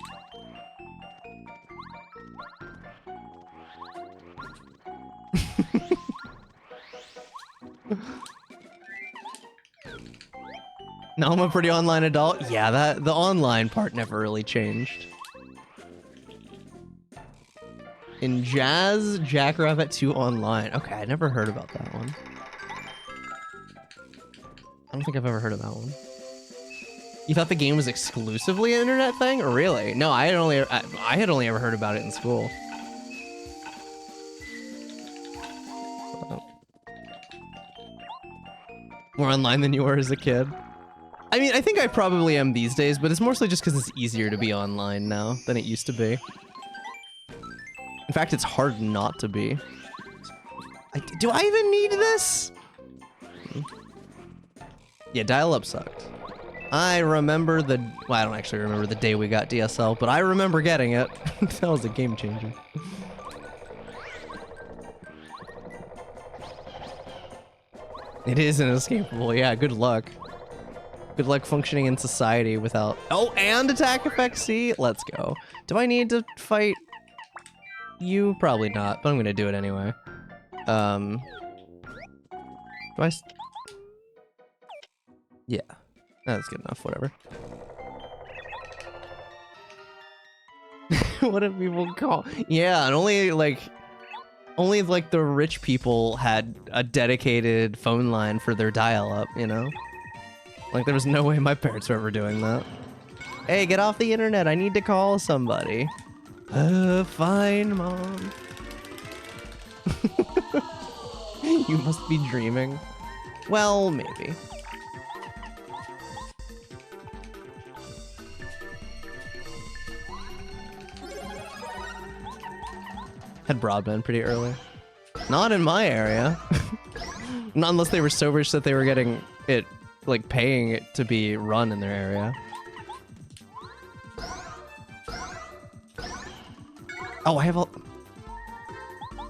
Now I'm a pretty online adult. Yeah, the online part never really changed. In Jazz, Jackrabbit 2 Online. Okay, I never heard about that one. I don't think I've ever heard of that one. You thought the game was exclusively an internet thing? Or really? No, I had only ever heard about it in school. More online than you were as a kid. I mean, I think I probably am these days, but it's mostly just because it's easier to be online now than it used to be. In fact, it's hard not to be. Do I even need this? Yeah, dial-up sucked. I remember well, I don't actually remember the day we got DSL, but I remember getting it. That was a game changer. It is inescapable, yeah, good luck. Good luck functioning in society without... Oh, and attack effect C? Let's go. Do I need to fight you? Probably not, but I'm gonna do it anyway. Do I... Yeah, that's good enough, whatever. What do people call... Yeah, and only like the rich people had a dedicated phone line for their dial-up, you know? Like, there was no way my parents were ever doing that. Hey, get off the internet, I need to call somebody. Fine, Mom. You must be dreaming. Well, maybe. Had broadband pretty early. Not in my area. Not unless they were so rich that they were getting it, like paying it to be run in their area. Oh, I have all...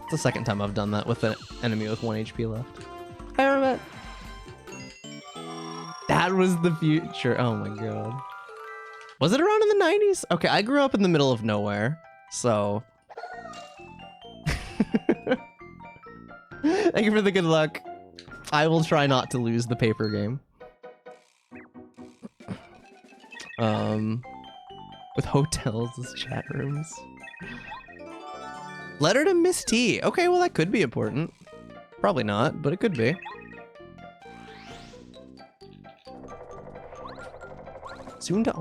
It's the second time I've done that with an enemy with 1 HP left. I remember. That was the future. Oh my god. Was it around in the 90s? Okay, I grew up in the middle of nowhere, so... Thank you for the good luck. I will try not to lose the paper game. With hotels as chat rooms. Letter to Miss T. Okay, well that could be important. Probably not, but it could be. Soon to...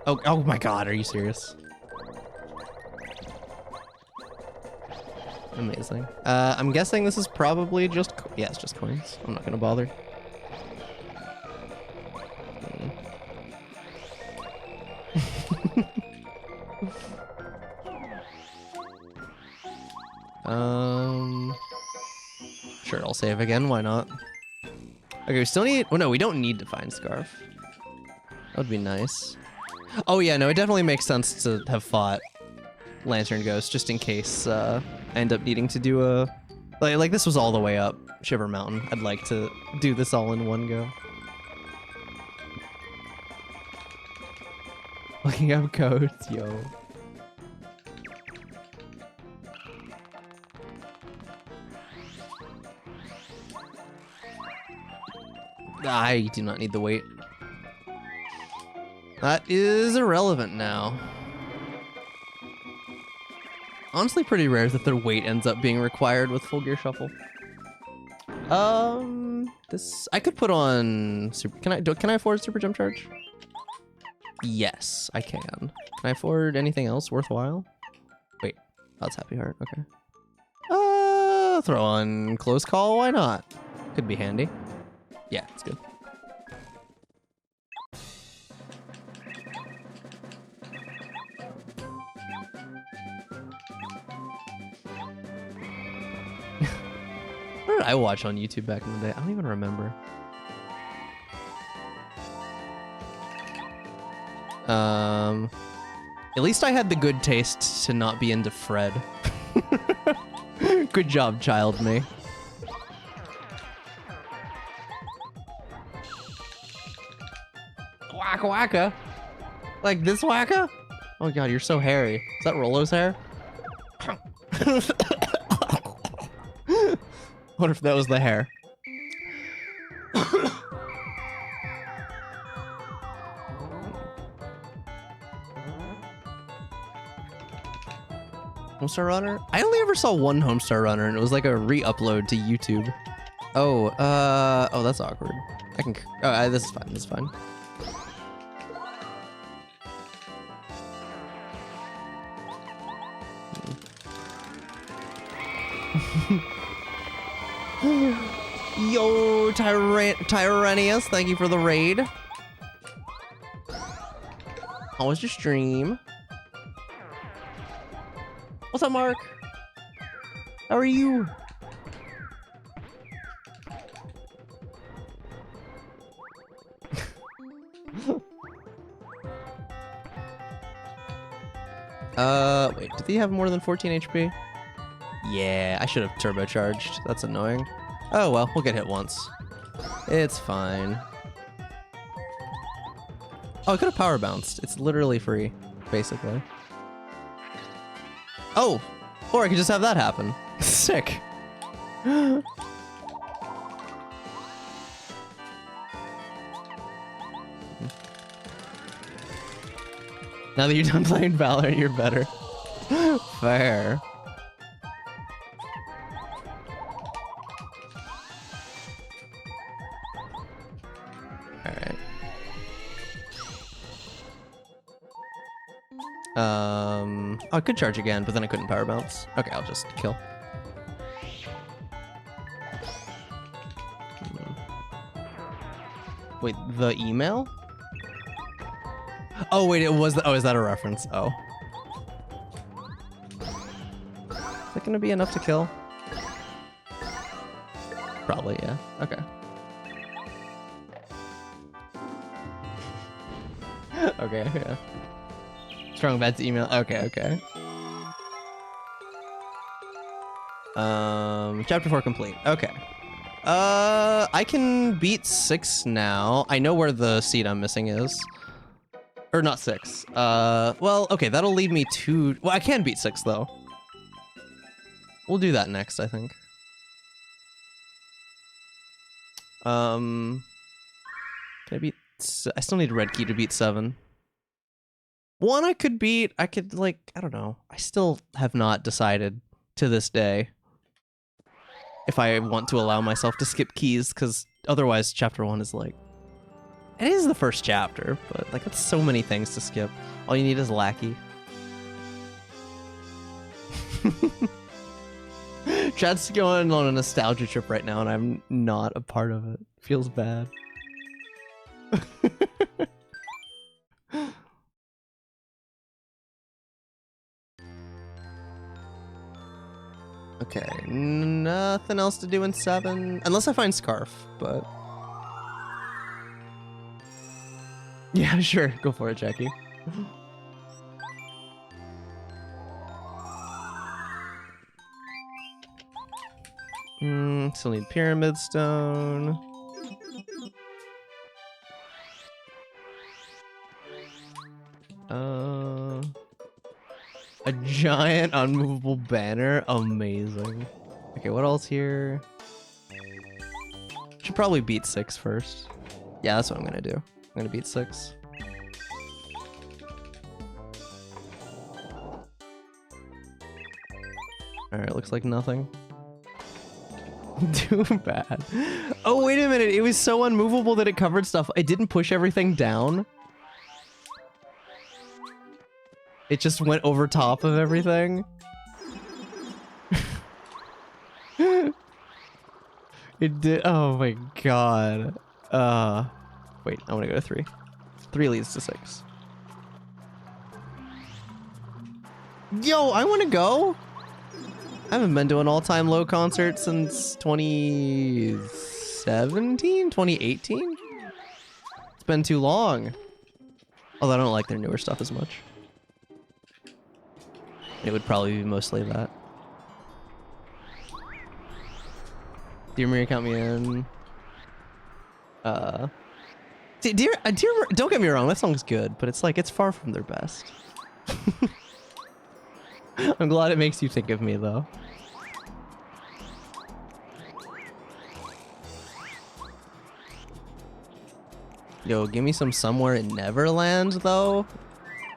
Oh my god, are you serious? Amazing. I'm guessing this is probably just... Yeah, it's just coins. I'm not gonna bother. Sure, I'll save again. Why not? Okay, we still need... Oh, no, we don't need to find Scarf. That would be nice. Oh, yeah, no, it definitely makes sense to have fought Lantern Ghost just in case I end up needing to do a... Like, this was all the way up Shiver Mountain. I'd like to do this all in one go. Looking up codes, yo. I do not need the weight. That is irrelevant now. Honestly, pretty rare that their weight ends up being required with Full Gear Shuffle. This I could put on super. Can I afford Super Jump Charge? Yes, I can. Can I afford anything else worthwhile? Wait, that's Happy Heart. Okay. Throw on Close Call. Why not? Could be handy. Yeah, it's good. What did I watch on YouTube back in the day? I don't even remember. At least I had the good taste to not be into Fred. Good job, child me. Waka waka. Like this waka? Oh god, you're so hairy. Is that Rolo's hair? What if that was the hair? Homestar Runner? I only ever saw one Homestar Runner, and it was like a re-upload to YouTube. Oh, oh, that's awkward. I can. Oh, this is fine. This is fine. Yo, Tyrannius, thank you for the raid. How was your stream? What's up, Mark? How are you? Wait, did he have more than 14 HP? Yeah, I should have turbocharged. That's annoying. Oh well, we'll get hit once. It's fine. Oh, I could have power bounced. It's literally free, basically. Oh, or I could just have that happen. Sick. Now that you're done playing Valorant, you're better. Fair. Alright. Oh, I could charge again, but then I couldn't power bounce. Okay, I'll just kill. Wait, the email? Oh, wait, it was the, oh, is that a reference? Oh. Is that gonna be enough to kill? Probably, yeah. Okay. Okay, yeah. Strong bets email. Okay, okay. Chapter 4 complete. Okay. I can beat 6 now. I know where the seed I'm missing is. Or not 6. Well, okay, that'll lead me to... Well, I can beat 6, though. We'll do that next, I think. Can I beat... I still need red key to beat 7. 1 I could beat. I could, like... I don't know. I still have not decided to this day if I want to allow myself to skip keys, because otherwise chapter 1 is like... It is the first chapter, but like that's so many things to skip. All you need is Lackey. Chat's going on a nostalgia trip right now, and I'm not a part of it. Feels bad. Okay, nothing else to do in 7, unless I find Scarf, but... Yeah, sure. Go for it, Jackie. Still need Pyramid Stone. A giant unmovable banner. Amazing. Okay, what else here? Should probably beat 6 first. Yeah, that's what I'm gonna do. I'm gonna beat 6. Alright, looks like nothing. Too bad. Oh, wait a minute. It was so unmovable that it covered stuff. It didn't push everything down. It just went over top of everything. It did. Oh my god. Wait, I want to go to 3. 3 leads to 6. Yo, I want to go. I haven't been to an all-time low concert since 2017, 2018. It's been too long. Although I don't like their newer stuff as much. It would probably be mostly that. Dear Maria, count me in. Dear, don't get me wrong, that song's good, but it's like, it's far from their best. I'm glad it makes you think of me, though. Yo, give me some Somewhere in Neverland, though.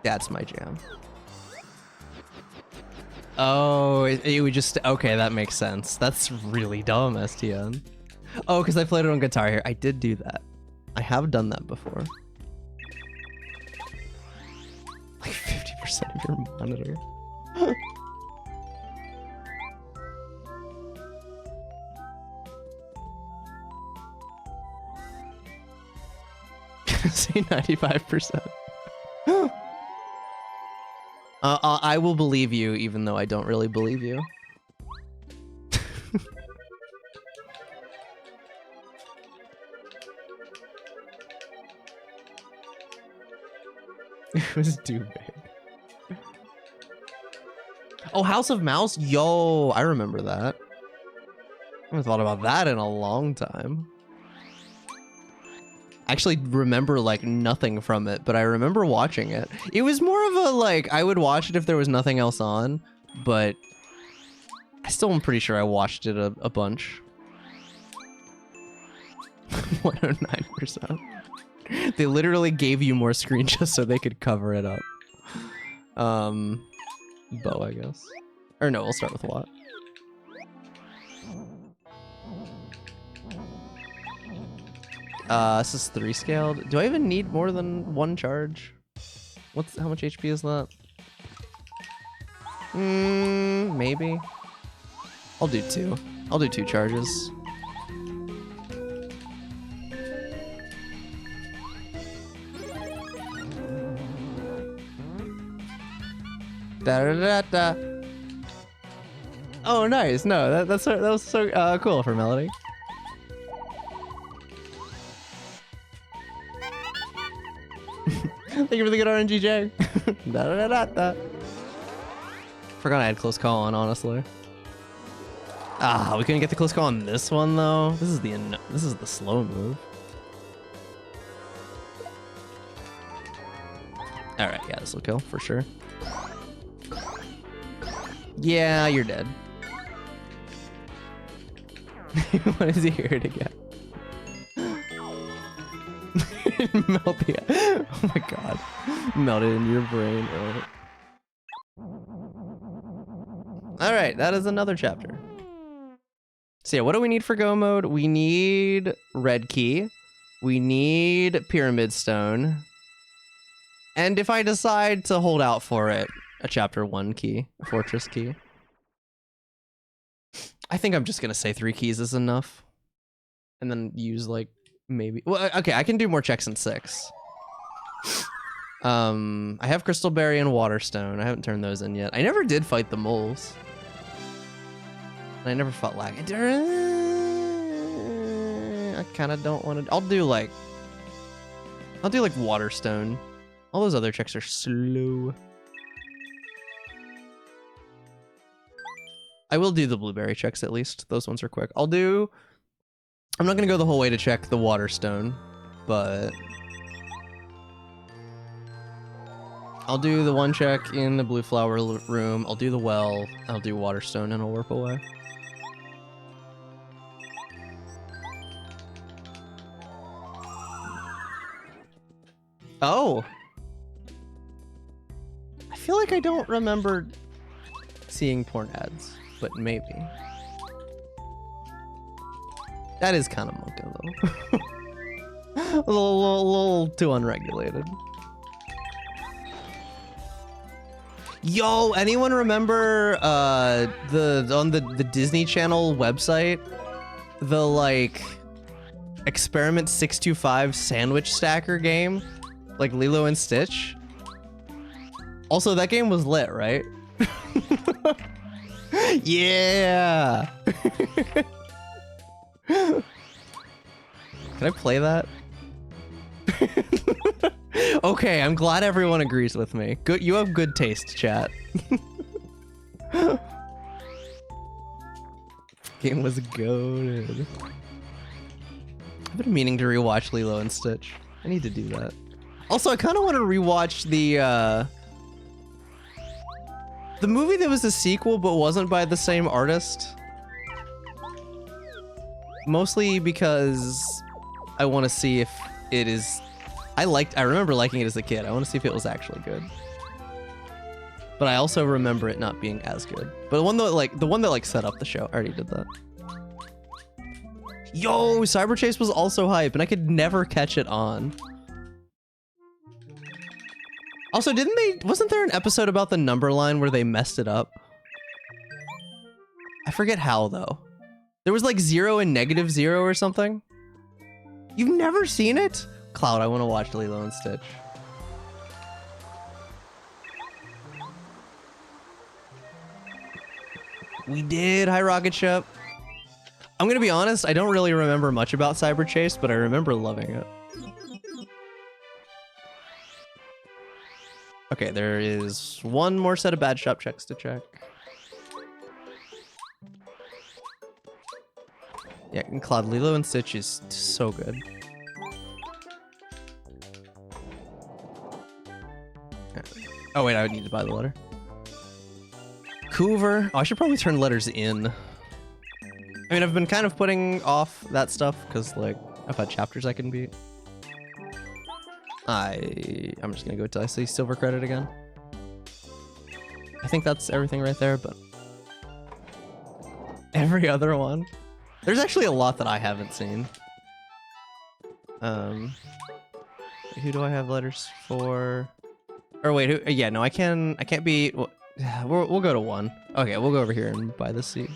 That's my jam. Oh, it would just... Okay, that makes sense. That's really dumb, STN. Oh, because I played it on Guitar Hero. I did do that. I have done that before. Like 50% of your monitor. Say 95%. I will believe you, even though I don't really believe you. It was too big. Oh, House of Mouse? Yo, I remember that. I haven't thought about that in a long time. I actually remember like nothing from it, but I remember watching it. It was more of a like, I would watch it if there was nothing else on, but I still am pretty sure I watched it a bunch. 109%. They literally gave you more screen just so they could cover it up. Bow, I guess. Or no, we'll start with what? This is 3 scaled. Do I even need more than 1 charge? How much HP is that? Maybe. I'll do 2. I'll do 2 charges. Da-da-da-da. Oh, nice. No, that was so cool for Melody. Thank you for the good RNGJ. Da-da-da-da-da. Forgot I had close call on, honestly. Ah, we couldn't get the close call on this one though. This is the slow move. All right, yeah, this will kill for sure. Yeah, you're dead. What is he here to get? Melt the... Oh my god. Melted in your brain. Alright, that is another chapter. So yeah, what do we need for go mode? We need red key. We need pyramid stone. And if I decide to hold out for it, a chapter 1 key, a fortress key. I think I'm just gonna say 3 keys is enough. And then use like maybe... Well, okay, I can do more checks in 6. I have Crystal Berry and Waterstone. I haven't turned those in yet. I never did fight the moles. And I never fought lag. I kind of don't want to... I'll do like Waterstone. All those other checks are slow. I will do the blueberry checks at least. Those ones are quick. I'm not gonna go the whole way to check the Waterstone, but I'll do the 1 check in the blue flower room. I'll do the well. I'll do Waterstone and I'll warp away. Oh! I feel like I don't remember seeing porn ads, but maybe. That is kind of mocha though. a little too unregulated. Yo, anyone remember on the Disney Channel website, the like Experiment 625 sandwich stacker game, like Lilo and Stitch? Also, that game was lit, right? Yeah. Can I play that? Okay, I'm glad everyone agrees with me. Good, you have good taste, chat. Game was goated. I've been meaning to rewatch Lilo and Stitch. I need to do that. Also, I kind of want to rewatch the movie that was a sequel but wasn't by the same artist. Mostly because I want to see if it is... I remember liking it as a kid. I want to see if it was actually good. but I also remember it not being as good. But the one that set up the show, I already did that. Yo, Cyber Chase was also hype, and I could never catch it on. Also, wasn't there an episode about the number line where they messed it up? I forget how, though. There was like 0 and -0 or something. You've never seen it? Cloud, I want to watch Lilo and Stitch. We did. Hi, Rocket Ship. I'm gonna be honest, I don't really remember much about Cyber Chase, but I remember loving it. Okay, there is one more set of bad shop checks to check. Yeah, and Cloud, Lilo and Stitch is so good. Oh wait, I would need to buy the letter. Coover. Oh, I should probably turn letters in. I mean, I've been kind of putting off that stuff because, like, I've had chapters I can beat. I'm just gonna go till I see silver credit again. I think that's everything right there, but every other one. There's actually a lot that I haven't seen. Who do I have letters for? Or wait, who? Yeah, no, I can't be. Well, we'll go to 1. Okay, we'll go over here and buy the seed.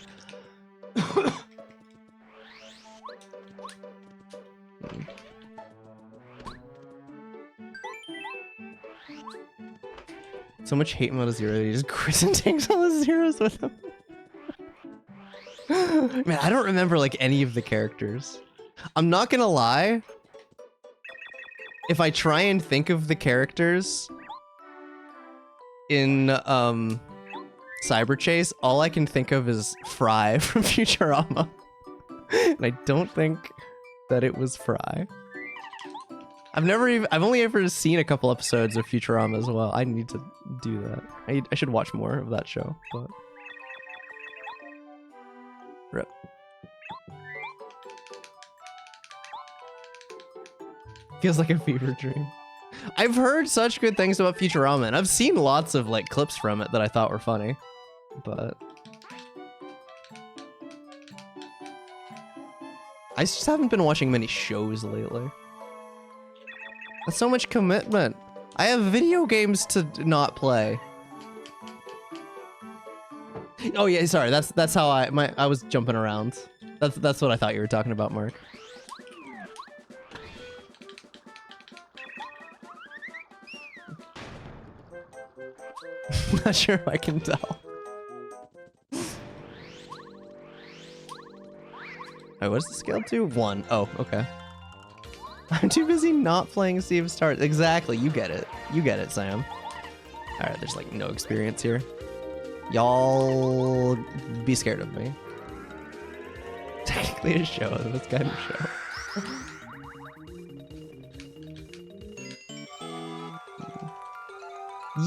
So much hate mode of 0, he just quits and takes all the zeros with him. Man, I don't remember like any of the characters. I'm not gonna lie. If I try and think of the characters in Cyber Chase, all I can think of is Fry from Futurama. And I don't think that it was Fry. I've only ever seen a couple episodes of Futurama as well. I need to do that. I should watch more of that show, but rip. Feels like a fever dream. I've heard such good things about Futurama, and I've seen lots of like clips from it that I thought were funny, but I just haven't been watching many shows lately. That's so much commitment. I have video games to not play. Oh yeah, sorry. That's how I was jumping around. That's what I thought you were talking about, Mark. Not sure if I can tell. Wait, what does the scale do? 1. Oh, okay. I'm too busy not playing Sea of Stars. Exactly, you get it. You get it, Sam. Alright, there's like no experience here. Y'all be scared of me. Technically a show, this kind of show.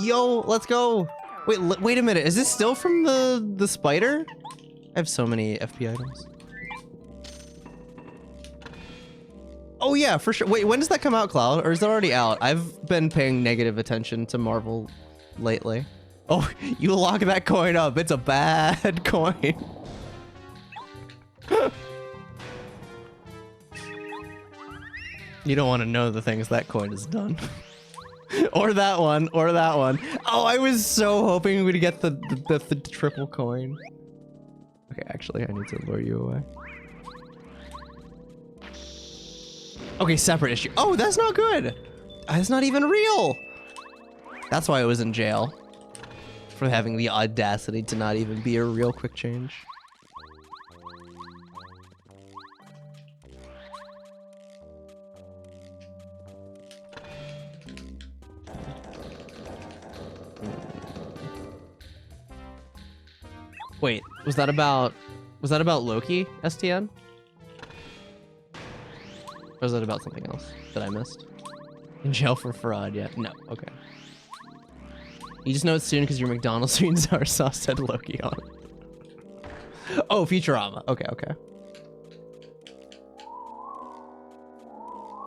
Yo, let's go. Wait a minute. Is this still from the spider? I have so many FP items. Oh yeah, for sure. Wait, when does that come out, Cloud? Or is it already out? I've been paying negative attention to Marvel lately. Oh, you lock that coin up. It's a bad coin. You don't want to know the things that coin has done. Or that one, or that one. Oh, I was so hoping we'd get the triple coin. Okay, actually, I need to lure you away. Okay, separate issue. Oh, that's not good. That's not even real. That's why I was in jail. For having the audacity to not even be a real quick change. Wait, was that about Loki, STN? Or was that about something else that I missed? In jail for fraud, yeah. No, okay. You just know it's soon because your McDonald's sweet and sour sauce said Loki on it. Oh, Futurama. Okay, okay.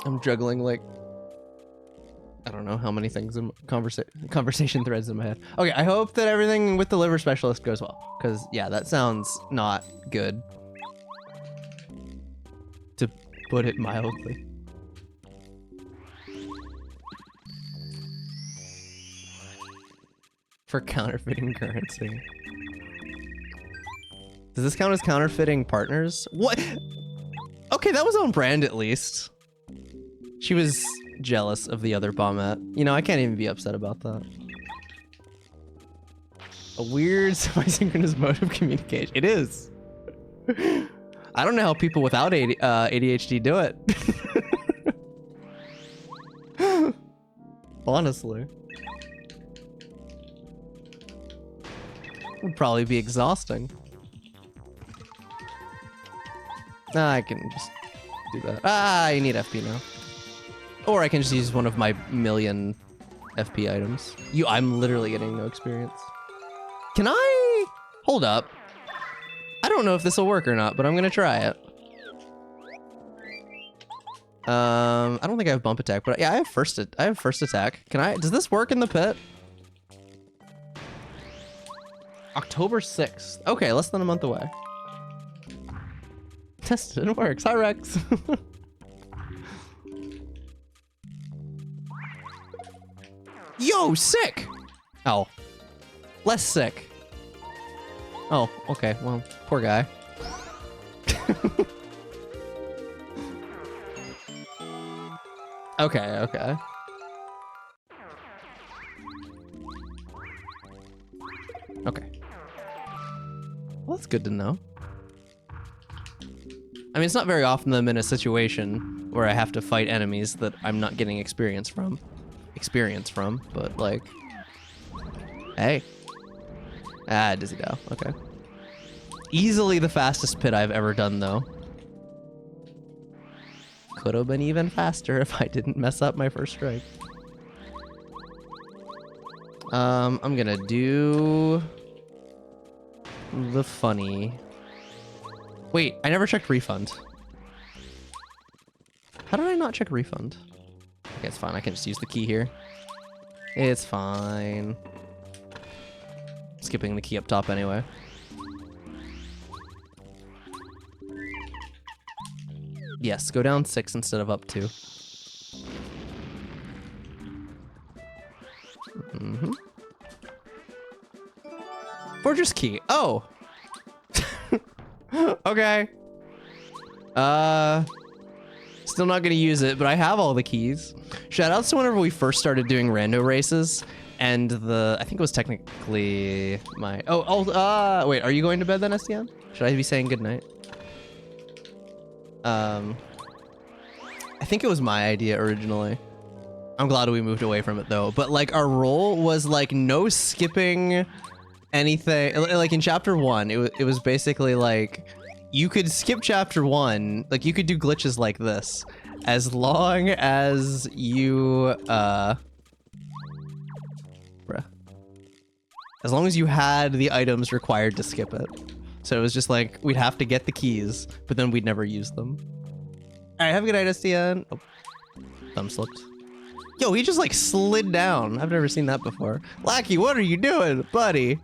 I'm juggling like I don't know how many things in conversation threads in my head. Okay, I hope that everything with the liver specialist goes well. Because, yeah, that sounds not good. To put it mildly. For counterfeiting currency. Does this count as counterfeiting partners? What? Okay, that was on brand at least. She was jealous of the other bombette. You know, I can't even be upset about that. A weird semi-synchronous mode of communication. It is. I don't know how people without ADHD do it. Honestly. Would probably be exhausting. Nah, I can just do that. Ah, you need FP now. Or I can just use one of my million FP items. I'm literally getting no experience. Can I? Hold up. I don't know if this will work or not, but I'm gonna try it. I don't think I have bump attack, but yeah, I have first attack. Can I? Does this work in the pit? October 6th. Okay, less than a month away. Tested and works. Hi, Rex. Yo, sick! Oh. Less sick. Oh, okay. Well, poor guy. Okay, okay. Okay. Well, that's good to know. I mean, it's not very often that I'm in a situation where I have to fight enemies that I'm not getting experience from, but like, hey. Ah, Dizzy Dow, okay. Easily the fastest pit I've ever done, though. Could have been even faster if I didn't mess up my first strike. I'm gonna do the funny. Wait, I never checked refund. How did I not check refund? Okay, it's fine. I can just use the key here. It's fine. Skipping the key up top anyway. Yes, go down 6 instead of up 2. Mm-hmm. Fortress key. Oh. Okay. Still not gonna use it, but I have all the keys. Shoutouts to whenever we first started doing rando races, and I think it was technically my. Wait, are you going to bed then, SDN? Should I be saying goodnight? I think it was my idea originally. I'm glad we moved away from it though. But like our role was like no skipping anything. Like in chapter 1, it was basically like you could skip chapter 1, like you could do glitches like this as long as you as long as you had the items required to skip it. So it was just like we'd have to get the keys, but then we'd never use them. All right, have a good night, SDN. Oh, thumb slipped. Yo, he just like slid down. I've never seen that before. Lackey, what are you doing, buddy?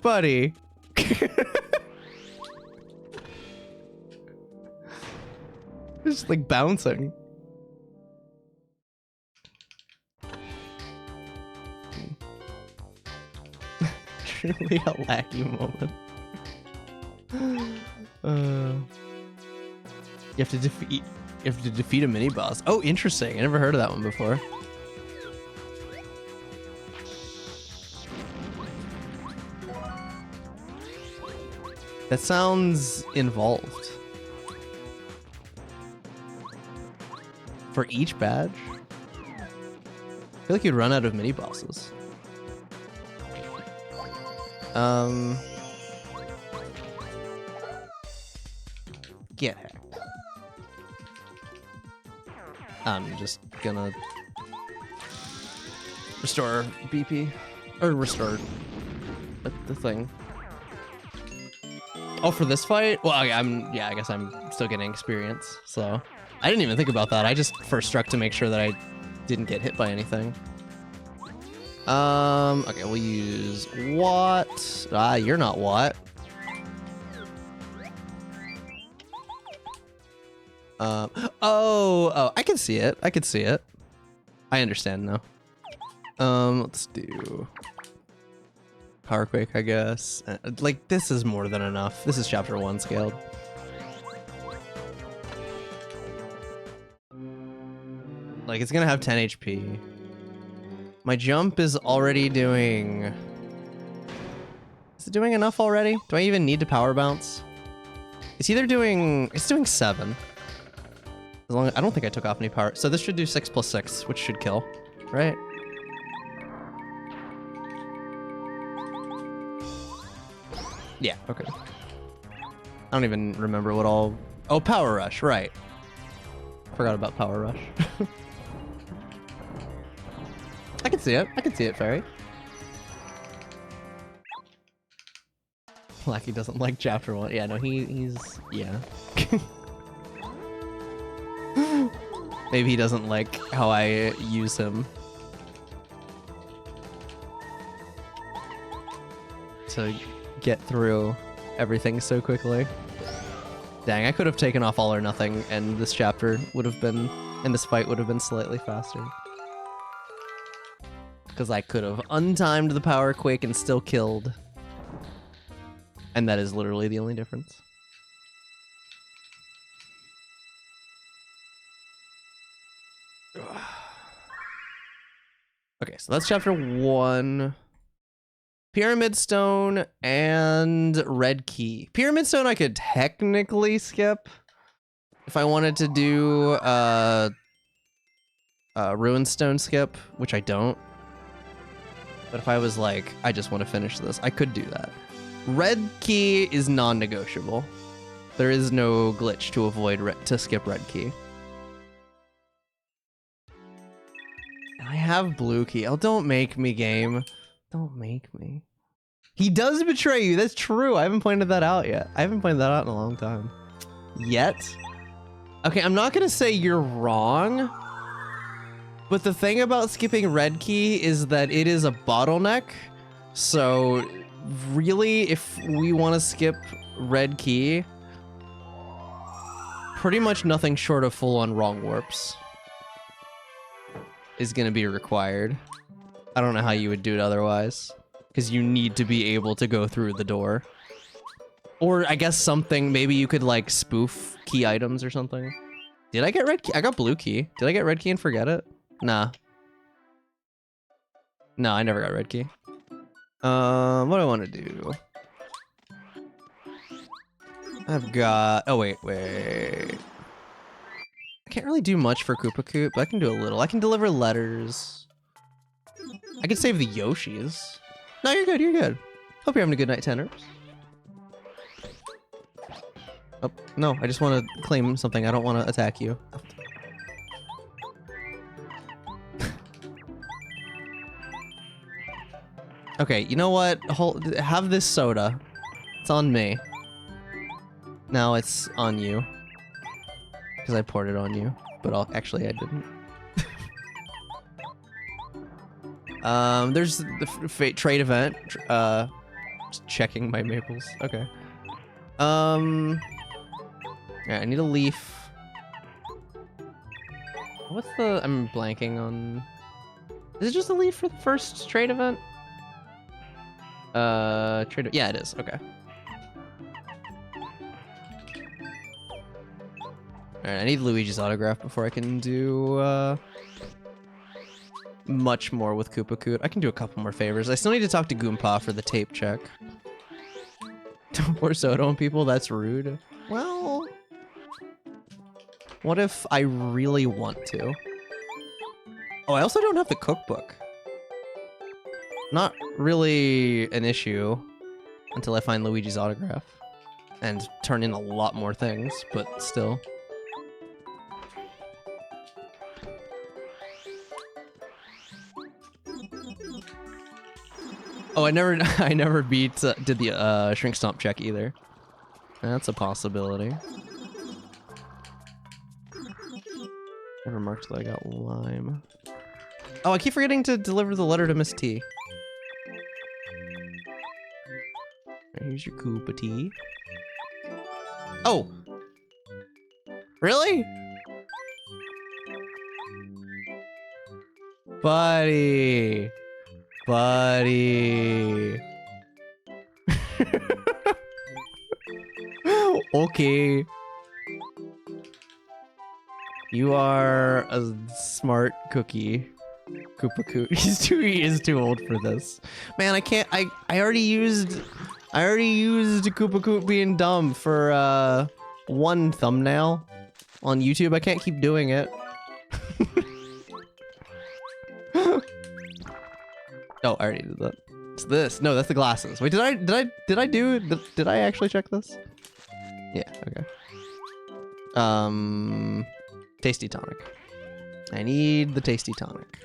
Buddy. Just like bouncing. Truly a Lackey moment. You have to defeat a mini boss. Oh, interesting. I never heard of that one before. That sounds involved. For each badge? I feel like you'd run out of mini bosses. Get hacked. I'm just gonna restore BP or restore the thing. Oh, for this fight? Well, I guess I'm still getting experience. So I didn't even think about that. I just first struck to make sure that I didn't get hit by anything. Okay, we'll use what? Ah, you're not what. Oh, I can see it. I can see it. I understand now. Let's do Power Quake, I guess. Like, this is more than enough. This is chapter 1 scaled. Like, it's gonna have 10 HP. My jump is already doing... Is it doing enough already? Do I even need to power bounce? It's either doing... It's doing 7. As long as... I don't think I took off any power. So this should do 6 plus 6, which should kill, right? Yeah, okay. I don't even remember what all... Oh, Power Rush, right. Forgot about Power Rush. I can see it. I can see it, Fairy. Lackey doesn't like chapter 1. Yeah, no, he's... Yeah. Maybe he doesn't like how I use him. To get through everything so quickly. Dang, I could have taken off All or Nothing, and this chapter would have been... And this fight would have been slightly faster. Because I could have untimed the Power Quake and still killed. And that is literally the only difference. Okay, so that's chapter 1. Pyramid Stone and Red Key. Pyramid Stone I could technically skip. If I wanted to do Ruin Stone skip, which I don't. But if I was like, I just want to finish this, I could do that. Red Key is non-negotiable. There is no glitch to avoid to skip Red Key. And I have Blue Key. Oh, don't make me, game. Don't make me. He does betray you. That's true. I haven't pointed that out yet. I haven't pointed that out in a long time. Yet? Okay, I'm not gonna say you're wrong. But the thing about skipping Red Key is that it is a bottleneck. So really, if we want to skip Red Key, pretty much nothing short of full-on wrong warps is going to be required. I don't know how you would do it otherwise, because you need to be able to go through the door. Or I guess something, maybe you could like spoof key items or something. Did I get Red Key? I got Blue Key. Did I get Red Key and forget it? Nah. No, I never got Red Key. What do I want to do? I've got... Oh, wait. I can't really do much for Koopa Koop, but I can do a little. I can deliver letters. I can save the Yoshis. No, you're good, you're good. Hope you're having a good night, Tenors. Oh, no, I just want to claim something. I don't want to attack you. Okay, you know what? Have this soda. It's on me. Now it's on you. Because I poured it on you. But actually, I didn't. There's the trade event. Just checking my maples. Okay. Alright, I need a leaf. What's the... I'm blanking on... Is it just a leaf for the first trade event? Yeah, it is. Okay. Alright, I need Luigi's autograph before I can do, much more with Koopa Koot. I can do a couple more favors. I still need to talk to Goompa for the tape check. Don't pour soda on people? That's rude. Well... What if I really want to? Oh, I also don't have the cookbook. Not really an issue until I find Luigi's autograph and turn in a lot more things, but still. Oh, I never did the shrink stomp check either. That's a possibility. Never marked that I got lime. Oh, I keep forgetting to deliver the letter to Miss T. Here's your Koopa Tea. Oh! Really? Buddy. Buddy. Okay. You are a smart cookie. Koopa Koot. He is too old for this. Man, I can't I already used Koopa Koot being dumb for one thumbnail on YouTube. I can't keep doing it. Oh, I already did that. It's this. No, that's the glasses. Wait, did I actually check this? Yeah, okay. Tasty tonic. I need the tasty tonic.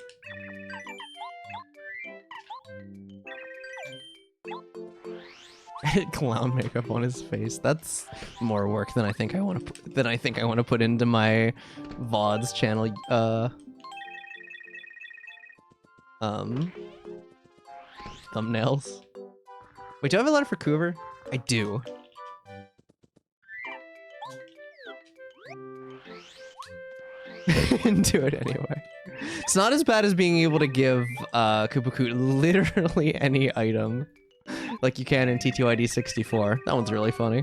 Clown makeup on his face. That's more work than I think I want to put into my VODs channel. Thumbnails. Wait, do I have a letter for Coover? I do. Do it anyway. It's not as bad as being able to give Koopa Koot literally any item like you can in T2ID 64. That one's really funny.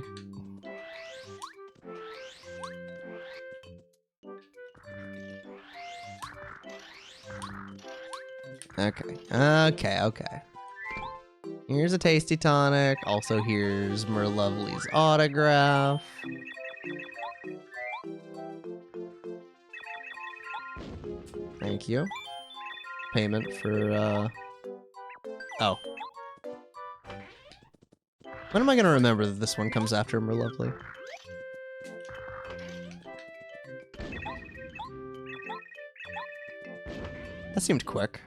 Okay. Here's a tasty tonic. Also, here's Merlovely's autograph. Thank you. Payment for, oh. When am I gonna remember that this one comes after Merlovely? That seemed quick.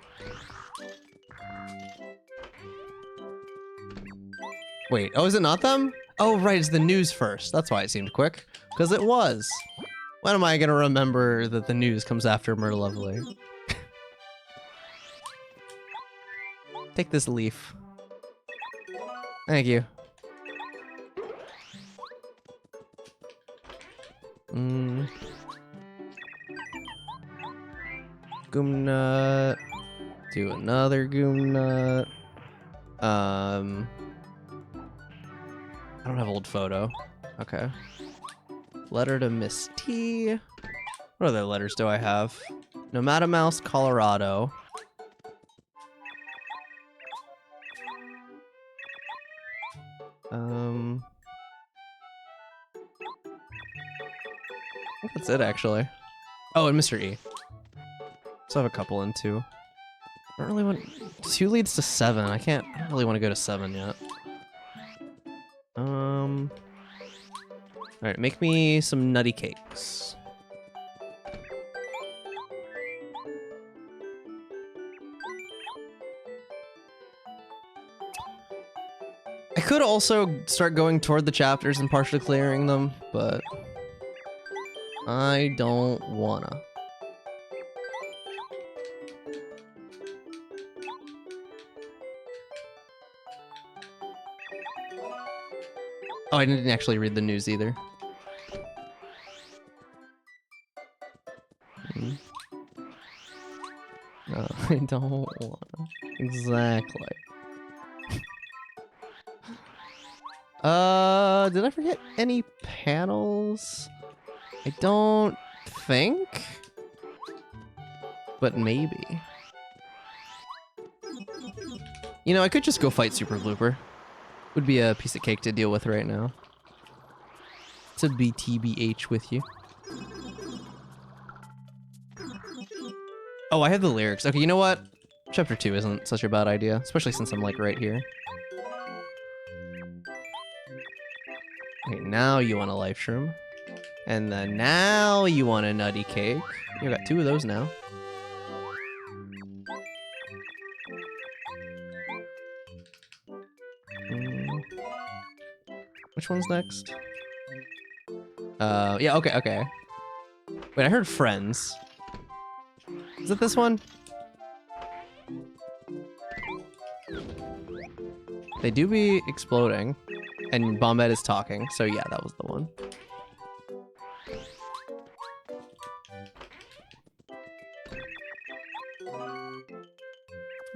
Wait, oh, is it not them? Oh, right, it's the news first. That's why it seemed quick. Because it was. When am I gonna remember that the news comes after Merlovely? Take this leaf. Thank you. Goomnut. Do another Goomnut. I don't have old photo. Okay. Letter to Miss T. What other letters do I have? Nomada Mouse, Colorado. I think that's it, actually. Oh, and Mr. E. So I have a couple in 2. I don't really want... 2 leads to 7. I don't really want to go to 7 yet. Alright, make me some nutty cakes. I could also start going toward the chapters and partially clearing them, but I don't wanna. Oh, I didn't actually read the news either. No, I don't wanna. Exactly. Did I forget any panels? I don't think. But maybe. You know, I could just go fight Super Blooper. Would be a piece of cake to deal with right now. To be TBH with you. Oh, I have the lyrics. Okay, you know what? Chapter 2 isn't such a bad idea, especially since I'm like right here. Okay, now you want a life shroom. And then now you want a nutty cake. You got 2 of those now. Which one's next? Yeah, okay. Wait, I heard friends. Is it this one? They do be exploding. And Bombette is talking, so yeah, that was the one.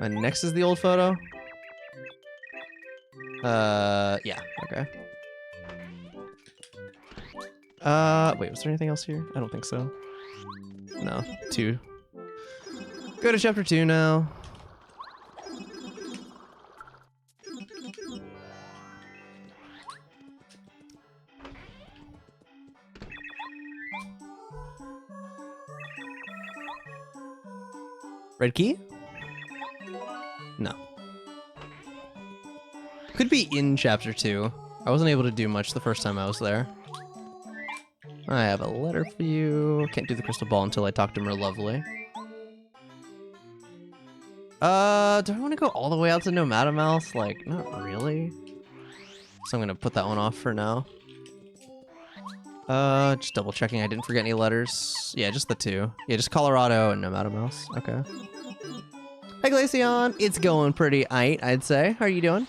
And next is the old photo. Yeah, okay. Wait, was there anything else here? I don't think so. No, 2. Go to chapter 2 now. Red key? No. Could be in chapter 2. I wasn't able to do much the first time I was there. I have a letter for you. Can't do the crystal ball until I talk to Merlovely. Do I want to go all the way out to Nomada Mouse? Like, not really. So I'm gonna put that one off for now. Just double checking I didn't forget any letters. Yeah, just the 2. Yeah, just Colorado and Nomada Mouse. Okay. Hey Glaceon, it's going pretty aight, I'd say. How are you doing?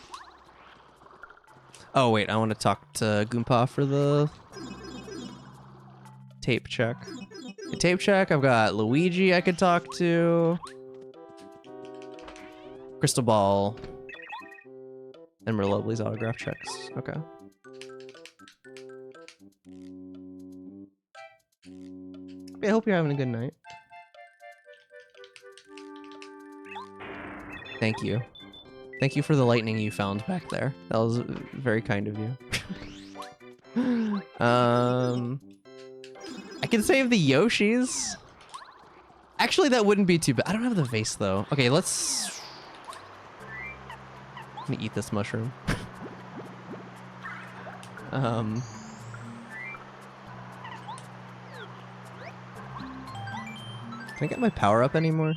Oh wait, I want to talk to Goompa for the tape check. Okay, tape check, I've got Luigi I could talk to. Crystal Ball. And Merlovely's autograph checks. Okay. I hope you're having a good night. Thank you. Thank you for the lightning you found back there. That was very kind of you. I can save the Yoshis. Actually, that wouldn't be too bad. I don't have the vase though. Okay, let's... Let me eat this mushroom. Can I get my power up anymore?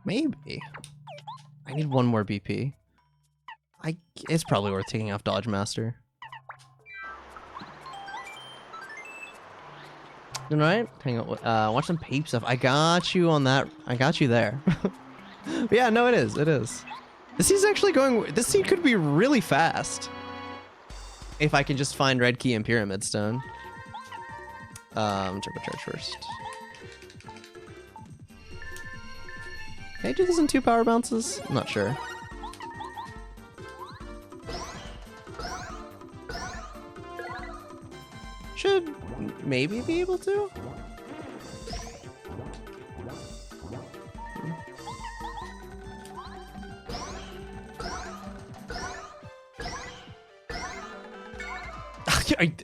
Maybe. I need 1 more BP. It's probably worth taking off Dodge Master. Doing right? Hang on. Watch some Pape stuff. I got you on that. I got you there. Yeah, no, it is. It is. This seed's actually going... This seed could be really fast. If I can just find Red Key and Pyramid Stone. Turbocharge first. Can I do this in 2 power bounces? I'm not sure. Should maybe be able to?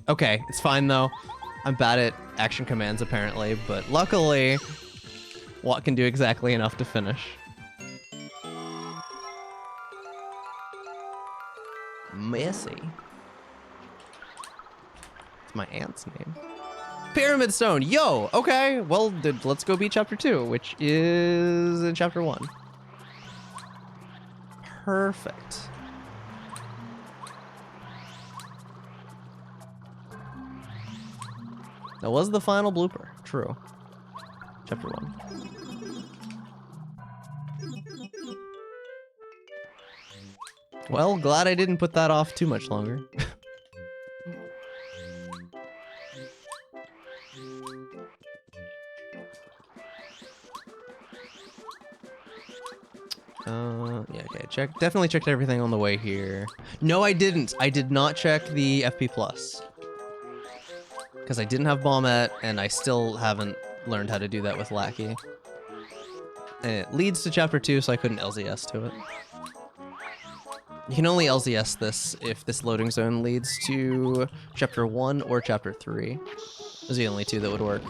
Okay, it's fine though. I'm bad at action commands apparently, but luckily, Watt can do exactly enough to finish. Messy. It's my aunt's name. Pyramid Stone, yo! Okay, well, let's go beat chapter 2, which is in chapter 1. Perfect. That was the final blooper. True. Chapter 1. Well, glad I didn't put that off too much longer. Yeah, okay, definitely checked everything on the way here. No, I didn't. I did not check the FP+. Because I didn't have Bombette, and I still haven't learned how to do that with Lackey. And it leads to chapter 2, so I couldn't LZS to it. You can only LZS this if this loading zone leads to chapter 1 or chapter 3. Those are the only 2 that would work.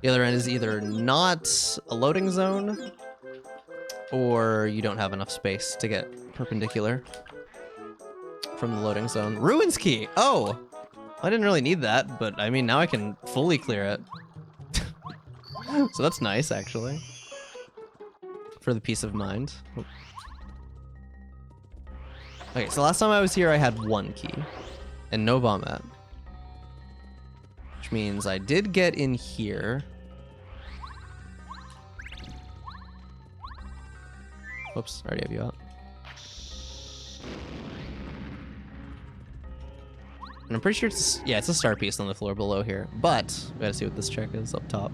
The other end is either not a loading zone, or you don't have enough space to get perpendicular from the loading zone. Ruins Key! Oh! I didn't really need that, but I mean, now I can fully clear it. So that's nice, actually. For the peace of mind. Okay, so last time I was here, I had 1 key. And no Bombette. Which means I did get in here. Whoops, already have you out. And I'm pretty sure it's, yeah, it's a star piece on the floor below here. But we gotta see what this check is up top.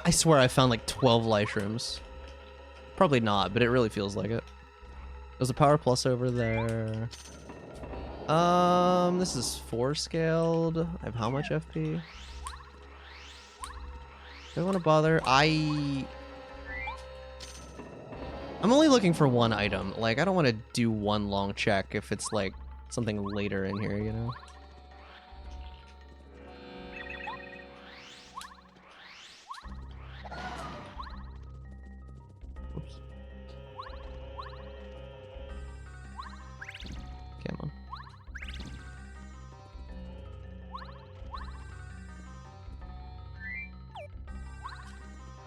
I swear I found like 12 life shrooms. Probably not, but it really feels like it. There's a power plus over there. This is 4 scaled. I have how much FP? Do I want to bother? I'm only looking for one item. Like, I don't want to do one long check if it's like something later in here, you know? Oops. Come on.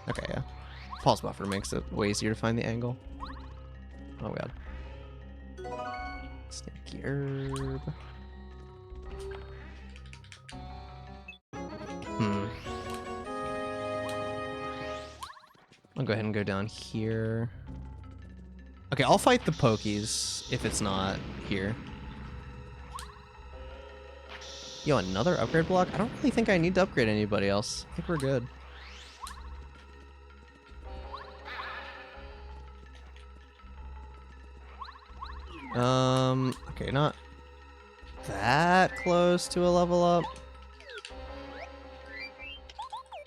Okay, yeah. Pulse buffer makes it way easier to find the angle. Oh god. Stinky herb. I'll go ahead and go down here. Okay, I'll fight the Pokies if it's not here. Yo, another upgrade block? I don't really think I need to upgrade anybody else. I think we're good. Okay, not that close to a level up.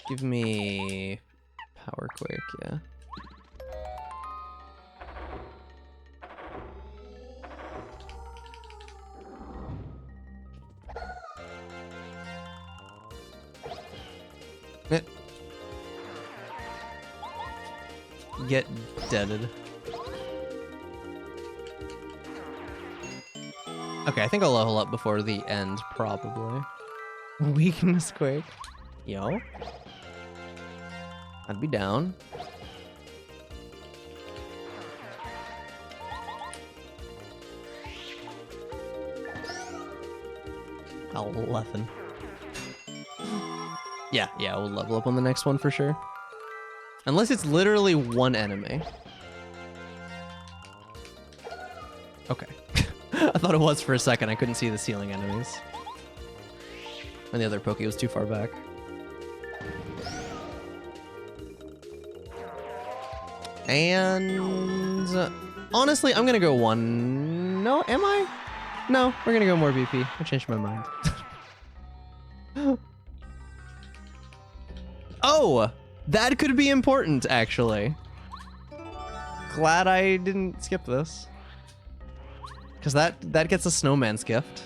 Give me power quick, yeah. Get deaded. Okay, I think I'll level up before the end, probably. Weakness quick. Yo. I'd be down. $11. Yeah, we'll level up on the next one for sure. Unless it's literally one enemy. Okay. I thought it was for a second. I couldn't see the ceiling enemies. And the other Poke was too far back. And honestly, I'm gonna go one. No, am I? No, we're gonna go more BP. I changed my mind. Oh, that could be important, actually. Glad I didn't skip this. Because that gets a snowman's gift.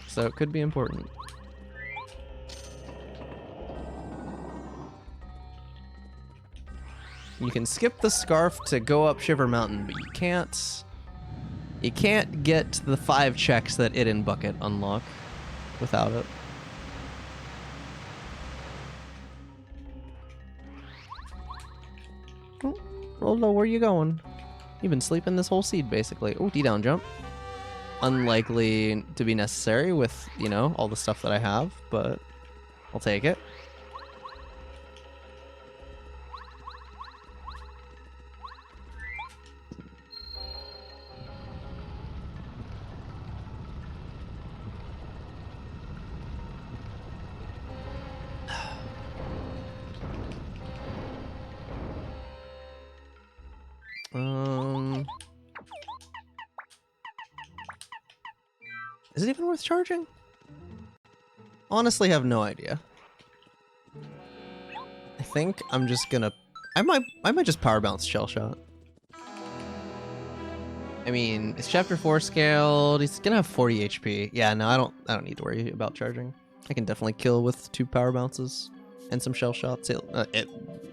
So it could be important. You can skip the scarf to go up Shiver Mountain, but you can't get the 5 checks that it and Bucket unlock without it. Rolo, where you going? You've been sleeping this whole seed, basically. Oh, D-down jump. Unlikely to be necessary with, you know, all the stuff that I have, but I'll take it. Is it even worth charging? Honestly, have no idea. I think I'm just gonna... I might just power bounce Shell Shot. I mean, it's chapter 4 scaled. He's gonna have 40 HP. Yeah, no, I don't need to worry about charging. I can definitely kill with 2 power bounces and some Shell Shots. I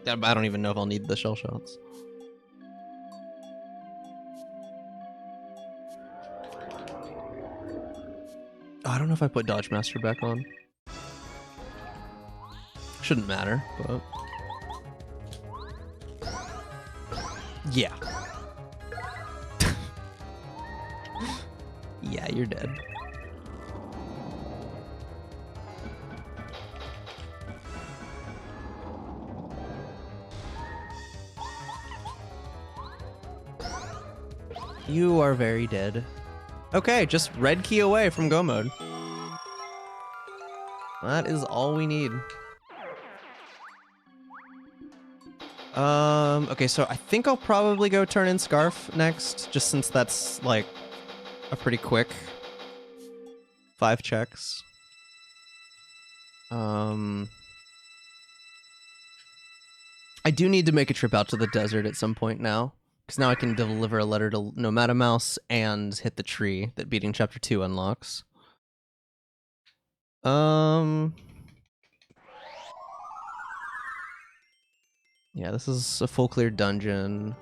don't even know if I'll need the Shell Shots. Oh, I don't know if I put Dodge Master back on. Shouldn't matter, but... Yeah. Yeah, you're dead. You are very dead. Okay, just red key away from go mode. That is all we need. Okay, so I think I'll probably go turn in Scarf next, just since that's like a pretty quick 5 checks. I do need to make a trip out to the desert at some point now, because now I can deliver a letter to Nomada Mouse and hit the tree that beating chapter 2 unlocks. Yeah, this is a full clear dungeon.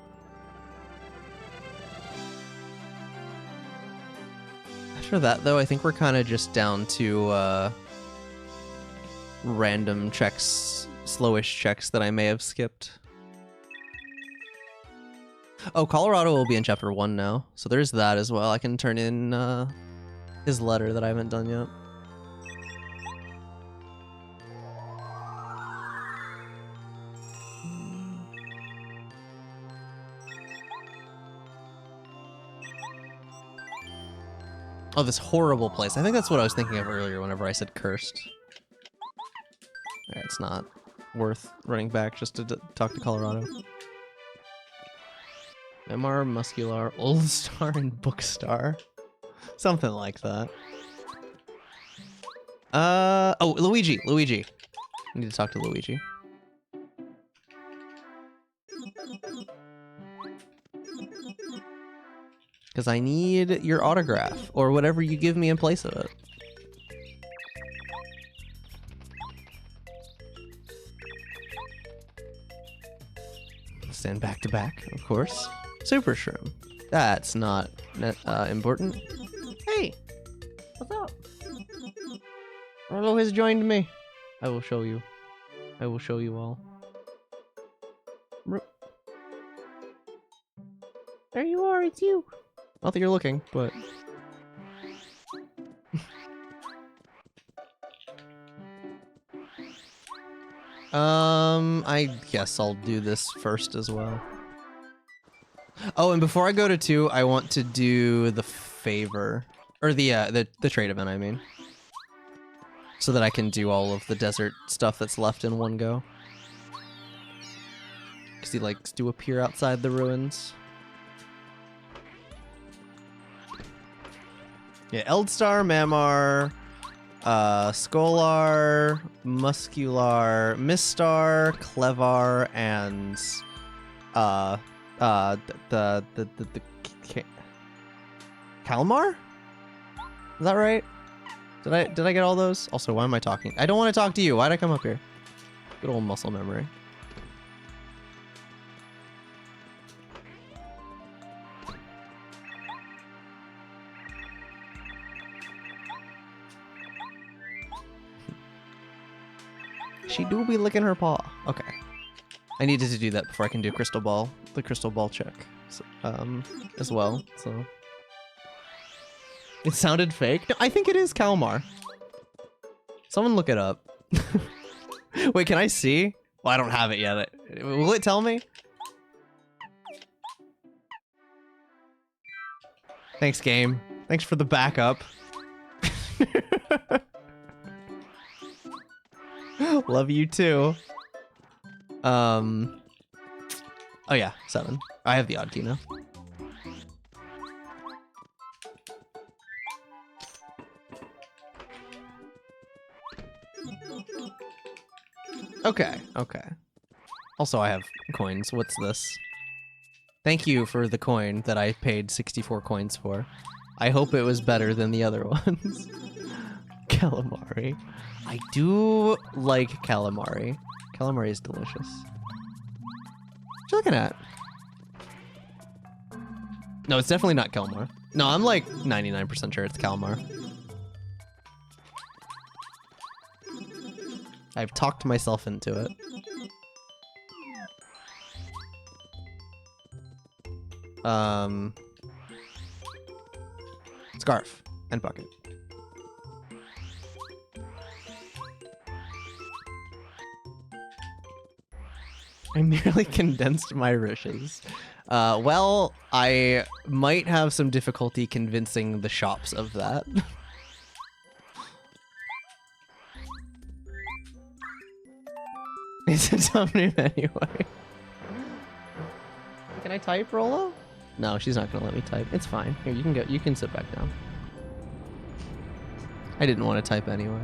After that, though, I think we're kind of just down to random checks, slowish checks that I may have skipped. Oh, Colorado will be in chapter 1 now, so there's that as well. I can turn in his letter that I haven't done yet. Oh, this horrible place. I think that's what I was thinking of earlier whenever I said cursed. Alright, it's not worth running back just to talk to Colorado. MR, Muscular, Old Star, and Bookstar. Something like that. Oh, Luigi. I need to talk to Luigi. Because I need your autograph, or whatever you give me in place of it. Stand back to back, of course. Super Shroom. That's not important. Hey! What's up? Arlo has joined me. I will show you. I will show you all. There you are, it's you. Not that you're looking, but... I guess I'll do this first as well. Oh, and before I go to 2, I want to do the favor. Or the trade event, I mean. So that I can do all of the desert stuff that's left in one go. Because he likes to appear outside the ruins. Yeah, Eldstar, Mamar, Scholar, Muscular, Mistar, Clevar, and Kalmar? Is that right? Did I get all those? Also, why am I talking? I don't want to talk to you. Why'd I come up here? Good old muscle memory. She do be licking her paw. Okay. I needed to do that before I can do crystal ball, the crystal ball check, so, as well. So it sounded fake. No, I think it is Kalmar. Someone look it up. Wait, can I see? Well, I don't have it yet. Will it tell me? Thanks, game. Thanks for the backup. Love you too. Oh yeah, 7. I have the odd key now. Okay. Also, I have coins. What's this? Thank you for the coin that I paid 64 coins for. I hope it was better than the other ones. Calamari. I do like calamari. Calamari is delicious. What you looking at? No, it's definitely not Kalmar. No, I'm like 99% sure it's Kalmar. I've talked myself into it. Scarf and bucket. I merely condensed my wishes. Well, I might have some difficulty convincing the shops of that. It's a dumb name anyway. Can I type, Rolo? No, she's not gonna let me type. It's fine. Here, you can go. You can sit back down. I didn't want to type anyway.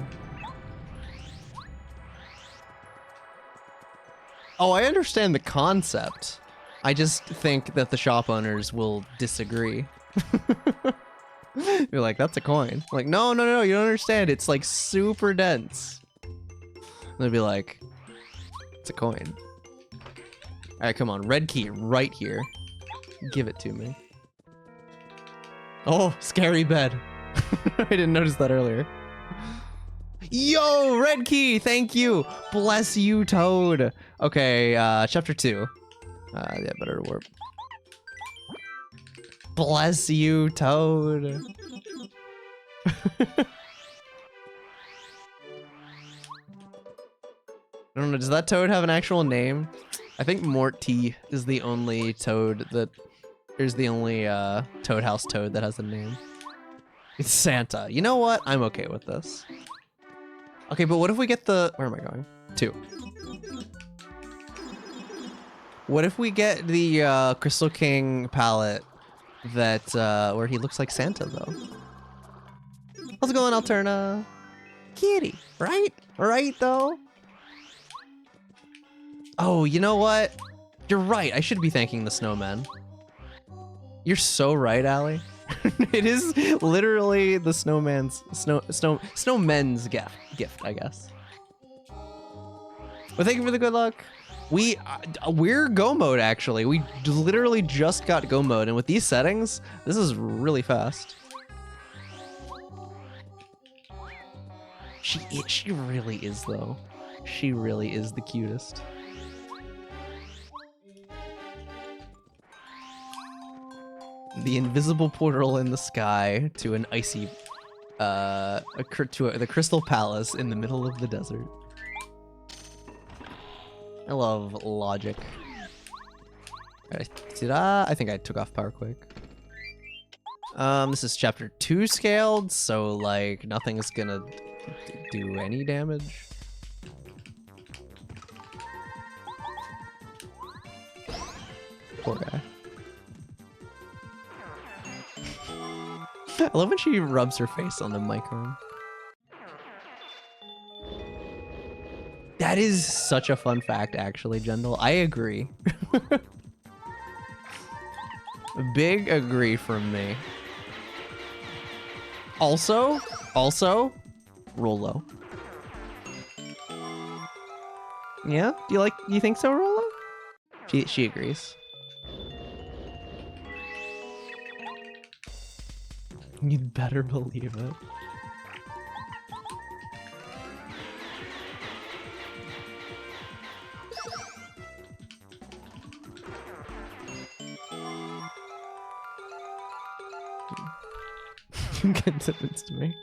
Oh, I understand the concept. I just think that the shop owners will disagree. You're like, that's a coin. I'm like, no, no, no, you don't understand. It's like super dense. They'll be like, it's a coin. All right, come on. Red key right here. Give it to me. Oh, scary bed. I didn't notice that earlier. Yo, red key, thank you. Bless you, Toad. Okay, chapter 2. Yeah, better warp. Bless you, Toad. I don't know, does that Toad have an actual name? I think Morty is the only Toad that... There's the only Toad House Toad that has a name. It's Santa. You know what? I'm okay with this. Okay, but what if we get the... Where am I going? 2. What if we get the Crystal King palette that where he looks like Santa though? How's it going, Alterna? Kitty, right? Right though? Oh, you know what? You're right. I should be thanking the snowman. You're so right, Allie. It is literally the snowman's snowmen's gift, I guess. But thank you for the good luck. We're go mode actually. We literally just got go mode, and with these settings, this is really fast. She really is though. She really is the cutest. The invisible portal in the sky to an icy, the Crystal Palace in the middle of the desert. I love logic. I think I took off power quick. This is chapter 2 scaled, so like nothing's gonna do any damage. Poor guy. I love when she rubs her face on the microphone. That is such a fun fact, actually, Jendal. I agree. Big agree from me. Also, Rolo. Yeah? Do you think so, Rolo? She agrees. You'd better believe it. You can convince me.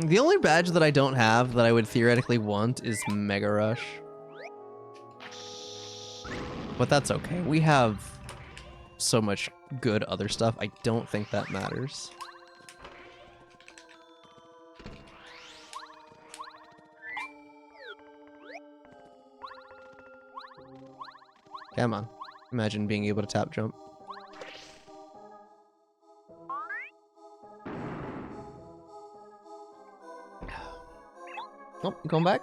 The only badge that I don't have that I would theoretically want is Mega Rush. But that's okay. We have so much good other stuff. I don't think that matters. Come on. Imagine being able to tap jump. Oh, you going back?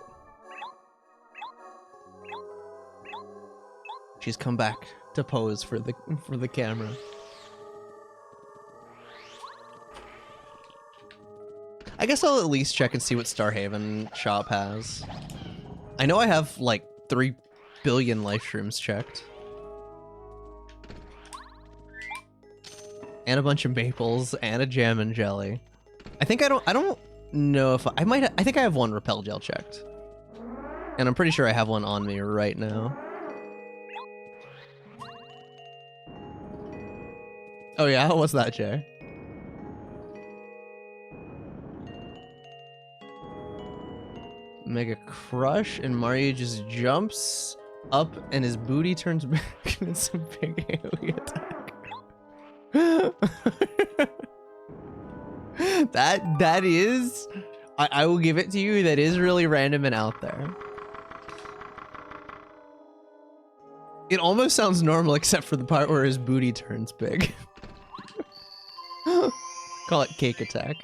She's come back to pose for the camera. I guess I'll at least check and see what Starhaven shop has. I know I have like 3 billion life shrooms checked. And a bunch of maples and a jam and jelly. I think I don't know if I might. I think I have one repel gel checked, and I'm pretty sure I have one on me right now. Oh yeah, what's that, Jay? Mega Crush, and Mario just jumps up and his booty turns back and it's a big AoE attack. that is, I will give it to you, that is really random and out there. It almost sounds normal except for the part where his booty turns big. Call it cake attack.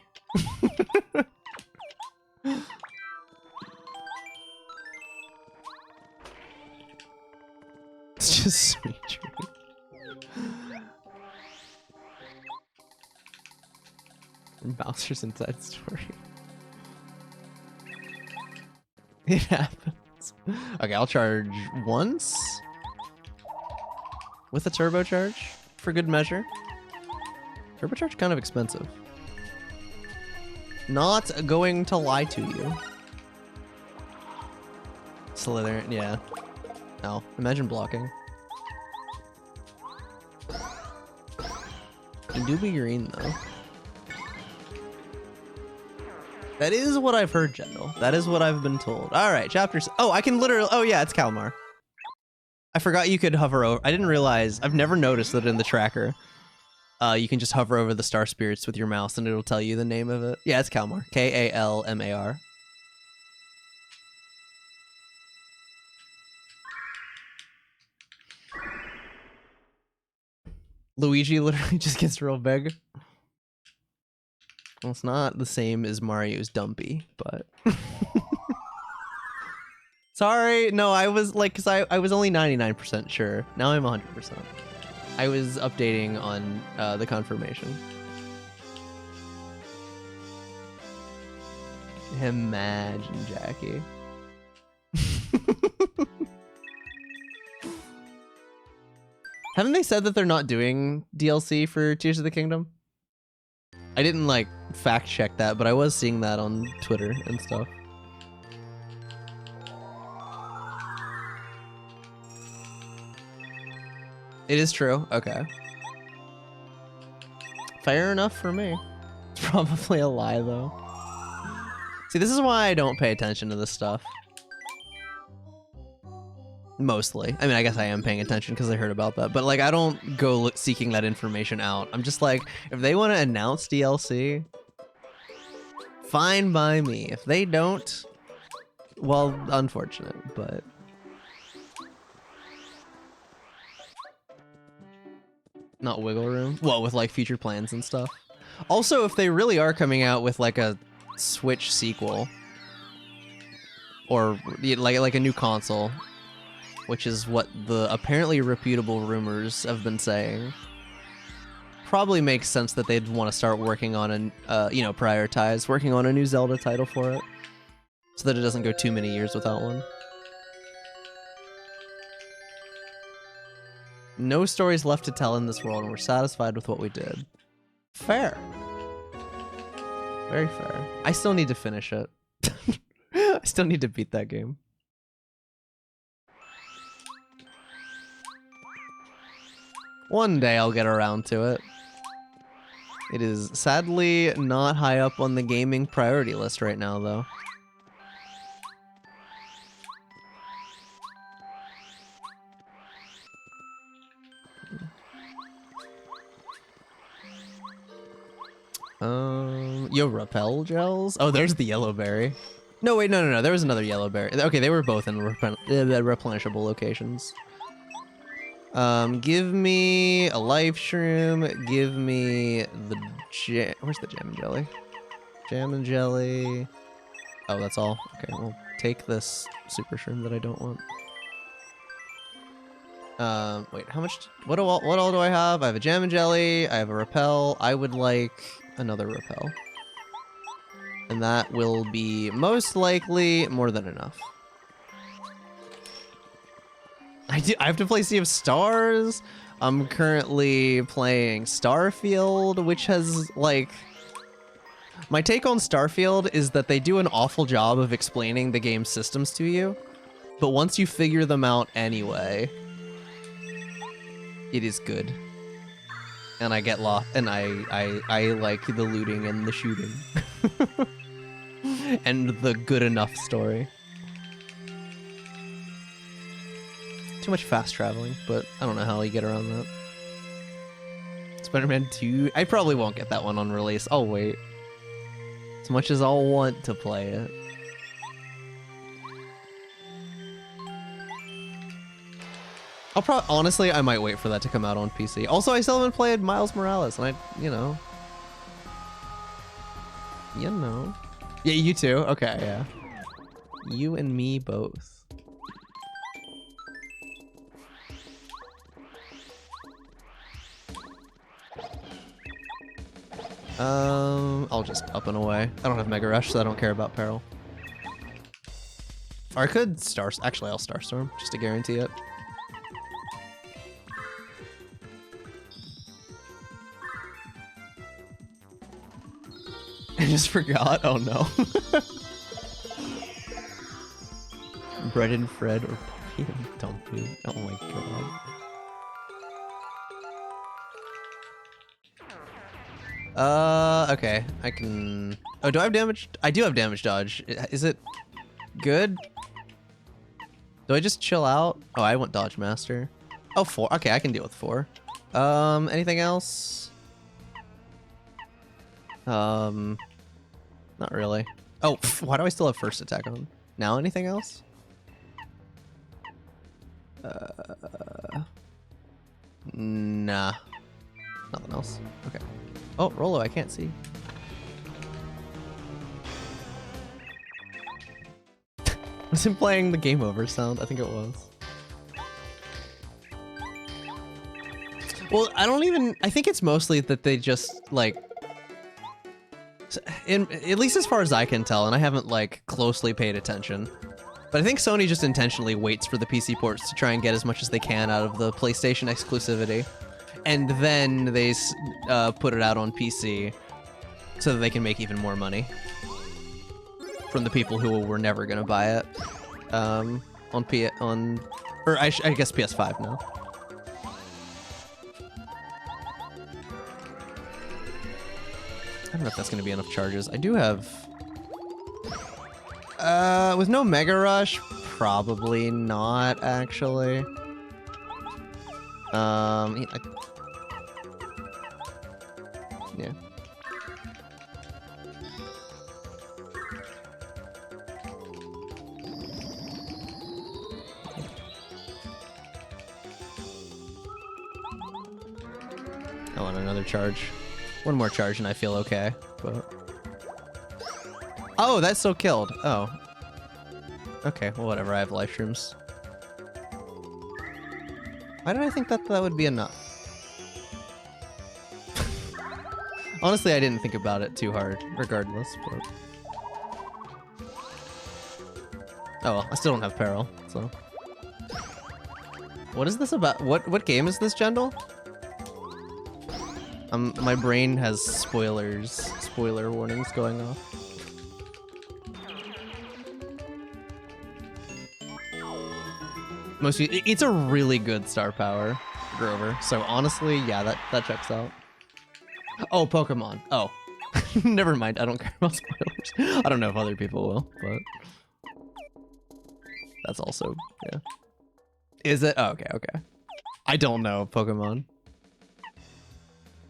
It's just sweet dream. From Bowser's Inside Story. It happens. Okay, I'll charge once with a turbocharge for good measure. Turbocharge kind of expensive. Not going to lie to you. Slytherin, yeah. No, imagine blocking. You do be green though. That is what I've heard, General. That is what I've been told. All right, chapters. Oh, I can literally. Oh yeah, it's Kalmar. I forgot you could hover over. I didn't realize. I've never noticed that in the tracker. You can just hover over the star spirits with your mouse and it'll tell you the name of it. Yeah, it's Kalmar. Kalmar. Luigi literally just gets real big. Well, it's not the same as Mario's Dumpy, but... Sorry, no, I was like, because I was only 99% sure. Now I'm 100%. I was updating on the confirmation. Imagine, Jackie. Haven't they said that they're not doing DLC for Tears of the Kingdom? I didn't like fact check that, but I was seeing that on Twitter and stuff. It is true. Okay. Fair enough for me. It's probably a lie though. See, this is why I don't pay attention to this stuff. Mostly. I mean, I guess I am paying attention because I heard about that, but like I don't go seeking that information out. I'm just like, if they want to announce DLC, fine by me. If they don't, well, unfortunate, but... Not wiggle room? Well, with like future plans and stuff. Also, if they really are coming out with like a Switch sequel, or like a new console, which is what the apparently reputable rumors have been saying, probably makes sense that they'd want to start working on a, you know, prioritize working on a new Zelda title for it, so that it doesn't go too many years without one. No stories left to tell in this world, and we're satisfied with what we did. Fair. Very fair. I still need to finish it. I still need to beat that game. One day I'll get around to it. It is sadly not high up on the gaming priority list right now, though. Yo, repel gels? Oh, there's the yellow berry. No, wait, no. There was another yellow berry. Okay, they were both in replenishable locations. Give me a life shroom. Give me the where's the jam and jelly? Jam and jelly. Oh, that's all. Okay, we'll take this super shroom that I don't want. Wait, how much? What all do I have? I have a jam and jelly. I have a repel. I would like another repel. And that will be most likely more than enough. I have to play Sea of Stars. I'm currently playing Starfield, which has like My take on Starfield is that they do an awful job of explaining the game's systems to you, but once you figure them out anyway, it is good. And I get lost, and I like the looting and the shooting. And the good enough story. Too much fast traveling, but I don't know how you get around that. Spider-Man 2, I probably won't get that one on release. I'll wait. As much as I'll want to play it. Honestly, I might wait for that to come out on PC. Also, I still haven't played Miles Morales, and you know. Yeah, you too? Okay, yeah. You and me both. I'll just up and away. I don't have Mega Rush, so I don't care about Peril. Or I could actually I'll Starstorm, just to guarantee it. I just forgot. Oh no. Bread and Fred or Puppy and Dumpy. Oh my god. Okay. I can... Oh, do I have damage? I do have damage dodge. Is it good? Do I just chill out? Oh, I want Dodge Master. Oh, 4. Okay, I can deal with 4. Anything else? Not really. Oh, why do I still have first attack on? Now anything else? Nah. Nothing else. Okay. Oh, Rolo, I can't see. Was it playing the game over sound? I think it was. Well, I think it's mostly that they just, like, at least as far as I can tell, and I haven't, like, closely paid attention, but I think Sony just intentionally waits for the PC ports to try and get as much as they can out of the PlayStation exclusivity, and then they put it out on PC so that they can make even more money from the people who were never gonna buy it I guess PS5 now. I don't know if that's gonna be enough charges. I do have... with no Mega Rush, probably not, actually. Yeah. I want another charge. One more charge and I feel okay, but... Oh, that's so killed. Oh. Okay, well, whatever. I have life shrooms. Why did I think that would be enough? Honestly, I didn't think about it too hard, regardless, but... Oh well, I still don't have Peril, so... What is this about? What game is this, Jendal? My brain has spoiler warnings going off. It's a really good star power, Grover. So honestly, yeah, that checks out. Oh, Pokemon. Oh, never mind. I don't care about spoilers. I don't know if other people will, but that's also, yeah. Is it? Oh, okay. I don't know Pokemon.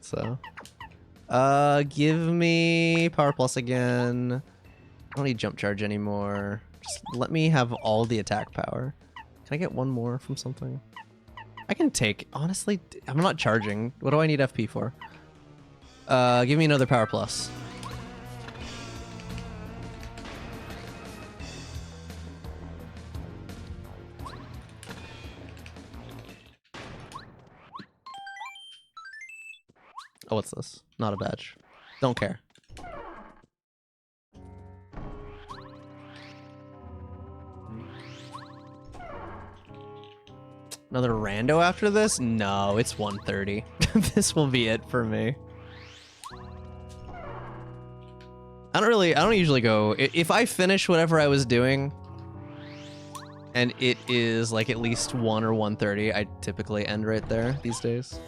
So, give me Power Plus again. I don't need Jump Charge anymore. Just let me have all the attack power. Can I get one more from something? I can take, honestly, I'm not charging. What do I need FP for? Give me another Power Plus. Oh, what's this? Not a badge. Don't care. Another rando after this? No, it's 130. This will be it for me. I don't usually go, if I finish whatever I was doing and it is like at least 1 or 1:30, I typically end right there these days.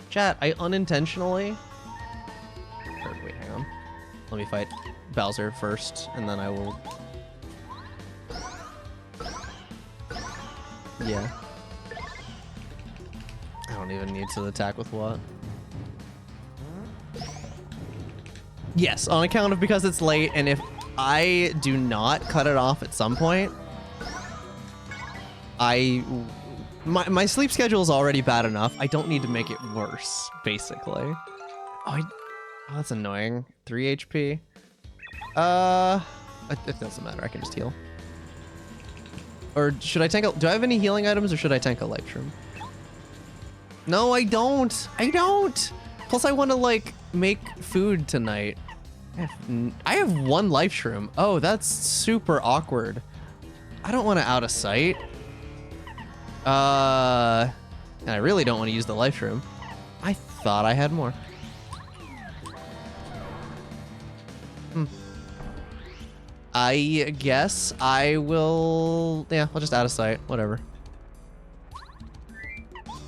Chat, I unintentionally... Or, wait, hang on. Let me fight Bowser first, and then I will... Yeah. I don't even need to attack with what. Yes, on account of because it's late, and if I do not cut it off at some point, my sleep schedule is already bad enough. I don't need to make it worse, basically. Oh, that's annoying. 3 HP. It doesn't matter. I can just heal. Or should I tank a... Do I have any healing items, or should I tank a life shroom? No, I don't. I don't. Plus, I want to, like, make food tonight. I have 1 life shroom. Oh, that's super awkward. I don't want to out of sight. And I really don't want to use the life shroom. I thought I had more. I guess I will... Yeah, I'll just out of sight. Whatever.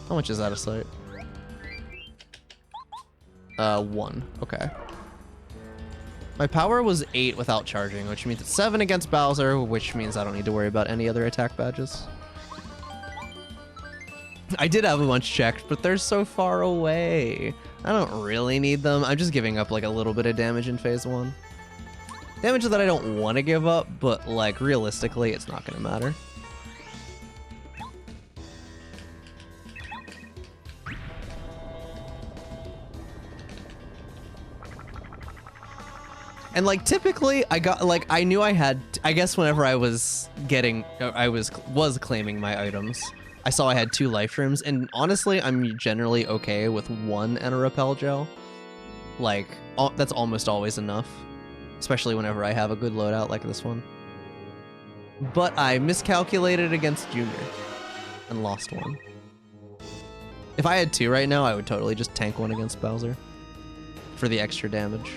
How much is out of sight? 1. Okay. My power was 8 without charging, which means it's 7 against Bowser, which means I don't need to worry about any other attack badges. I did have a bunch checked, but they're so far away. I don't really need them. I'm just giving up like a little bit of damage in phase 1. Damage that I don't want to give up, but like realistically, it's not going to matter. And like typically I got like I knew I had, I guess whenever I was getting, I was claiming my items, I saw I had 2 life shrooms, and honestly I'm generally okay with 1 and a repel gel. Like that's almost always enough, especially whenever I have a good loadout like this one. But I miscalculated against Junior and lost 1. If I had 2 right now, I would totally just tank 1 against Bowser for the extra damage.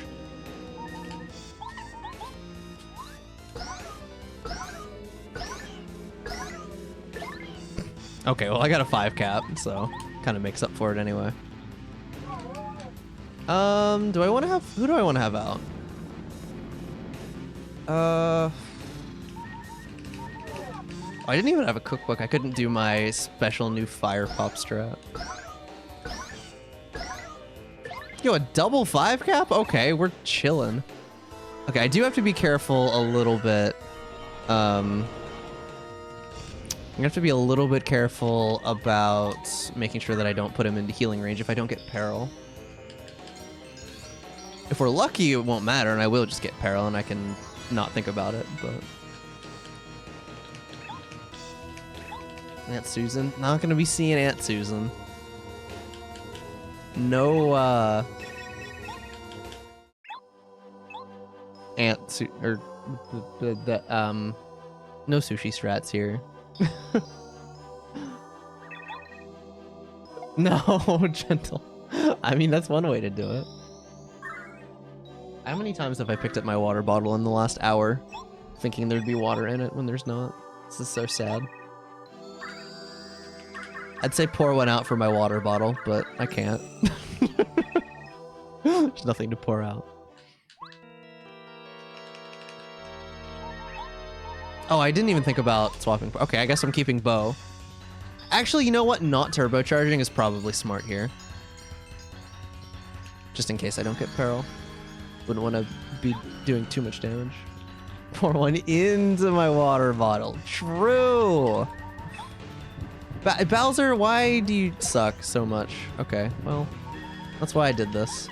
Okay, well I got a 5 cap, so kind of makes up for it anyway. Do I want to have, who do I want to have out? I didn't even have a cookbook. I couldn't do my special new fire pop strat. Yo, a double 5 cap? Okay, we're chilling. Okay, I do have to be careful a little bit. I'm gonna have to be a little bit careful about making sure that I don't put him into healing range if I don't get peril. If we're lucky, it won't matter, and I will just get peril, and I can not think about it, but... Aunt Susan? Not gonna be seeing Aunt Susan. No, no sushi strats here. No, gentle. I mean, that's one way to do it. How many times have I picked up my water bottle in the last hour thinking there'd be water in it when there's not? This is so sad. I'd say pour one out for my water bottle, but I can't. There's nothing to pour out. Oh, I didn't even think about swapping. Okay, I guess I'm keeping bow. Actually, you know what? Not turbocharging is probably smart here. Just in case I don't get peril. Wouldn't want to be doing too much damage. Pour one into my water bottle. True! Bowser, why do you suck so much? Okay, well, that's why I did this.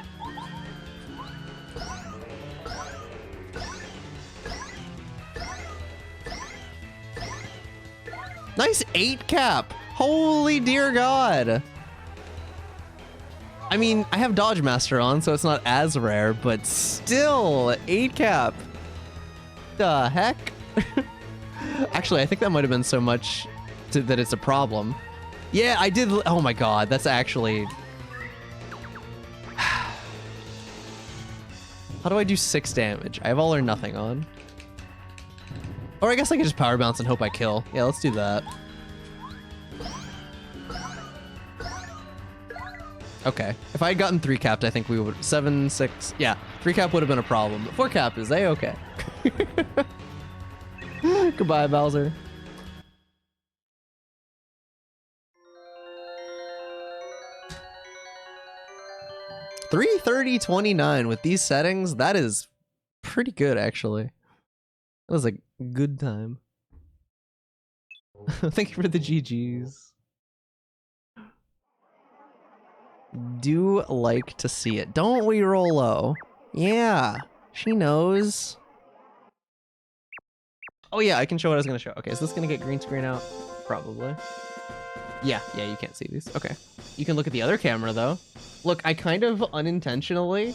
Nice 8 cap! Holy dear God! I mean, I have Dodge Master on, so it's not as rare, but still, 8 cap. The heck? Actually, I think that might have been so much that it's a problem. Yeah, I did. Oh my god, that's actually... How do I do 6 damage? I have all or nothing on. Or I guess I could just power bounce and hope I kill. Yeah, let's do that. Okay. If I had gotten 3 capped, I think we would... 7, 6... Yeah, 3 cap would have been a problem. 4 cap is A-okay. Goodbye, Bowser. $330.29 with these settings. That is pretty good, actually. That was a good time. Thank you for the GGs. Do like to see it. Don't we roll low? Yeah, she knows. Oh yeah, I can show what I was gonna show. Okay, is this gonna get green screen out? Probably. Yeah, you can't see these. Okay. You can look at the other camera though. Look, I kind of unintentionally,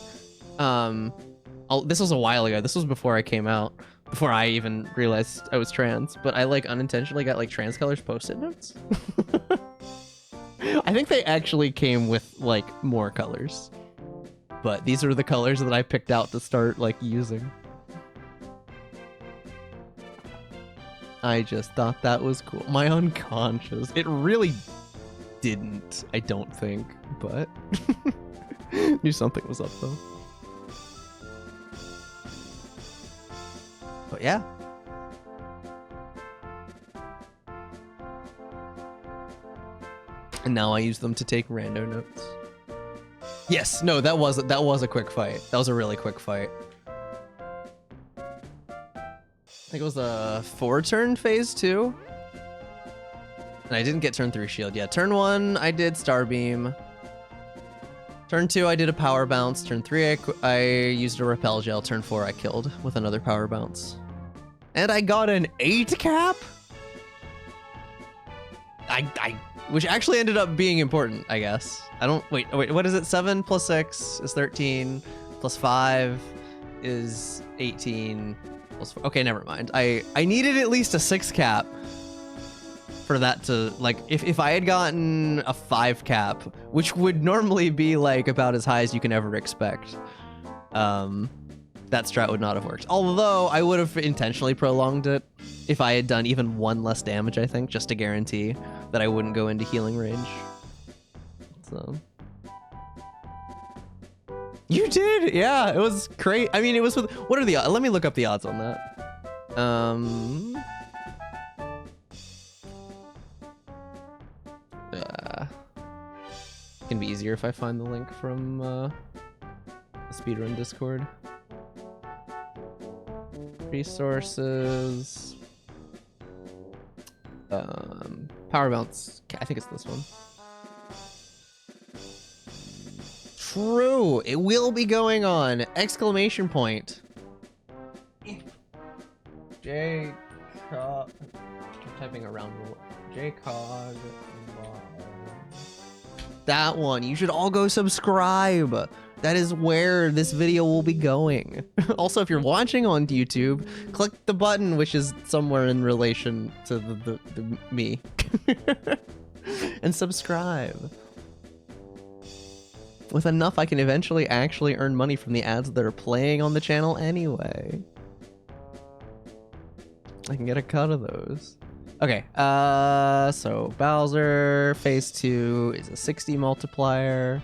this was a while ago. This was before I came out, before I even realized I was trans, but I like unintentionally got like trans colors post-it notes. I think they actually came with like more colors, but these are the colors that I picked out to start like using. I just thought that was cool. My unconscious. It really didn't, I don't think, but knew something was up though. But yeah. And now I use them to take rando notes. Yes, no, that was a quick fight. That was a really quick fight. I think it was a 4-turn phase 2. And I didn't get turn 3 shield. Yeah, turn 1 I did Starbeam. Turn 2 I did a power bounce. Turn 3 I used a repel gel. Turn 4 I killed with another power bounce. And I got an 8 cap? Which actually ended up being important, I guess. Wait, what is it? 7 plus 6 is 13, plus 5 is 18, plus 4. Okay, never mind. I needed at least a 6 cap for that to, like, if I had gotten a 5 cap, which would normally be like about as high as you can ever expect, that strat would not have worked. Although I would have intentionally prolonged it if I had done even 1 less damage, I think, just to guarantee that I wouldn't go into healing range. So you did? Yeah, it was great. I mean, it was with, what are the, let me look up the odds on that. Can be easier if I find the link from the speedrun Discord. Resources. Power bounce. I think it's this one. True. It will be going on. Exclamation point. J. I'm typing around. J-Cog. That one. You should all go subscribe. That is where this video will be going. Also, if you're watching on YouTube, click the button which is somewhere in relation to the me. And subscribe. With enough, I can eventually actually earn money from the ads that are playing on the channel anyway. I can get a cut of those. Okay, so Bowser, phase 2 is a 60 multiplier.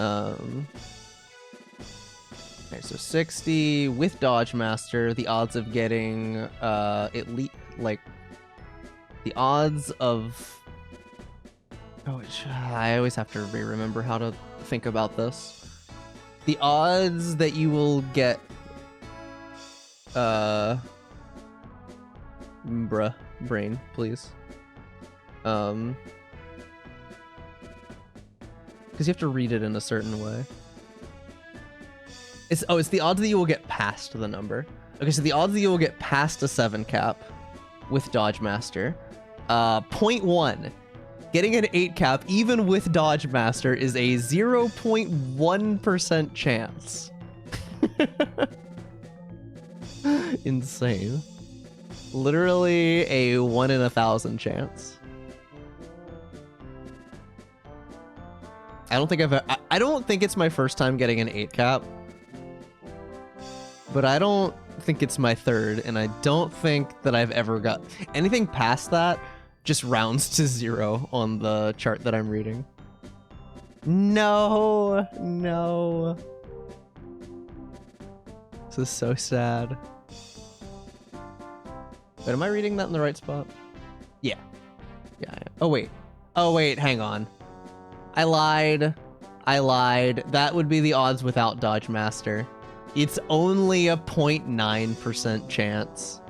Okay, so 60 with Dodge Master, the odds of getting at least, like, the odds of... Oh, I always have to remember how to think about this. The odds that you will get... Bruh, brain, please. Because you have to read it in a certain way. It's the odds that you will get past the number. Okay, so the odds that you will get past a 7 cap with Dodge Master. 0.1. Getting an 8 cap, even with Dodge Master, is a 0.1% chance. Insane. Literally a 1 in 1,000 chance. I don't think I don't think it's my first time getting an 8 cap. But I don't think it's my third, and I don't think that I've ever got anything past that just rounds to 0 on the chart that I'm reading. No, no. This is so sad. Wait, am I reading that in the right spot? Yeah. Yeah. Oh, wait. Oh, wait. Hang on. I lied. I lied. That would be the odds without Dodge Master. It's only a 0.9% chance.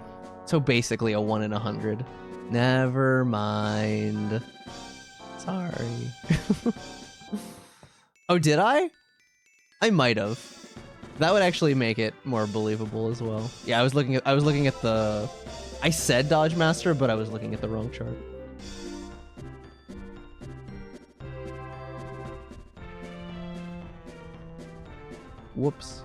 So basically a 1 in 100. Never mind. Sorry. Oh, did I? I might have. That would actually make it more believable as well. Yeah, I was looking at the I said Dodge Master, but I was looking at the wrong chart. Whoops.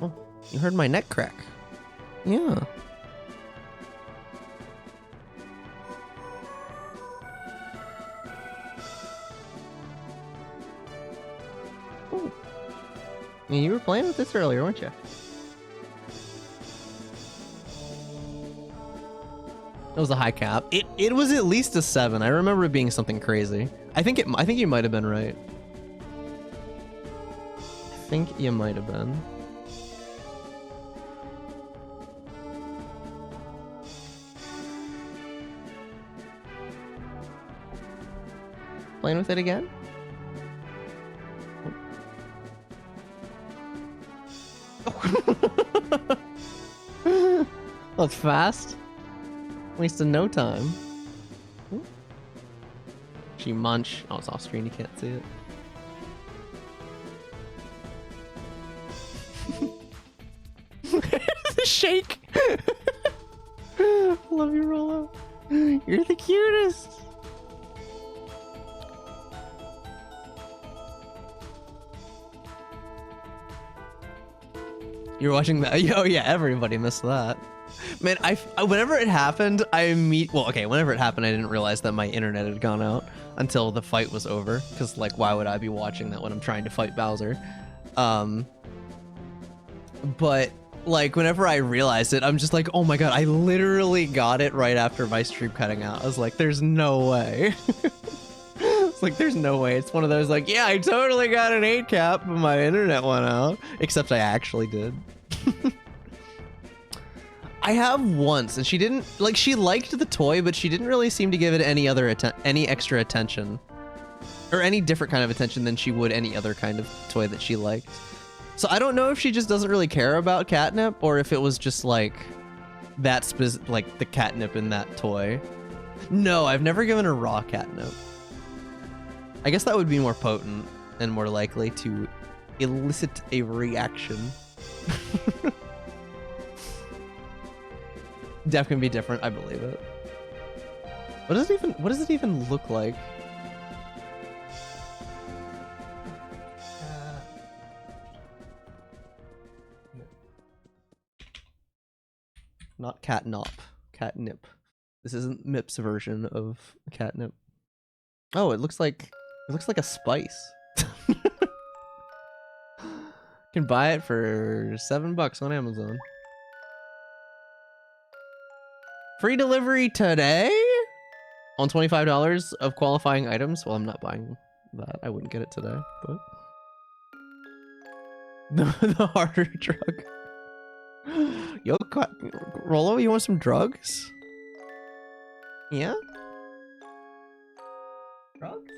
Oh, you heard my neck crack. Yeah. Ooh. I mean, you were playing with this earlier, weren't you? It was a high cap. It was at least a 7. I remember it being something crazy. I think you might have been right. I think you might have been. Playing with it again? That's fast. Wasting no time. Ooh. She munch. Oh, it's off screen. You can't see it. The shake. Love you, Rollo. You're the cutest. You're watching that? Oh yeah, everybody missed that. Man, whenever it happened, whenever it happened, I didn't realize that my internet had gone out until the fight was over. Because, like, why would I be watching that when I'm trying to fight Bowser? But, like, whenever I realized it, I'm just like, oh my god, I literally got it right after my stream cutting out. I was like, there's no way. It's like, there's no way. It's one of those, like, yeah, I totally got an 8 cap, but my internet went out. Except I actually did. I have once, and she didn't, like, she liked the toy, but she didn't really seem to give it any extra attention. Or any different kind of attention than she would any other kind of toy that she liked. So I don't know if she just doesn't really care about catnip, or if it was just, like, like, the catnip in that toy. No, I've never given her raw catnip. I guess that would be more potent and more likely to elicit a reaction. Def can be different, I believe it. What does it even look like? Not catnop, catnip. This isn't Mip's version of catnip. Oh, it looks like a spice. Can buy it for $7 on Amazon. Free delivery today on $25 of qualifying items. Well, I'm not buying that. I wouldn't get it today, but the harder drug. Yo, Rollo, you want some drugs? Yeah? Drugs?